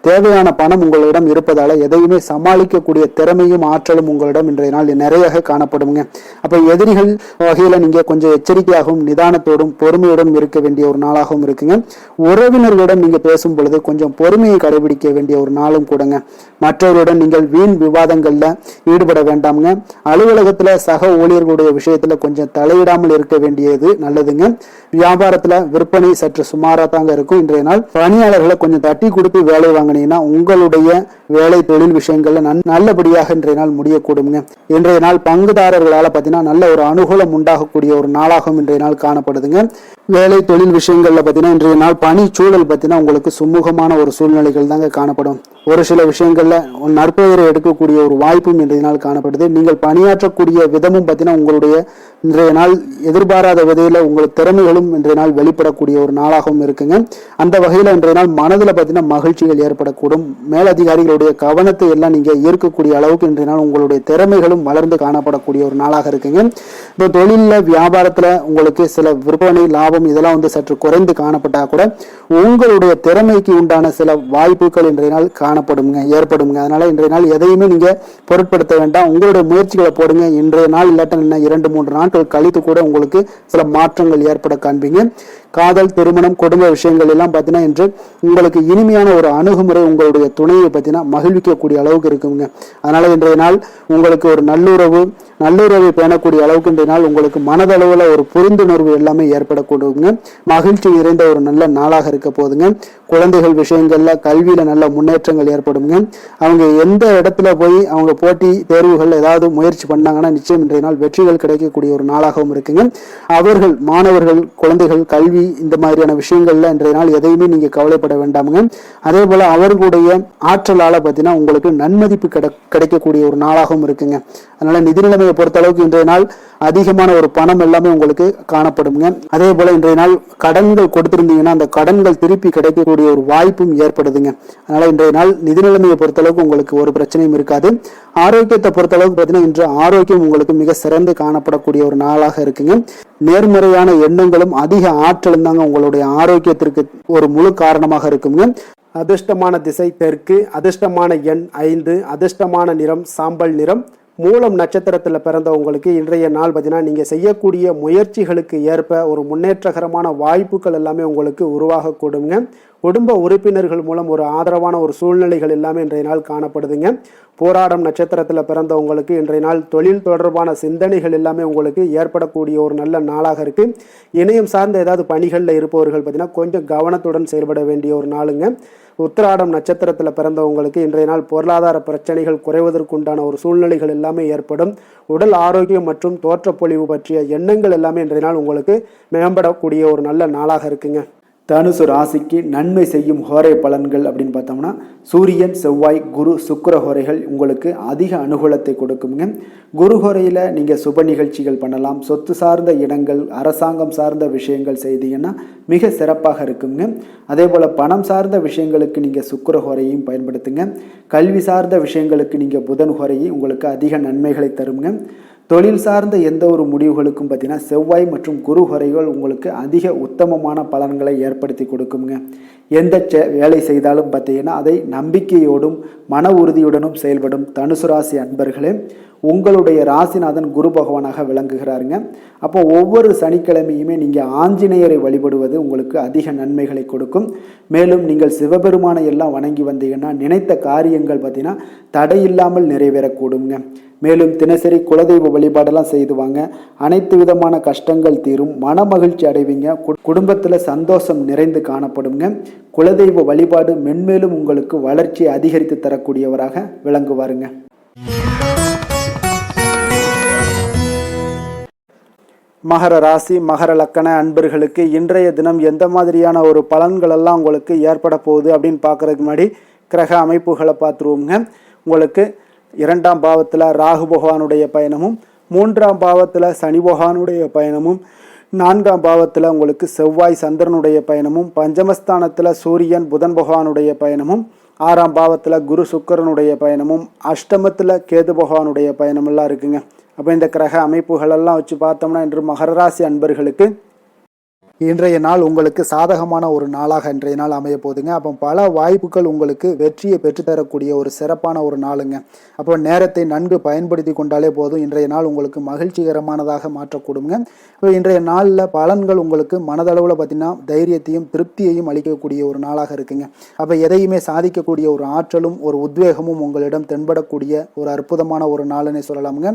தேவையான பணம் உங்களிடம் இருப்பதால எதையுமே சமாளிக்கக்கூடிய திறமையும் ஆற்றலும் உங்களிடம் இன்றைய நாள் நிறைய காணப்படுங்க. அப்ப எதிரிகள் வகையில நீங்க கொஞ்சம் எச்சரிக்கையாகவும் நிதானத்தோடும் பொறுமையுடன் இருக்க வேண்டிய ஒரு நாளாகவும் இருக்குங்க. உறவினர்களிடம் நீங்க பேசும் பொழுது கொஞ்சம் பொறுமையை கடைபிடிக்க வேண்டிய ஒரு நாளும் கூடங்க. மற்றவருடன் நீங்கள் வீண் விவாதங்கள்ல ஈடுபட வேண்டாமுங்க. அலுவலகத்துல சக ஊழியர்களுடைய விஷயத்துல கொஞ்சம் தலையிடாமல் இருக்க வேண்டியது நல்லதுங்க. வியாபாரத்துல விற்பனை சற்று சுமாரா தாங்க இருக்கும். இன்றைய நாள் பணியாளர்களை கொஞ்சம் தட்டி கொடுத்து வேலை வாங்கினீங்கன்னா உங்களுடைய வேலை தொழில் விஷயங்கள்ல நல்லபடியாக இன்றைய நாள் முடியக்கூடுங்க. இன்றைய நாள் பங்குதாரர்களால பார்த்தீங்கன்னா நல்ல ஒரு அனுகூலம் உண்டாகக்கூடிய ஒரு நாளாகவும் இன்றைய நாள் காணப்படுதுங்க. வேலை தொழில் விஷயங்கள்ல பார்த்தீங்கன்னா இன்றைய நாள் பணி சூழல் பார்த்தீங்கன்னா உங்களுக்கு சுமூகமான ஒரு சூழ்நிலைகள் தாங்க காணப்படும். ஒரு சில விஷயங்கள்ல நற்பெயரை எடுக்கக்கூடிய ஒரு வாய்ப்பும் இன்றைய நாள் காணப்படுது. நீங்கள் பணியாற்றக்கூடிய விதமும் பார்த்தீங்கன்னா உங்களுடைய இன்றைய நாள் எதிர்பாராத விதையில உங்கள் திறமைகளும் இன்றைய நாள் வெளிப்படக்கூடிய ஒரு நாளாகவும் இருக்குங்க. அந்த வகையில இன்றைய நாள் மனதில் பார்த்தீங்கன்னா மகிழ்ச்சிகள் ஏற்படக்கூடும். மேலதிகாரிகளுடைய கவனத்தை எல்லாம் நீங்க ஈர்க்கக்கூடிய அளவுக்கு இன்றைய நாள் உங்களுடைய திறமைகளும் வளர்ந்து காணப்படக்கூடிய ஒரு நாளாக இருக்குங்க. இப்போ தொழில வியாபாரத்துல உங்களுக்கு சில விற்பனை லாபம் இதெல்லாம் வந்து சற்று குறைந்து காணப்பட்டா கூட உங்களுடைய திறமைக்கு உண்டான சில வாய்ப்புகள் இன்றைய நாள் காணப்படுங்க, ஏற்படுங்க. அதனால இன்றைய நாள் எதையுமே நீங்க பொருட்படுத்த வேண்டாம். உங்களுடைய முயற்சிகளை போடுங்க. இன்றைய நாள் இல்லாட்ட 2-3 நாட்கள் கழித்து கூட உங்களுக்கு சில மாற்றங்கள் ஏற்பட காண்பீங்க. காதல், திருமணம், குடும்ப விஷயங்கள் எல்லாம் பார்த்தீங்கன்னா இன்று உங்களுக்கு இனிமையான ஒரு அணுகுமுறை உங்களுடைய துணையை பார்த்தீங்கன்னா மகிழ்விக்கக்கூடிய அளவுக்கு இருக்குங்க. அதனால இன்றைய நாள் உங்களுக்கு ஒரு நல்லுறவை பேணக்கூடிய அளவுக்கு இன்றைய நாள் உங்களுக்கு மனதளவுல ஒரு புரிந்துணர்வு எல்லாமே ஏற்படக்கூடுங்க. மகிழ்ச்சி நிறைந்த ஒரு நல்ல நாளாக இருக்க போதுங்க. குழந்தைகள் விஷயங்கள்ல கல்வியில நல்ல முன்னேற்றங்கள் ஏற்படுங்க. அவங்க எந்த இடத்துல போய் அவங்க போட்டி தேர்வுகள் ஏதாவது முயற்சி பண்ணாங்கன்னா நிச்சயம் இன்றைய நாள் வெற்றிகள் கிடைக்கக்கூடிய ஒரு நாளாகவும் இருக்குங்க. அவர்கள் மாணவர்கள் குழந்தைகள் கல்வி இந்த மாதிரியான விஷயங்கள்ல இன்றைய நாள் எதையுமே நீங்க கவலைப்பட வேண்டாமுங்க. அதே போல அவர்களுடைய ஆற்றலால பார்த்தீங்கன்னா உங்களுக்கு நன்மதிப்பு கிடைக்கக்கூடிய ஒரு நாளாகவும் இருக்குங்க. அதனால நிதி நிலைமையை பொறுத்த அளவுக்கு இன்றைய நாள் அதிகமான ஒரு பணம் எல்லாமே உங்களுக்கு காணப்படுங்க. அதே போல இன்றைய நாள் கடன்கள் கொடுத்திருந்தீங்கன்னா அந்த கடன்கள் திருப்பி கிடைக்கக்கூடிய ஒரு வாய்ப்பும் ஏற்படுதுங்க. அதனால இன்றைய நாள் நிதி நிலைமையை பொறுத்த அளவுக்கு உங்களுக்கு ஒரு பிரச்சனையும் இருக்காது. ஆரோக்கியத்தை பொறுத்த அளவுக்கு பார்த்தீங்கன்னா இன்று ஆரோக்கியம் உங்களுக்கு மிக சிறந்து காணப்படக்கூடிய ஒரு நாளாக இருக்குங்க. நேர்மறையான எண்ணங்களும் அதிக ஆற்றலும் தாங்க உங்களுடைய ஆரோக்கியத்திற்கு ஒரு முழு காரணமாக இருக்குங்க. அதிர்ஷ்டமான திசை தெற்கு, அதிர்ஷ்டமான எண் 5, அதிர்ஷ்டமான நிறம் சாம்பல் நிறம். மூலம் நட்சத்திரத்தில் பிறந்தவங்களுக்கு இன்றைய நாள் பார்த்தீங்கன்னா நீங்கள் செய்யக்கூடிய முயற்சிகளுக்கு ஏற்ப ஒரு முன்னேற்றகரமான வாய்ப்புகள் எல்லாமே உங்களுக்கு உருவாகக்கூடுங்க. குடும்ப உறுப்பினர்கள் மூலம் ஒரு ஆதரவான ஒரு சூழ்நிலைகள் எல்லாமே இன்றைய நாள் காணப்படுதுங்க. போராடம் நட்சத்திரத்தில் பிறந்தவங்களுக்கு இன்றைய நாள் தொழில் தொடர்பான சிந்தனைகள் எல்லாமே உங்களுக்கு ஏற்படக்கூடிய ஒரு நல்ல நாளாக இருக்கு. இணையம் சார்ந்த ஏதாவது பணிகளில் இருப்பவர்கள் பார்த்தீங்கன்னா கொஞ்சம் கவனத்துடன் செயல்பட வேண்டிய ஒரு நாளுங்க. உத்திராடம் நட்சத்திரத்தில் பிறந்தவங்களுக்கு இன்றைய நாள் பொருளாதார பிரச்சனைகள் குறைவதற்குண்டான ஒரு சூழ்நிலைகள் எல்லாமே ஏற்படும். உடல் ஆரோக்கியம் மற்றும் தோற்றப்பொழிவு பற்றிய எண்ணங்கள் எல்லாமே இன்றைய நாள் உங்களுக்கு மேம்படக்கூடிய ஒரு நல்ல நாளாக இருக்குங்க. தனுசு ராசிக்கு நன்மை செய்யும் ஹோரை பலன்கள் அப்படின்னு பார்த்தோம்னா சூரியன், செவ்வாய், குரு, சுக்கிர ஹோரைகள் உங்களுக்கு அதிக அனுகூலத்தை கொடுக்குங்க. குரு ஹோரையில் நீங்கள் சுப நிகழ்ச்சிகள் பண்ணலாம். சொத்து சார்ந்த இடங்கள், அரசாங்கம் சார்ந்த விஷயங்கள் செய்தீங்கன்னா மிக சிறப்பாக இருக்குங்க. அதே போல் பணம் சார்ந்த விஷயங்களுக்கு நீங்கள் சுக்கிர ஹோரையும் பயன்படுத்துங்க. கல்வி சார்ந்த விஷயங்களுக்கு நீங்கள் புதன் ஹோரையும் உங்களுக்கு அதிக நன்மைகளை தருங்க. தொழில் சார்ந்த எந்த ஒரு முடிவுகளுக்கும் பார்த்தீங்கன்னா செவ்வாய் மற்றும் குரு ஹோரைகள் உங்களுக்கு அதிக உத்தமமான பலன்களை ஏற்படுத்தி கொடுக்குங்க. எந்த வேலை செய்தாலும் பார்த்தீங்கன்னா அதை நம்பிக்கையோடும் மன உறுதியுடனும் செயல்படும் தனுசு ராசி அன்பர்களே, உங்களுடைய ராசிநாதன் குரு பகவானாக விளங்குகிறாருங்க. அப்போ ஒவ்வொரு சனிக்கிழமையுமே நீங்கள் ஆஞ்சநேயரை வழிபடுவது உங்களுக்கு அதிக நன்மைகளை கொடுக்கும். மேலும் நீங்கள் சிவபெருமானை எல்லாம் வணங்கி வந்தீங்கன்னா நினைத்த காரியங்கள் பார்த்தீங்கன்னா தடையில்லாமல் நிறைவேறக்கூடுங்க. மேலும் தினசரி குலதெய்வ வழிபாடெல்லாம் செய்துவாங்க. அனைத்து விதமான கஷ்டங்கள் தீரும், மன மகிழ்ச்சி அடைவீங்க, குடும்பத்தில் சந்தோஷம் நிறைந்து காணப்படுங்க. குலதெய்வ வழிபாடு மென்மேலும் உங்களுக்கு வளர்ச்சியை அதிகரித்து தரக்கூடியவராக விளங்குவாருங்க. மகர ராசி மகர லக்கண அன்பர்களுக்கு இன்றைய தினம் எந்த மாதிரியான ஒரு பலன்கள் எல்லாம் உங்களுக்கு ஏற்பட போகுது அப்படின்னு பார்க்கறதுக்கு முன்னாடி கிரக அமைப்புகளை பார்த்துருவோங்க. உங்களுக்கு 2ஆம் பாவத்தில் ராகு பகவானுடைய பயணமும், 3ஆம் பாவத்தில் சனி பகவானுடைய பயணமும், 4ஆம் பாவத்தில் உங்களுக்கு செவ்வாய் சந்திரனுடைய பயணமும், பஞ்சமஸ்தானத்தில் சூரியன் புதன் பகவானுடைய பயணமும், 6ஆம் பாவத்தில் குரு சுக்கிரனுடைய பயணமும், அஷ்டமத்தில் கேது பகவானுடைய பயணமெல்லாம் இருக்குங்க. அப்போ இந்த கிரக அமைப்புகளெல்லாம் வச்சு பார்த்தோம்னா இன்று மகர ராசி அன்பர்களுக்கு இன்றைய நாள் உங்களுக்கு சாதகமான ஒரு நாளாக இன்றைய நாள் அமைய போகுதுங்க. அப்போ பல வாய்ப்புகள் உங்களுக்கு வெற்றியை பெற்றுத்தரக்கூடிய ஒரு சிறப்பான ஒரு நாளுங்க. அப்போ நேரத்தை நன்கு பயன்படுத்தி கொண்டாலே போதும், இன்றைய நாள் உங்களுக்கு மகிழ்ச்சிகரமானதாக மாற்றக்கூடுங்க. இப்போ இன்றைய நாளில் பலன்கள் உங்களுக்கு மனதளவில் பார்த்திங்கன்னா தைரியத்தையும் திருப்தியையும் அளிக்கக்கூடிய ஒரு நாளாக இருக்குங்க. அப்போ எதையுமே சாதிக்கக்கூடிய ஒரு ஆற்றலும் ஒரு உத்வேகமும் உங்களிடம் தென்படக்கூடிய ஒரு அற்புதமான ஒரு நாளுன்னு சொல்லலாமுங்க.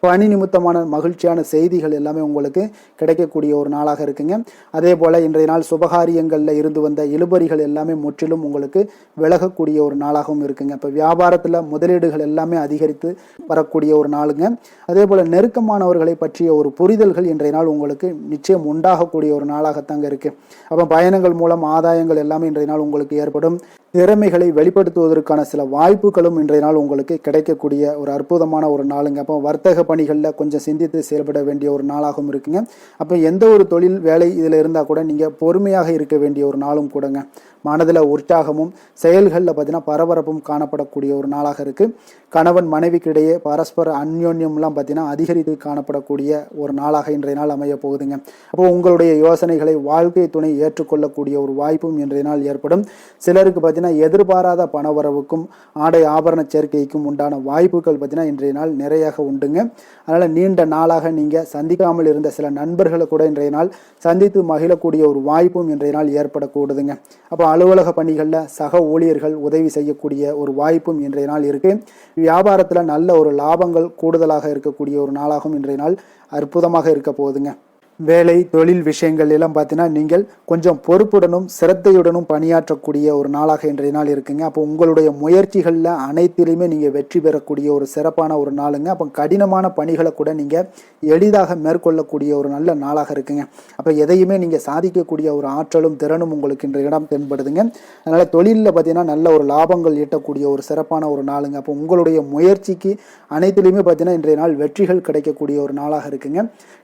பணி நிமித்தமான மகிழ்ச்சியான செய்திகள் எல்லாமே உங்களுக்கு கிடைக்கக்கூடிய ஒரு நாளாக இருக்குங்க. அதே போல் இன்றைய நாள் சுபகாரியங்களில் இருந்து வந்த இழுபறிகள் எல்லாமே முற்றிலும் உங்களுக்கு விலகக்கூடிய ஒரு நாளாகவும் இருக்குங்க. இப்போ வியாபாரத்தில் முதலீடுகள் எல்லாமே அதிகரித்து வரக்கூடிய ஒரு நாளுங்க. அதே போல் நெருக்கமானவர்களை பற்றிய ஒரு புரிதல்கள் இன்றைய நாள் உங்களுக்கு நிச்சயம் உண்டாகக்கூடிய ஒரு நாளாகத்தாங்க இருக்குது. அப்போ பயணங்கள் மூலம் ஆதாயங்கள் எல்லாமே இன்றைய நாள் உங்களுக்கு ஏற்படும். திறமைகளை வெளிப்படுத்துவதற்கான சில வாய்ப்புகளும் இன்றைய நாள் உங்களுக்கு கிடைக்கக்கூடிய ஒரு அற்புதமான ஒரு நாளுங்க. அப்போ வர்த்தக பணிகளில் கொஞ்சம் சிந்தித்து செயல்பட வேண்டிய ஒரு நாளாகவும் இருக்குங்க. அப்போ எந்த ஒரு தொழில் வேலை இதில் இருந்தால் கூட நீங்கள் பொறுமையாக இருக்க வேண்டிய ஒரு நாளும் கூடங்க. மனதில் உற்சாகமும் செயல்களில் பார்த்தீங்கன்னா பரபரப்பும் காணப்படக்கூடிய ஒரு நாளாக இருக்குது. கணவன் மனைவிக்கிடையே பரஸ்பர அந்யோன்யம்லாம் பார்த்தீங்கன்னா அதிகரித்து காணப்படக்கூடிய ஒரு நாளாக இன்றைய நாள் அமைய போகுதுங்க. அப்போ உங்களுடைய யோசனைகளை வாழ்க்கை துணை ஏற்றுக்கொள்ளக்கூடிய ஒரு வாய்ப்பும் இன்றைய நாள் ஏற்படும். சிலருக்கு பார்த்தீங்கன்னா பார்த்தீங்கன்னா எதிர்பாராத பணவரவுக்கும் ஆடை ஆபரண சேர்க்கைக்கும் உண்டான வாய்ப்புகள் பார்த்தீங்கன்னா இன்றைய நாள் நிறையாக உண்டுங்க. அதனால் நீண்ட நாளாக நீங்கள் சந்திக்காமல் இருந்த சில நண்பர்களை கூட இன்றைய நாள் சந்தித்து மகிழக்கூடிய ஒரு வாய்ப்பும் இன்றைய நாள் ஏற்படக்கூடுதுங்க. அப்போ அலுவலக பணிகளில் சக ஊழியர்கள் உதவி செய்யக்கூடிய ஒரு வாய்ப்பும் இன்றைய நாள் இருக்குது. வியாபாரத்தில் நல்ல ஒரு லாபங்கள் கூடுதலாக இருக்கக்கூடிய ஒரு நாளாகவும் இன்றைய நாள் அற்புதமாக இருக்க போகுதுங்க. வேலை தொழில் விஷயங்கள் எல்லாம் பார்த்தீங்கன்னா நீங்கள் கொஞ்சம் பொறுப்புடனும் சிரத்தையுடனும் பணியாற்றக்கூடிய ஒரு நாளாக இன்றைய நாள் இருக்குங்க. அப்போ உங்களுடைய முயற்சிகளில் அனைத்திலையுமே நீங்கள் வெற்றி பெறக்கூடிய ஒரு சிறப்பான ஒரு நாளுங்க. அப்போ கடினமான பணிகளை கூட நீங்கள் எளிதாக மேற்கொள்ளக்கூடிய ஒரு நல்ல நாளாக இருக்குங்க. அப்போ எதையுமே நீங்கள் சாதிக்கக்கூடிய ஒரு ஆற்றலும் திறனும் உங்களுக்கு இன்றைய இடம் தென்படுதுங்க. அதனால் தொழிலில் பார்த்தீங்கன்னா நல்ல ஒரு லாபங்கள் ஈட்டக்கூடிய ஒரு சிறப்பான ஒரு நாளுங்க. அப்போ உங்களுடைய முயற்சிக்கு அனைத்திலையுமே பார்த்தீங்கன்னா இன்றைய நாள் வெற்றிகள் கிடைக்கக்கூடிய ஒரு நாளாக இருக்குங்க.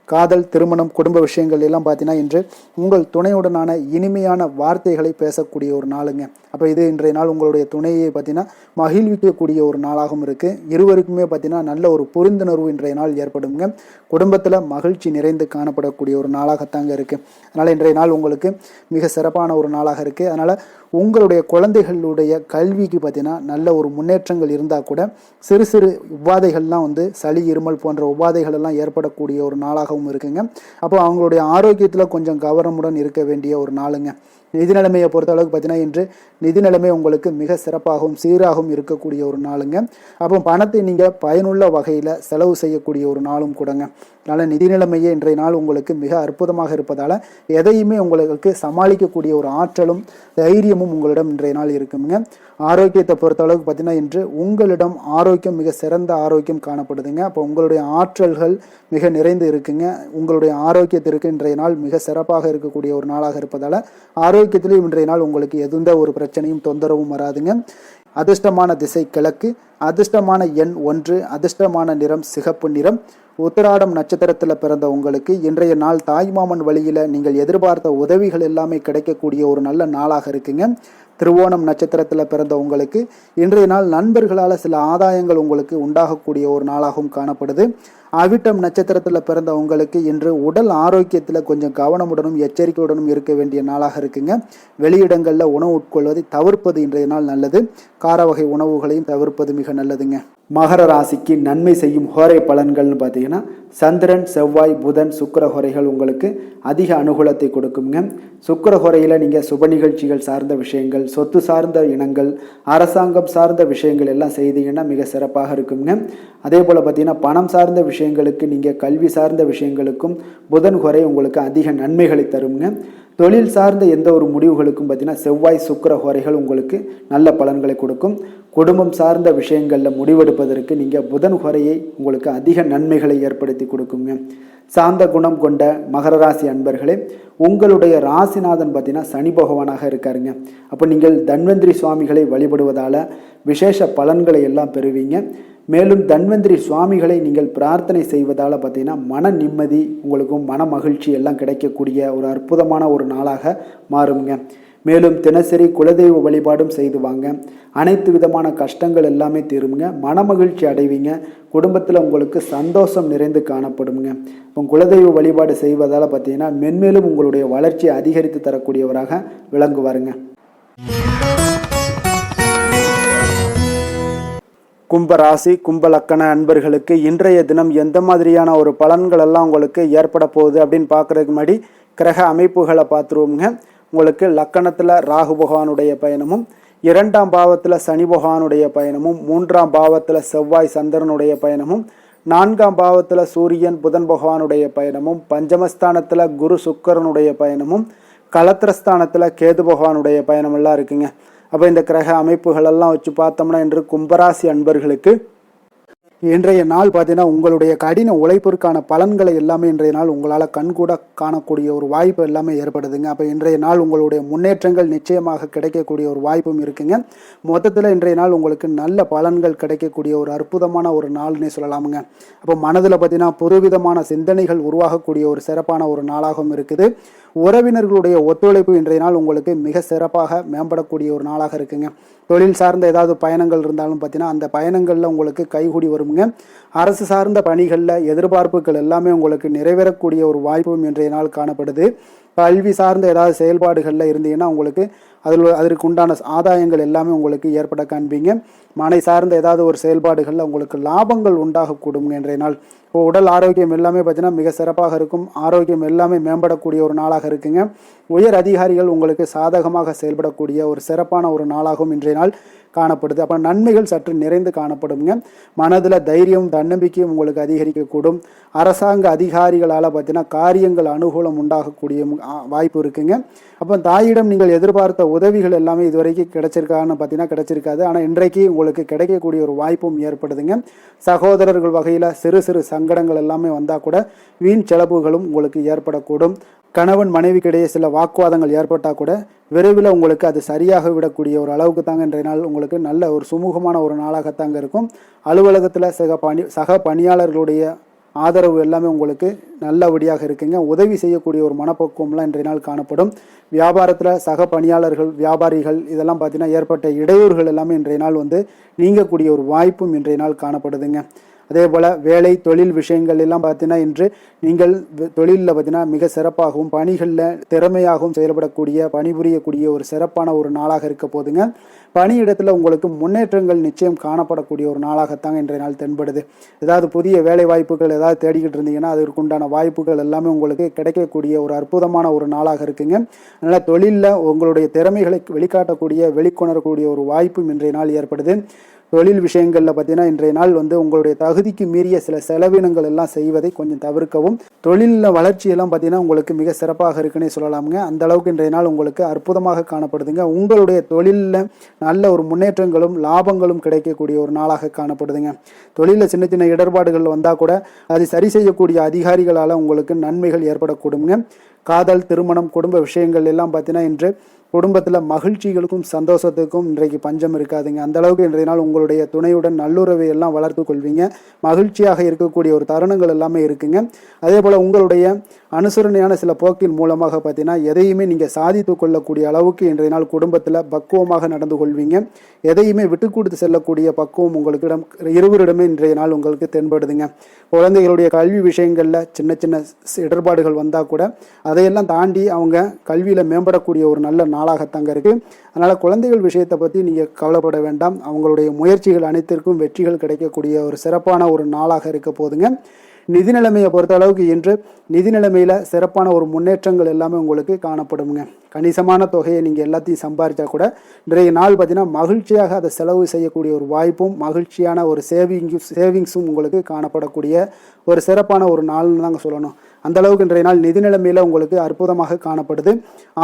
காதல், திருமணம், குடும்ப விஷயங்கள் எல்லாம் பார்த்தீங்கன்னா இன்று உங்கள் துணையுடனான இனிமையான வார்த்தைகளை பேசக்கூடிய ஒரு நாளுங்க. அப்போ இது இன்றைய நாள் உங்களுடைய துணையை பார்த்தீங்கன்னா மகிழ்விக்கக்கூடிய ஒரு நாளாகவும் இருக்குது. இருவருக்குமே பார்த்தீங்கன்னா நல்ல ஒரு புரிந்துணர்வு இன்றைய நாள் ஏற்படுங்க. குடும்பத்தில் மகிழ்ச்சி நிறைந்து காணப்படக்கூடிய ஒரு நாளாகத்தாங்க இருக்குது. அதனால் இன்றைய நாள் உங்களுக்கு மிக சிறப்பான ஒரு நாளாக இருக்குது. அதனால் உங்களுடைய குழந்தைகளுடைய கல்விக்கு பார்த்தீங்கன்னா நல்ல ஒரு முன்னேற்றங்கள் இருந்தால் கூட சிறு சிறு உபாதைகள்லாம் சளி, இருமல் போன்ற உபாதைகள் எல்லாம் ஏற்படக்கூடிய ஒரு நாளாகவும் இருக்குங்க. அப்போ அவங்களுடைய ஆரோக்கியத்தில் கொஞ்சம் கவனமுடன் இருக்க வேண்டிய ஒரு நாளுங்க. நிதி நிலைமையை பொறுத்த அளவுக்கு பார்த்தீங்கன்னா இன்று நிதி நிலைமை உங்களுக்கு மிக சிறப்பாகவும் சீராகவும் இருக்கக்கூடிய ஒரு நாளுங்க. அப்போ பணத்தை நீங்கள் பயனுள்ள வகையில் செலவு செய்யக்கூடிய ஒரு நாளும் கூடங்க. அதனால் நிதி நிலைமையே இன்றைய நாள் உங்களுக்கு மிக அற்புதமாக இருப்பதால் எதையுமே உங்களுக்கு சமாளிக்கக்கூடிய ஒரு ஆற்றலும் தைரியமும் உங்களிடம் இன்றைய நாள் இருக்குங்க. ஆரோக்கியத்தை பொறுத்த அளவுக்கு பார்த்தீங்கன்னா இன்று உங்களிடம் ஆரோக்கியம் மிக சிறந்த ஆரோக்கியம் காணப்படுதுங்க. அப்போ உங்களுடைய ஆற்றல்கள் மிக நிறைந்து இருக்குங்க. உங்களுடைய ஆரோக்கியத்திற்கு இன்றைய நாள் மிக சிறப்பாக இருக்கக்கூடிய ஒரு நாளாக இருப்பதால் ஆரோக்கியத்திலும் இன்றைய நாள் உங்களுக்கு எந்த ஒரு பிரச்சனையும் தொந்தரவும் வராதுங்க. அதிர்ஷ்டமான திசை கிழக்கு, அதிர்ஷ்டமான எண் 1, அதிர்ஷ்டமான நிறம் சிகப்பு நிறம். உத்திராடம் நட்சத்திரத்தில் பிறந்த உங்களுக்கு இன்றைய நாள் தாய்மாமன் வழியில் நீங்கள் எதிர்பார்த்த உதவிகள் எல்லாமே கிடைக்கக்கூடிய ஒரு நல்ல நாளாக இருக்குங்க. திருவோணம் நட்சத்திரத்தில் பிறந்த உங்களுக்கு இன்றைய நாள் நண்பர்களால் சில ஆதாயங்கள் உங்களுக்கு உண்டாகக்கூடிய ஒரு நாளாகவும் காணப்படுது. அவிட்டம் நட்சத்திரத்தில் பிறந்த உங்களுக்கு இன்று உடல் ஆரோக்கியத்தில் கொஞ்சம் கவனமுடனும் எச்சரிக்கையுடனும் இருக்க வேண்டிய நாளாக இருக்குங்க. வெளியிடங்களில் உணவு உட்கொள்வதை தவிர்ப்பது இன்றைய நாள் நல்லது. கார வகை உணவுகளையும் தவிர்ப்பது மிக நல்லதுங்க. மகர ராசிக்கு நன்மை செய்யும் ஹோரை பலன்கள்னு பார்த்தீங்கன்னா சந்திரன், செவ்வாய், புதன், சுக்கிர ஹோரைகள் உங்களுக்கு அதிக அனுகூலத்தை கொடுக்குங்க. சுக்கிர ஹோரையில் நீங்கள் சுப நிகழ்ச்சிகள் சார்ந்த விஷயங்கள், சொத்து சார்ந்த இனங்கள், அரசாங்கம் சார்ந்த விஷயங்கள் எல்லாம் செய்தீங்கன்னா மிக சிறப்பாக இருக்குங்க. அதே போல் பார்த்தீங்கன்னா பணம் சார்ந்த விஷயங்களுக்கு, நீங்கள் கல்வி சார்ந்த விஷயங்களுக்கும் புதன் ஹோரை உங்களுக்கு அதிக நன்மைகளை தருங்க. தொழில் சார்ந்த எந்த ஒரு முடிவுகளுக்கும் பார்த்தீங்கன்னா செவ்வாய், சுக்கிர ஹோரைகள் உங்களுக்கு நல்ல பலன்களை கொடுக்கும். குடும்பம் சார்ந்த விஷயங்களில் முடிவெடுப்பதற்கு நீங்கள் புதன் ஹோரையை உங்களுக்கு அதிக நன்மைகளை ஏற்படுத்தி கொடுக்குங்க. சாந்த குணம் கொண்ட மகர ராசி அன்பர்களே, உங்களுடைய ராசிநாதன் பார்த்தீங்கன்னா சனி பகவானாக இருக்காருங்க. அப்போ நீங்கள் தன்வந்திரி சுவாமிகளை வழிபடுவதால் விசேஷ பலன்களை எல்லாம் பெறுவீங்க. மேலும் தன்வந்திரி சுவாமிகளை நீங்கள் பிரார்த்தனை செய்வதால் பார்த்தீங்கன்னா மன நிம்மதி, உங்களுக்கும் மன மகிழ்ச்சி எல்லாம் கிடைக்கக்கூடிய ஒரு அற்புதமான ஒரு நாளாக மாறுங்க. மேலும் தினசரி குலதெய்வ வழிபாடும் செய்து வாங்க. அனைத்து விதமான கஷ்டங்கள் எல்லாமே தீருங்க. மன மகிழ்ச்சி அடைவீங்க. குடும்பத்தில் உங்களுக்கு சந்தோஷம் நிறைந்து காணப்படுங்க. இப்போ குலதெய்வ வழிபாடு செய்வதால் பார்த்தீங்கன்னா மென்மேலும் உங்களுடைய வளர்ச்சியை அதிகரித்து தரக்கூடியவராக விளங்குவாருங்க. கும்பராசி, கும்பலக்கண அன்பர்களுக்கு இன்றைய தினம் எந்த மாதிரியான ஒரு பலன்கள் எல்லாம் உங்களுக்கு ஏற்பட போகுது அப்படின்னு பார்க்குறதுக்கு முன்னாடி கிரக அமைப்புகளை பார்த்துருவோங்க. உங்களுக்கு லக்கணத்தில் ராகு பகவானுடைய பயணமும், 2ஆம் பாவத்தில் சனி பகவானுடைய பயணமும், 3ஆம் பாவத்தில் செவ்வாய் சந்திரனுடைய பயணமும், 4ஆம் பாவத்தில் சூரியன் புதன் பகவானுடைய பயணமும், பஞ்சமஸ்தானத்தில் குரு சுக்கரனுடைய பயணமும், கலத்திரஸ்தானத்தில் கேது பகவானுடைய பயணமெல்லாம் இருக்குங்க. அப்போ இந்த கிரக அமைப்புகளெல்லாம் வச்சு பார்த்தோம்னா இன்று கும்பராசி அன்பர்களுக்கு இன்றைய நாள் பார்த்தீங்கன்னா உங்களுடைய கடின உழைப்பிற்கான பலன்களை எல்லாமே இன்றைய நாள் உங்களால் கண்கூட காணக்கூடிய ஒரு வாய்ப்பு எல்லாமே ஏற்படுதுங்க. அப்போ இன்றைய நாள் உங்களுடைய முன்னேற்றங்கள் நிச்சயமாக கிடைக்கக்கூடிய ஒரு வாய்ப்பும் இருக்குங்க. மொத்தத்தில் இன்றைய நாள் உங்களுக்கு நல்ல பலன்கள் கிடைக்கக்கூடிய ஒரு அற்புதமான ஒரு நாள்னே சொல்லலாமுங்க. அப்போ மனதில் பார்த்தீங்கன்னா புதுவிதமான சிந்தனைகள் உருவாகக்கூடிய ஒரு சிறப்பான ஒரு நாளாகவும் இருக்குது. உறவினர்களுடைய ஒத்துழைப்பு இன்றைய நாள் உங்களுக்கு மிக சிறப்பாக மேம்படக்கூடிய ஒரு நாளாக இருக்குங்க. தொழில் சார்ந்த ஏதாவது பயணங்கள் இருந்தாலும் பார்த்தீங்கன்னா அந்த பயணங்களில் உங்களுக்கு கைகூடி வருங்க. அரசு சார்ந்த பணிகளில் எதிர்பார்ப்புகள் எல்லாமே உங்களுக்கு நிறைவேறக்கூடிய ஒரு வாய்ப்பும் இன்றைய நாள் காணப்படுது. கல்வி சார்ந்த ஏதாவது செயல்பாடுகளில் இருந்தீங்கன்னா உங்களுக்கு அதற்கு உண்டான ஆதாயங்கள் எல்லாமே உங்களுக்கு ஏற்பட காண்பீங்க. மனை சார்ந்த ஏதாவது ஒரு செயல்பாடுகளில் உங்களுக்கு லாபங்கள் உண்டாகக்கூடும் இன்றைய நாள். இப்போ உடல் ஆரோக்கியம் எல்லாமே பார்த்தீங்கன்னா மிக சிறப்பாக இருக்கும். ஆரோக்கியம் எல்லாமே மேம்படக்கூடிய ஒரு நாளாக இருக்குங்க. உயர் அதிகாரிகள் உங்களுக்கு சாதகமாக செயல்படக்கூடிய ஒரு சிறப்பான ஒரு நாளாகவும் இன்றைய நாள் காணப்படுது. அப்போ நன்மைகள் சற்று நிறைந்து காணப்படுங்க. மனதில் தைரியம் தன்னம்பிக்கையும் உங்களுக்கு அதிகரிக்கக்கூடும். அரசாங்க அதிகாரிகளால் பார்த்தீங்கன்னா காரியங்கள் அனுகூலம் உண்டாகக்கூடிய வாய்ப்பு இருக்குங்க. அப்போ தாயிடம் நீங்கள் எதிர்பார்த்த உதவிகள் எல்லாமே இதுவரைக்கும் கிடைச்சிருக்கான்னு பார்த்தீங்கன்னா கிடைச்சிருக்காது. ஆனால் இன்றைக்கு உங்களுக்கு கிடைக்கக்கூடிய ஒரு வாய்ப்பும் ஏற்படுதுங்க. சகோதரர்கள் வகையில் சிறு சிறு சங்கடங்கள் எல்லாமே வந்தால் கூட வீண் செலவுகளும் உங்களுக்கு ஏற்படக்கூடும். கணவன் மனைவிக்கிடையே சில வாக்குவாதங்கள் ஏற்பட்டால் கூட விரைவில் உங்களுக்கு அது சரியாக விடக்கூடிய ஒரு அளவுக்கு தாங்க இன்றைய நாள் உங்களுக்கு நல்ல ஒரு சுமூகமான ஒரு நாளாகத்தாங்க இருக்கும். அலுவலகத்தில் சக பணியாளர்களுடைய ஆதரவு எல்லாமே உங்களுக்கு நல்லபடியாக இருக்குங்க. உதவி செய்யக்கூடிய ஒரு மனப்பக்குவம்லாம் இன்றைய நாள் காணப்படும். வியாபாரத்தில் சக பணியாளர்கள் வியாபாரிகள் இதெல்லாம் பார்த்தீங்கன்னா ஏற்பட்ட இடையூறுகள் எல்லாமே இன்றைய நாள் நீங்கக்கூடிய ஒரு வாய்ப்பும் இன்றைய நாள் காணப்படுதுங்க. அதே போல் வேலை தொழில் விஷயங்கள் எல்லாம் பார்த்தீங்கன்னா இன்று நீங்கள் தொழிலில் பார்த்தீங்கன்னா மிக சிறப்பாகவும் பணிகளில் திறமையாகவும் செயல்படக்கூடிய பணிபுரியக்கூடிய ஒரு சிறப்பான ஒரு நாளாக இருக்க போதுங்க. பணியிடத்தில் உங்களுக்கு முன்னேற்றங்கள் நிச்சயம் காணப்படக்கூடிய ஒரு நாளாகத்தாங்க இன்றைய நாள் தென்படுது. ஏதாவது புதிய வேலை வாய்ப்புகள் ஏதாவது தேடிக்கிட்டு இருந்தீங்கன்னா அதற்கு உண்டான வாய்ப்புகள் எல்லாமே உங்களுக்கு கிடைக்கக்கூடிய ஒரு அற்புதமான ஒரு நாளாக இருக்குங்க. அதனால் தொழிலில் உங்களுடைய திறமைகளை வெளிக்காட்டக்கூடிய வெளிக்கொணரக்கூடிய ஒரு வாய்ப்பும் இன்றைய நாள் ஏற்படுது. தொழில் விஷயங்களில் பார்த்தீங்கன்னா இன்றைய நாள் உங்களுடைய தகுதிக்கு மீறிய சில செலவினங்கள் எல்லாம் செய்வதை கொஞ்சம் தவிர்க்கவும். தொழிலில் வளர்ச்சியெல்லாம் பார்த்தீங்கன்னா உங்களுக்கு மிக சிறப்பாக இருக்குன்னே சொல்லலாமுங்க. அந்த அளவுக்கு இன்றைய நாள் உங்களுக்கு அற்புதமாக காணப்படுதுங்க. உங்களுடைய தொழிலில் நல்ல ஒரு முன்னேற்றங்களும் லாபங்களும் கிடைக்கக்கூடிய ஒரு நாளாக காணப்படுதுங்க. தொழிலில் சின்ன சின்ன இடர்பாடுகள் வந்தால் கூட அதை சரி செய்யக்கூடிய அதிகாரிகளால் உங்களுக்கு நன்மைகள் ஏற்படக்கூடுங்க. காதல் திருமணம் குடும்ப விஷயங்கள் எல்லாம் பார்த்தீங்கன்னா இன்று குடும்பத்தில் மகிழ்ச்சிகளுக்கும் சந்தோஷத்துக்கும் இன்றைக்கு பஞ்சம் இருக்காதுங்க. அந்த அளவுக்கு இன்றைய நாள் உங்களுடைய துணையுடன் நல்லுறவை எல்லாம் வளர்த்து கொள்வீங்க. மகிழ்ச்சியாக இருக்கக்கூடிய ஒரு தருணங்கள் எல்லாமே இருக்குங்க. அதே போல் உங்களுடைய அனுசரணையான சில போக்கின் மூலமாக பார்த்தீங்கன்னா எதையுமே நீங்கள் சாதித்து கொள்ளக்கூடிய அளவுக்கு இன்றைய நாள் குடும்பத்தில் பக்குவமாக நடந்து கொள்வீங்க. எதையுமே விட்டு கொடுத்து செல்லக்கூடிய பக்குவம் உங்களுக்கிடம் இருவரிடமே இன்றைய நாள் உங்களுக்கு தென்படுதுங்க. குழந்தைகளுடைய கல்வி விஷயங்களில் சின்ன சின்ன இடர்பாடுகள் வந்தால் கூட அதையெல்லாம் தாண்டி அவங்க கல்வியில் மேம்படக்கூடிய ஒரு நல்ல நாளாகத்தாங்க இருக்குது. அதனால் குழந்தைகள் விஷயத்தை பற்றி நீங்கள் கவலைப்பட வேண்டாம். அவங்களுடைய முயற்சிகள் அனைத்திற்கும் வெற்றிகள் கிடைக்கக்கூடிய ஒரு சிறப்பான ஒரு நாளாக இருக்க போதுங்க. நிதி நிலைமையை பொறுத்த அளவுக்கு இன்று நிதி நிலைமையில் சிறப்பான ஒரு முன்னேற்றங்கள் எல்லாமே உங்களுக்கு காணப்படுங்க. கணிசமான தொகையை நீங்கள் எல்லாத்தையும் சம்பாதிச்சா கூட இன்றைய நாள் பார்த்தீங்கன்னா மகிழ்ச்சியாக அதை செலவு செய்யக்கூடிய ஒரு வாய்ப்பும் மகிழ்ச்சியான ஒரு சேவிங்ஸும் உங்களுக்கு காணப்படக்கூடிய ஒரு சிறப்பான ஒரு நாள்னு தாங்க சொல்லணும். அந்த அளவுக்கு இன்றைய நாள் நிதி நிலைமையில் உங்களுக்கு அற்புதமாக காணப்படுது.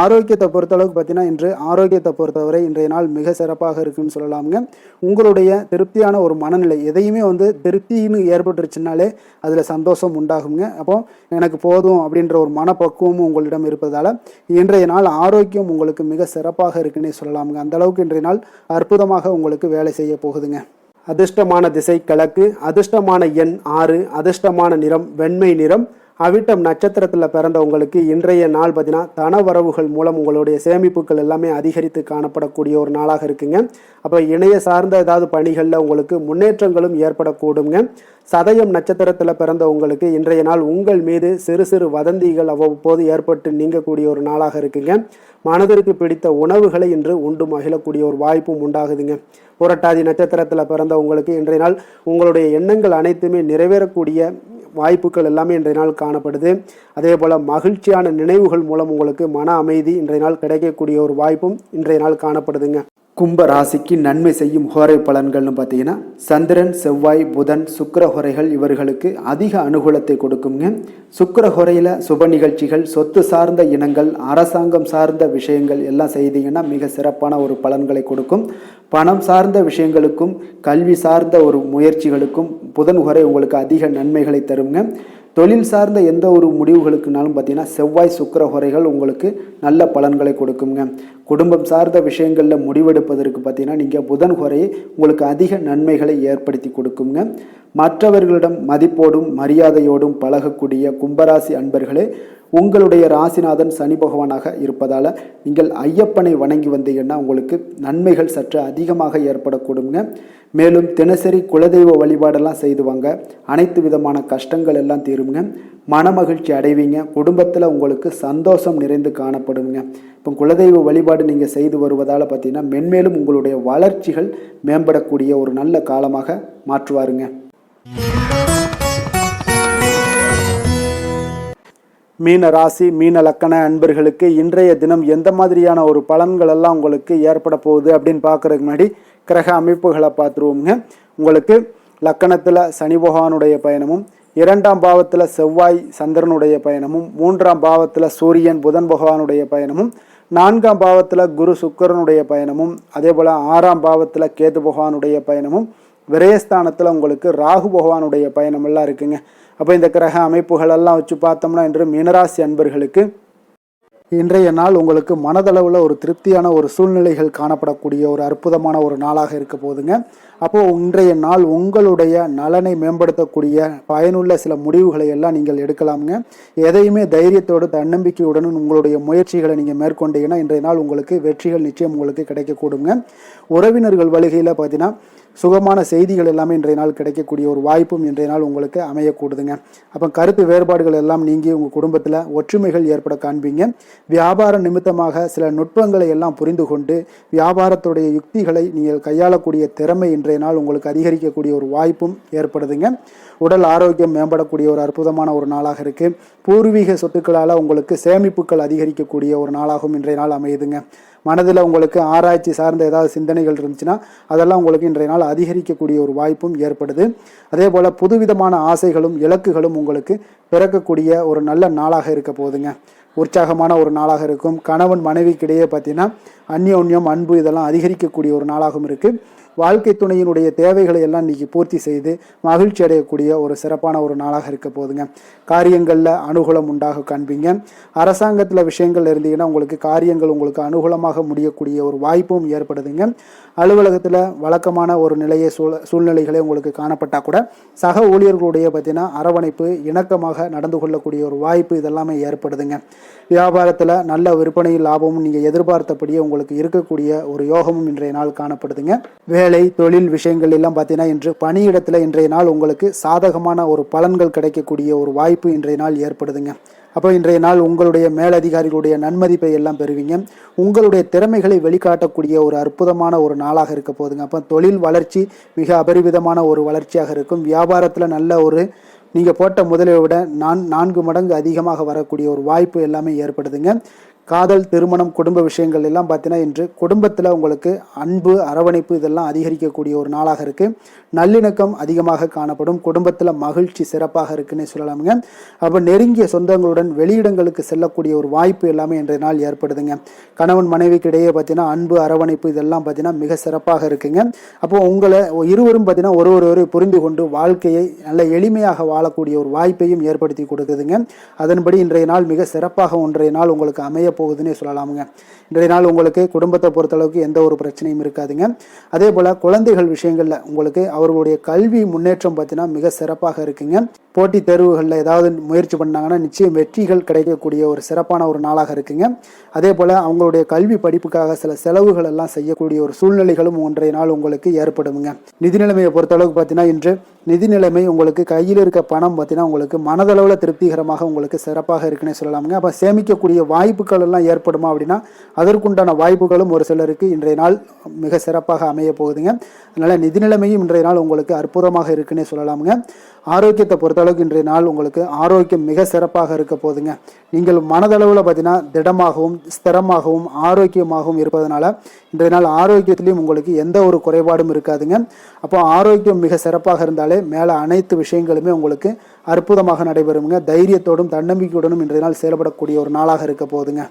ஆரோக்கியத்தை பொறுத்தளவுக்கு பார்த்தீங்கன்னா இன்று ஆரோக்கியத்தை பொறுத்தவரை இன்றைய நாள் மிக சிறப்பாக இருக்குன்னு சொல்லலாமுங்க. உங்களுடைய திருப்தியான ஒரு மனநிலை எதையுமே திருப்தின்னு ஏற்பட்டுருச்சுனாலே அதில் சந்தோஷம் உண்டாகுங்க. அப்போ எனக்கு போதும் அப்படின்ற ஒரு மனப்பக்குவமும் உங்களிடம் இருப்பதால் இன்றைய நாள் ஆரோக்கியம் உங்களுக்கு மிக சிறப்பாக இருக்குன்னே சொல்லலாமுங்க. அந்த அளவுக்கு இன்றைய நாள் அற்புதமாக உங்களுக்கு வேலை செய்ய போகுதுங்க. அதிர்ஷ்டமான திசை கிழக்கு, அதிர்ஷ்டமான எண் 6, அதிர்ஷ்டமான நிறம் வெண்மை நிறம். அவிட்டம் நட்சத்திரத்தில் பிறந்தவங்களுக்கு இன்றைய நாள் பார்த்தீங்கன்னா தனவரவுகள் மூலம் உங்களுடைய சேமிப்புகள் எல்லாமே அதிகரித்து காணப்படக்கூடிய ஒரு நாளாக இருக்குங்க. அப்போ இணைய சார்ந்த ஏதாவது பணிகளில் உங்களுக்கு முன்னேற்றங்களும் ஏற்படக்கூடுங்க. சதயம் நட்சத்திரத்தில் பிறந்தவங்களுக்கு இன்றைய நாள் உங்கள் மீது சிறு சிறு வதந்திகள் அவ்வப்போது ஏற்பட்டு நீங்கக்கூடிய ஒரு நாளாக இருக்குங்க. மனதிற்கு பிடித்த உணவுகளை இன்று உண்டு மகிழக்கூடிய ஒரு வாய்ப்பும் உண்டாகுதுங்க. புரட்டாதி நட்சத்திரத்தில் பிறந்தவங்களுக்கு இன்றைய நாள் உங்களுடைய எண்ணங்கள் அனைத்துமே நிறைவேறக்கூடிய வாய்ப்புகள் எல்லாமே இன்றைய நாள் காணப்படுது. அதே போல் மகிழ்ச்சியான நினைவுகள் மூலம் உங்களுக்கு மன அமைதி இன்றைய நாள் கிடைக்கக்கூடிய ஒரு வாய்ப்பும் இன்றைய நாள் காணப்படுதுங்க. கும்ப ராசிக்கு நன்மை செய்யும் ஹோரை பலன்கள்னு பார்த்தீங்கன்னா சந்திரன் செவ்வாய் புதன் சுக்கிர ஹோரைகள் இவர்களுக்கு அதிக அனுகூலத்தை கொடுக்குங்க. சுக்கிர ஹோரையில் சுப நிகழ்ச்சிகள் சொத்து சார்ந்த இனங்கள் அரசாங்கம் சார்ந்த விஷயங்கள் எல்லாம் செய்தீங்கன்னா மிக சிறப்பான ஒரு பலன்களை கொடுக்கும். பணம் சார்ந்த விஷயங்களுக்கும் கல்வி சார்ந்த ஒரு முயற்சிகளுக்கும் புதன் ஹோரை உங்களுக்கு அதிக நன்மைகளை தருங்க. தொழில் சார்ந்த எந்த ஒரு முடிவுகளுக்குனாலும் பார்த்தீங்கன்னா செவ்வாய் சுக்கிர ஹோரைகள் உங்களுக்கு நல்ல பலன்களை கொடுக்குங்க. குடும்பம் சார்ந்த விஷயங்களில் முடிவெடுப்பதற்கு பார்த்தீங்கன்னா நீங்கள் புதன் ஹோரையை உங்களுக்கு அதிக நன்மைகளை ஏற்படுத்தி கொடுக்குங்க. மற்றவர்களிடம் மதிப்போடும் மரியாதையோடும் பழகக்கூடிய கும்பராசி அன்பர்களே உங்களுடைய ராசிநாதன் சனி பகவானாக இருப்பதால் நீங்கள் ஐயப்பனை வணங்கி வந்தீங்கன்னா உங்களுக்கு நன்மைகள் சற்று அதிகமாக ஏற்படக்கூடுங்க. மேலும் தினசரி குலதெய்வ வழிபாடெல்லாம் செய்து வாங்க, அனைத்து விதமான கஷ்டங்கள் எல்லாம் தீருங்க, மனமகிழ்ச்சி அடைவீங்க, குடும்பத்தில் உங்களுக்கு சந்தோஷம் நிறைந்து காணப்படுங்க. இப்போ குலதெய்வ வழிபாடு நீங்கள் செய்து வருவதால் பார்த்தீங்கன்னா மென்மேலும் உங்களுடைய வளர்ச்சிகள் மேம்படக்கூடிய ஒரு நல்ல காலமாக மாற்றுவாருங்க. மீன ராசி மீன லக்கண அன்பர்களுக்கு இன்றைய தினம் எந்த மாதிரியான ஒரு பலன்கள் எல்லாம் உங்களுக்கு ஏற்பட போகுது அப்படின்னு பார்க்கறதுக்கு முன்னாடி கிரக அமைப்புகளை பார்த்துருவோங்க. உங்களுக்கு லக்கணத்தில் சனி பகவானுடைய பயணமும், 2ஆம் பாவத்தில் செவ்வாய் சந்திரனுடைய பயணமும், 3ஆம் பாவத்தில் சூரியன் புதன் பகவானுடைய பயணமும், 4ஆம் பாவத்தில் குரு சுக்கிரனுடைய பயணமும், அதே போல் 6ஆம் பாவத்தில் கேது பகவானுடைய பயணமும், விரயஸ்தானத்தில் உங்களுக்கு ராகு பகவானுடைய பயணமெல்லாம் இருக்குங்க. அப்போ இந்த கிரக அமைப்புகளெல்லாம் வச்சு பார்த்தோம்னா இன்று மீனராசி அன்பர்களுக்கு இன்றைய நாள் உங்களுக்கு மனதளவில் ஒரு திருப்தியான ஒரு சூழ்நிலைகள் காணப்படக்கூடிய ஒரு அற்புதமான ஒரு நாளாக இருக்க போதுங்க. அப்போது இன்றைய நாள் உங்களுடைய நலனை மேம்படுத்தக்கூடிய பயனுள்ள சில முடிவுகளை எல்லாம் நீங்கள் எடுக்கலாமுங்க. எதையுமே தைரியத்தோடு தன்னம்பிக்கையுடன் உங்களுடைய முயற்சிகளை நீங்கள் மேற்கொண்டீங்கன்னா இன்றைய நாள் உங்களுக்கு வெற்றிகள் நிச்சயம் உங்களுக்கு கிடைக்கக்கூடுங்க. உறவினர்கள் வழிகையில் பார்த்தீங்கன்னா சுகமான செய்திகள் எல்லாமே இன்றைய நாள் கிடைக்கக்கூடிய ஒரு வாய்ப்பும் இன்றைய நாள் உங்களுக்கு அமையக்கூடுதுங்க. அப்போ கருத்து வேறுபாடுகள் எல்லாம் நீங்கி உங்கள் குடும்பத்தில் ஒற்றுமைகள் ஏற்பட காண்பீங்க. வியாபார நிமித்தமாக சில நுட்பங்களை எல்லாம் புரிந்து கொண்டு வியாபாரத்துடைய யுக்திகளை நீங்கள் கையாளக்கூடிய திறமை இன்றைய நாள் உங்களுக்கு அதிகரிக்கக்கூடிய ஒரு வாய்ப்பும் ஏற்படுதுங்க. உடல் ஆரோக்கியம் மேம்படக்கூடிய ஒரு அற்புதமான ஒரு நாளாக இருக்குது. பூர்வீக சொத்துக்களால் உங்களுக்கு சேமிப்புகள் அதிகரிக்கக்கூடிய ஒரு நாளாகவும் இன்றைய நாள் அமையுதுங்க. மனதில் உங்களுக்கு ஆராய்ச்சி சார்ந்த ஏதாவது சிந்தனைகள் இருந்துச்சுன்னா அதெல்லாம் உங்களுக்கு இன்றைய நாள் அதிகரிக்கக்கூடிய ஒரு வாய்ப்பும் ஏற்படுது. அதே போல் புதுவிதமான ஆசைகளும் இலக்குகளும் உங்களுக்கு பிறக்கக்கூடிய ஒரு நல்ல நாளாக இருக்க போகுதுங்க. உற்சாகமான ஒரு நாளாக இருக்கும். கணவன் மனைவிக்கிடையே பார்த்தீங்கன்னா அந்யோன்யம் அன்பு இதெல்லாம் அதிகரிக்கக்கூடிய ஒரு நாளாகவும் இருக்குது. வாழ்க்கை துணையினுடைய தேவைகளை எல்லாம் இன்றைக்கி பூர்த்தி செய்து மகிழ்ச்சி அடையக்கூடிய ஒரு சிறப்பான ஒரு நாளாக இருக்க போதுங்க. காரியங்களில் அனுகூலம் உண்டாக காண்பீங்க. அரசாங்கத்தில் விஷயங்கள் இருந்தீங்கன்னா உங்களுக்கு காரியங்கள் உங்களுக்கு அனுகூலமாக முடியக்கூடிய ஒரு வாய்ப்பும் ஏற்படுதுங்க. அலுவலகத்தில் வழக்கமான ஒரு நிலையை சூழ்நிலைகளே உங்களுக்கு காணப்பட்டால் கூட சக ஊழியர்களுடைய பார்த்தீங்கன்னா அரவணைப்பு இணக்கமாக நடந்து கொள்ளக்கூடிய ஒரு வாய்ப்பு இதெல்லாமே ஏற்படுதுங்க. வியாபாரத்தில் நல்ல விற்பனையில் லாபமும் நீங்கள் எதிர்பார்த்தபடியே உங்களுக்கு இருக்கக்கூடிய ஒரு யோகமும் இன்றைய நாள் காணப்படுதுங்க. வேலை தொழில் விஷயங்கள் எல்லாம் பார்த்தீங்கன்னா இன்று பணியிடத்தில் இன்றைய நாள் உங்களுக்கு சாதகமான ஒரு பலன்கள் கிடைக்கக்கூடிய ஒரு வாய்ப்பு இன்றைய நாள் ஏற்படுதுங்க. அப்போ இன்றைய நாள் உங்களுடைய மேலதிகாரிகளுடைய நன்மதிப்பை எல்லாம் பெறுவீங்க. உங்களுடைய திறமைகளை வெளிக்காட்டக்கூடிய ஒரு அற்புதமான ஒரு நாளாக இருக்க போதுங்க. அப்போ தொழில் வளர்ச்சி மிக அபரிவிதமான ஒரு வளர்ச்சியாக இருக்கும். வியாபாரத்தில் நல்ல ஒரு நீங்கள் போட்ட முதலை விட 4 மடங்கு அதிகமாக வரக்கூடிய ஒரு வாய்ப்பு எல்லாமே ஏற்படுதுங்க. காதல் திருமணம் குடும்ப விஷயங்கள் எல்லாம் பார்த்தீங்கன்னா இன்று குடும்பத்தில் உங்களுக்கு அன்பு அரவணைப்பு இதெல்லாம் அதிகரிக்கக்கூடிய ஒரு நாளாக இருக்குது. நல்லிணக்கம் அதிகமாக காணப்படும். குடும்பத்தில் மகிழ்ச்சி சிறப்பாக இருக்குன்னு சொல்லலாமுங்க. அப்போ நெருங்கிய சொந்தங்களுடன் வெளியிடங்களுக்கு செல்லக்கூடிய ஒரு வாய்ப்பு எல்லாமே இன்றைய நாள் ஏற்படுதுங்க. கணவன் மனைவிக்கு இடையே பார்த்தீங்கன்னா அன்பு அரவணைப்பு இதெல்லாம் பார்த்தீங்கன்னா மிக சிறப்பாக இருக்குங்க. அப்போ உங்களை இருவரும் பார்த்தீங்கன்னா ஒருவரை புரிந்து கொண்டு வாழ்க்கையை நல்ல எளிமையாக வாழக்கூடிய ஒரு வாய்ப்பையும் ஏற்படுத்தி கொடுக்குதுங்க. அதன்படி இன்றைய நாள் மிக சிறப்பாக ஒன்றைய நாள் உங்களுக்கு அமைய போகுதுன்னே சொல்லலாமுங்க. இன்றைய நாள் உங்களுக்கு குடும்பத்தை பொறுத்தளவுக்கு எந்த ஒரு பிரச்சனையும் இருக்காதுங்க. அதே போல் குழந்தைகள் விஷயங்களில் உங்களுக்கு அவர்களுடைய கல்வி முன்னேற்றம் பார்த்தீங்கன்னா மிக சிறப்பாக இருக்குங்க. போட்டித் தேர்வுகளில் ஏதாவது முயற்சி பண்ணாங்கன்னா நிச்சயம் வெற்றிகள் கிடைக்கக்கூடிய ஒரு சிறப்பான ஒரு நாளாக இருக்குங்க. அதே போல் அவங்களுடைய கல்வி படிப்புக்காக சில செலவுகள் எல்லாம் செய்யக்கூடிய ஒரு சூழ்நிலைகளும் ஒன்றைய நாள் உங்களுக்கு ஏற்படுங்க. நிதி நிலைமையை பொறுத்தளவுக்கு பார்த்தீங்கன்னா இன்று நிதி நிலைமை உங்களுக்கு கையில் இருக்க பணம் பார்த்தீங்கன்னா உங்களுக்கு மனதளவில் திருப்திகரமாக உங்களுக்கு சிறப்பாக இருக்குன்னே சொல்லலாமுங்க. அப்போ சேமிக்கக்கூடிய வாய்ப்புகள் எல்லாம் ஏற்படுமா அப்படின்னா அதற்குண்டான வாய்ப்புகளும் ஒரு சிலருக்கு இன்றைய நாள் மிக சிறப்பாக அமைய போகுதுங்க. அதனால் நிதி நிலைமையும் இன்றைய நாள் உங்களுக்கு அற்புதமாக இருக்குன்னே சொல்லலாமுங்க. ஆரோக்கியத்தை பொறுத்தளவுக்கு இன்றைய நாள் உங்களுக்கு ஆரோக்கியம் மிக சிறப்பாக இருக்க போதுங்க. நீங்கள் மனதளவில் பார்த்தீங்கன்னா திடமாகவும் ஸ்திரமாகவும் ஆரோக்கியமாகவும் இருப்பதனால இன்றைய நாள் ஆரோக்கியத்திலையும் உங்களுக்கு எந்த ஒரு குறைபாடும் இருக்காதுங்க. அப்போ ஆரோக்கியம் மிக சிறப்பாக இருந்தாலே மேலே அனைத்து விஷயங்களுமே உங்களுக்கு அற்புதமாக நடைபெறுங்க. தைரியத்தோடும் தன்னம்பிக்கையுடனும் இன்றைய நாள் செயல்படக்கூடிய ஒரு நாளாக இருக்க போதுங்க.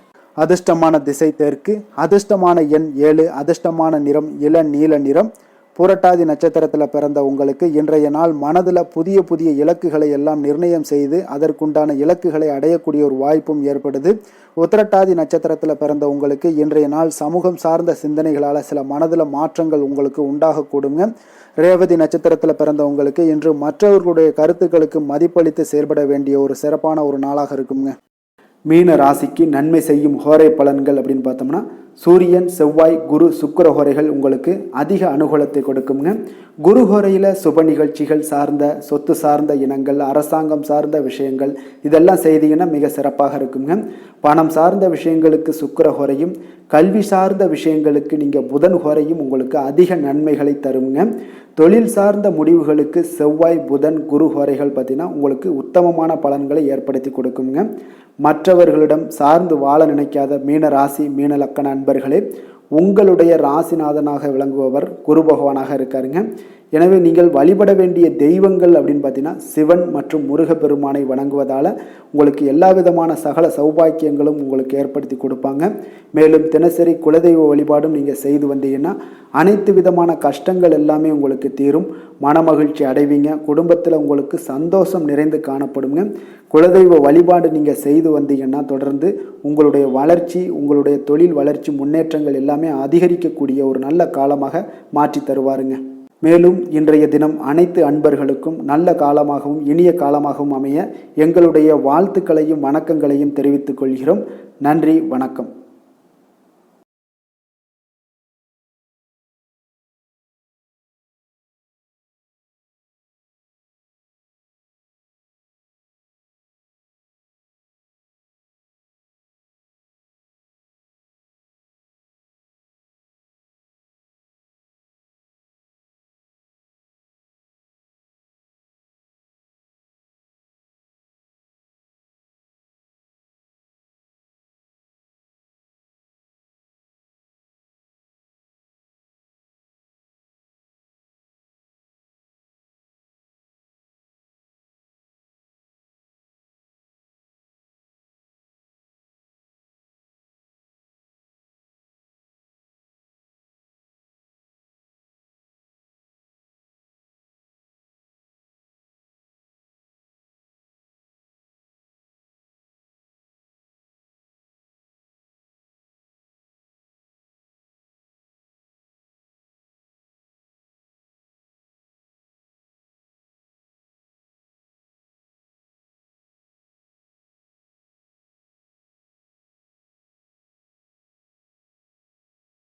அதிர்ஷ்டமான திசை தெற்கு, அதிர்ஷ்டமான எண் 7, அதிர்ஷ்டமான நிறம் இளநீல நிறம். புரட்டாதி நட்சத்திரத்தில் பிறந்த உங்களுக்கு இன்றைய நாள் மனதில் புதிய புதிய இலக்குகளை எல்லாம் நிர்ணயம் செய்து அதற்குண்டான இலக்குகளை அடையக்கூடிய ஒரு வாய்ப்பும் ஏற்படுது. உத்திரட்டாதி நட்சத்திரத்தில் பிறந்த உங்களுக்கு இன்றைய நாள் சமூகம் சார்ந்த சிந்தனைகளால் சில மனதில் மாற்றங்கள் உங்களுக்கு உண்டாகக்கூடுங்க. ரேவதி நட்சத்திரத்தில் பிறந்த உங்களுக்கு இன்று மற்றவர்களுடைய கருத்துக்களுக்கு மதிப்பளித்து செயல்பட வேண்டிய ஒரு சிறப்பான ஒரு நாளாக இருக்குங்க. மீன ராசிக்கு நன்மை செய்யும் ஹோரை பலன்கள் அப்படின்னு பார்த்தோம்னா சூரியன், செவ்வாய், குரு, சுக்கிர ஹோரைகள் உங்களுக்கு அதிக அனுகூலத்தை கொடுக்குங்க. குரு ஹோரையில் சுப நிகழ்ச்சிகள் சார்ந்த, சொத்து சார்ந்த இனங்கள், அரசாங்கம் சார்ந்த விஷயங்கள் இதெல்லாம் செய்தீங்கன்னா மிக சிறப்பாக இருக்குங்க. பணம் சார்ந்த விஷயங்களுக்கு சுக்கிர ஹோரையும், கல்வி சார்ந்த விஷயங்களுக்கு நீங்கள் புதன் ஹோரையும் உங்களுக்கு அதிக நன்மைகளை தருங்க. தொழில் சார்ந்த முடிவுகளுக்கு செவ்வாய், புதன், குரு ஹோரைகள் பார்த்தீங்கன்னா உங்களுக்கு உத்தமமான பலன்களை ஏற்படுத்தி கொடுக்குங்க. மற்றவர்களிடம் சார்ந்து வாழ நினைக்காத மீன ராசி, மீன லக்கண அன்பர்களே, உங்களுடைய ராசிநாதனாக விளங்குபவர் குரு பகவானாக இருக்காருங்க. எனவே நீங்கள் வழிபட வேண்டிய தெய்வங்கள் அப்படின்னு பார்த்தீங்கன்னா சிவன் மற்றும் முருகப்பெருமானை வணங்குவதால் உங்களுக்கு எல்லா விதமான சகல சௌபாக்கியங்களும் உங்களுக்கு ஏற்படுத்தி கொடுப்பாங்க. மேலும் தினசரி குலதெய்வ வழிபாடும் நீங்கள் செய்து வந்தீங்கன்னா அனைத்து விதமான கஷ்டங்கள் எல்லாமே உங்களுக்கு தீரும், மனமகிழ்ச்சி அடைவீங்க, குடும்பத்தில் உங்களுக்கு சந்தோஷம் நிறைந்து காணப்படுங்க. குலதெய்வ வழிபாடு நீங்கள் செய்து வந்தீங்கன்னா தொடர்ந்து உங்களுடைய வளர்ச்சி, உங்களுடைய தொழில் வளர்ச்சி, முன்னேற்றங்கள் எல்லாமே அதிகரிக்கக்கூடிய ஒரு நல்ல காலமாக மாற்றி தருவாருங்க. மேலும் இன்றைய தினம் அனைத்து அன்பர்களுக்கும் நல்ல காலமாகவும் இனிய காலமாகவும் அமைய எங்களுடைய வாழ்த்துக்களையும் வணக்கங்களையும் தெரிவித்துக் கொள்கிறோம். நன்றி, வணக்கம்.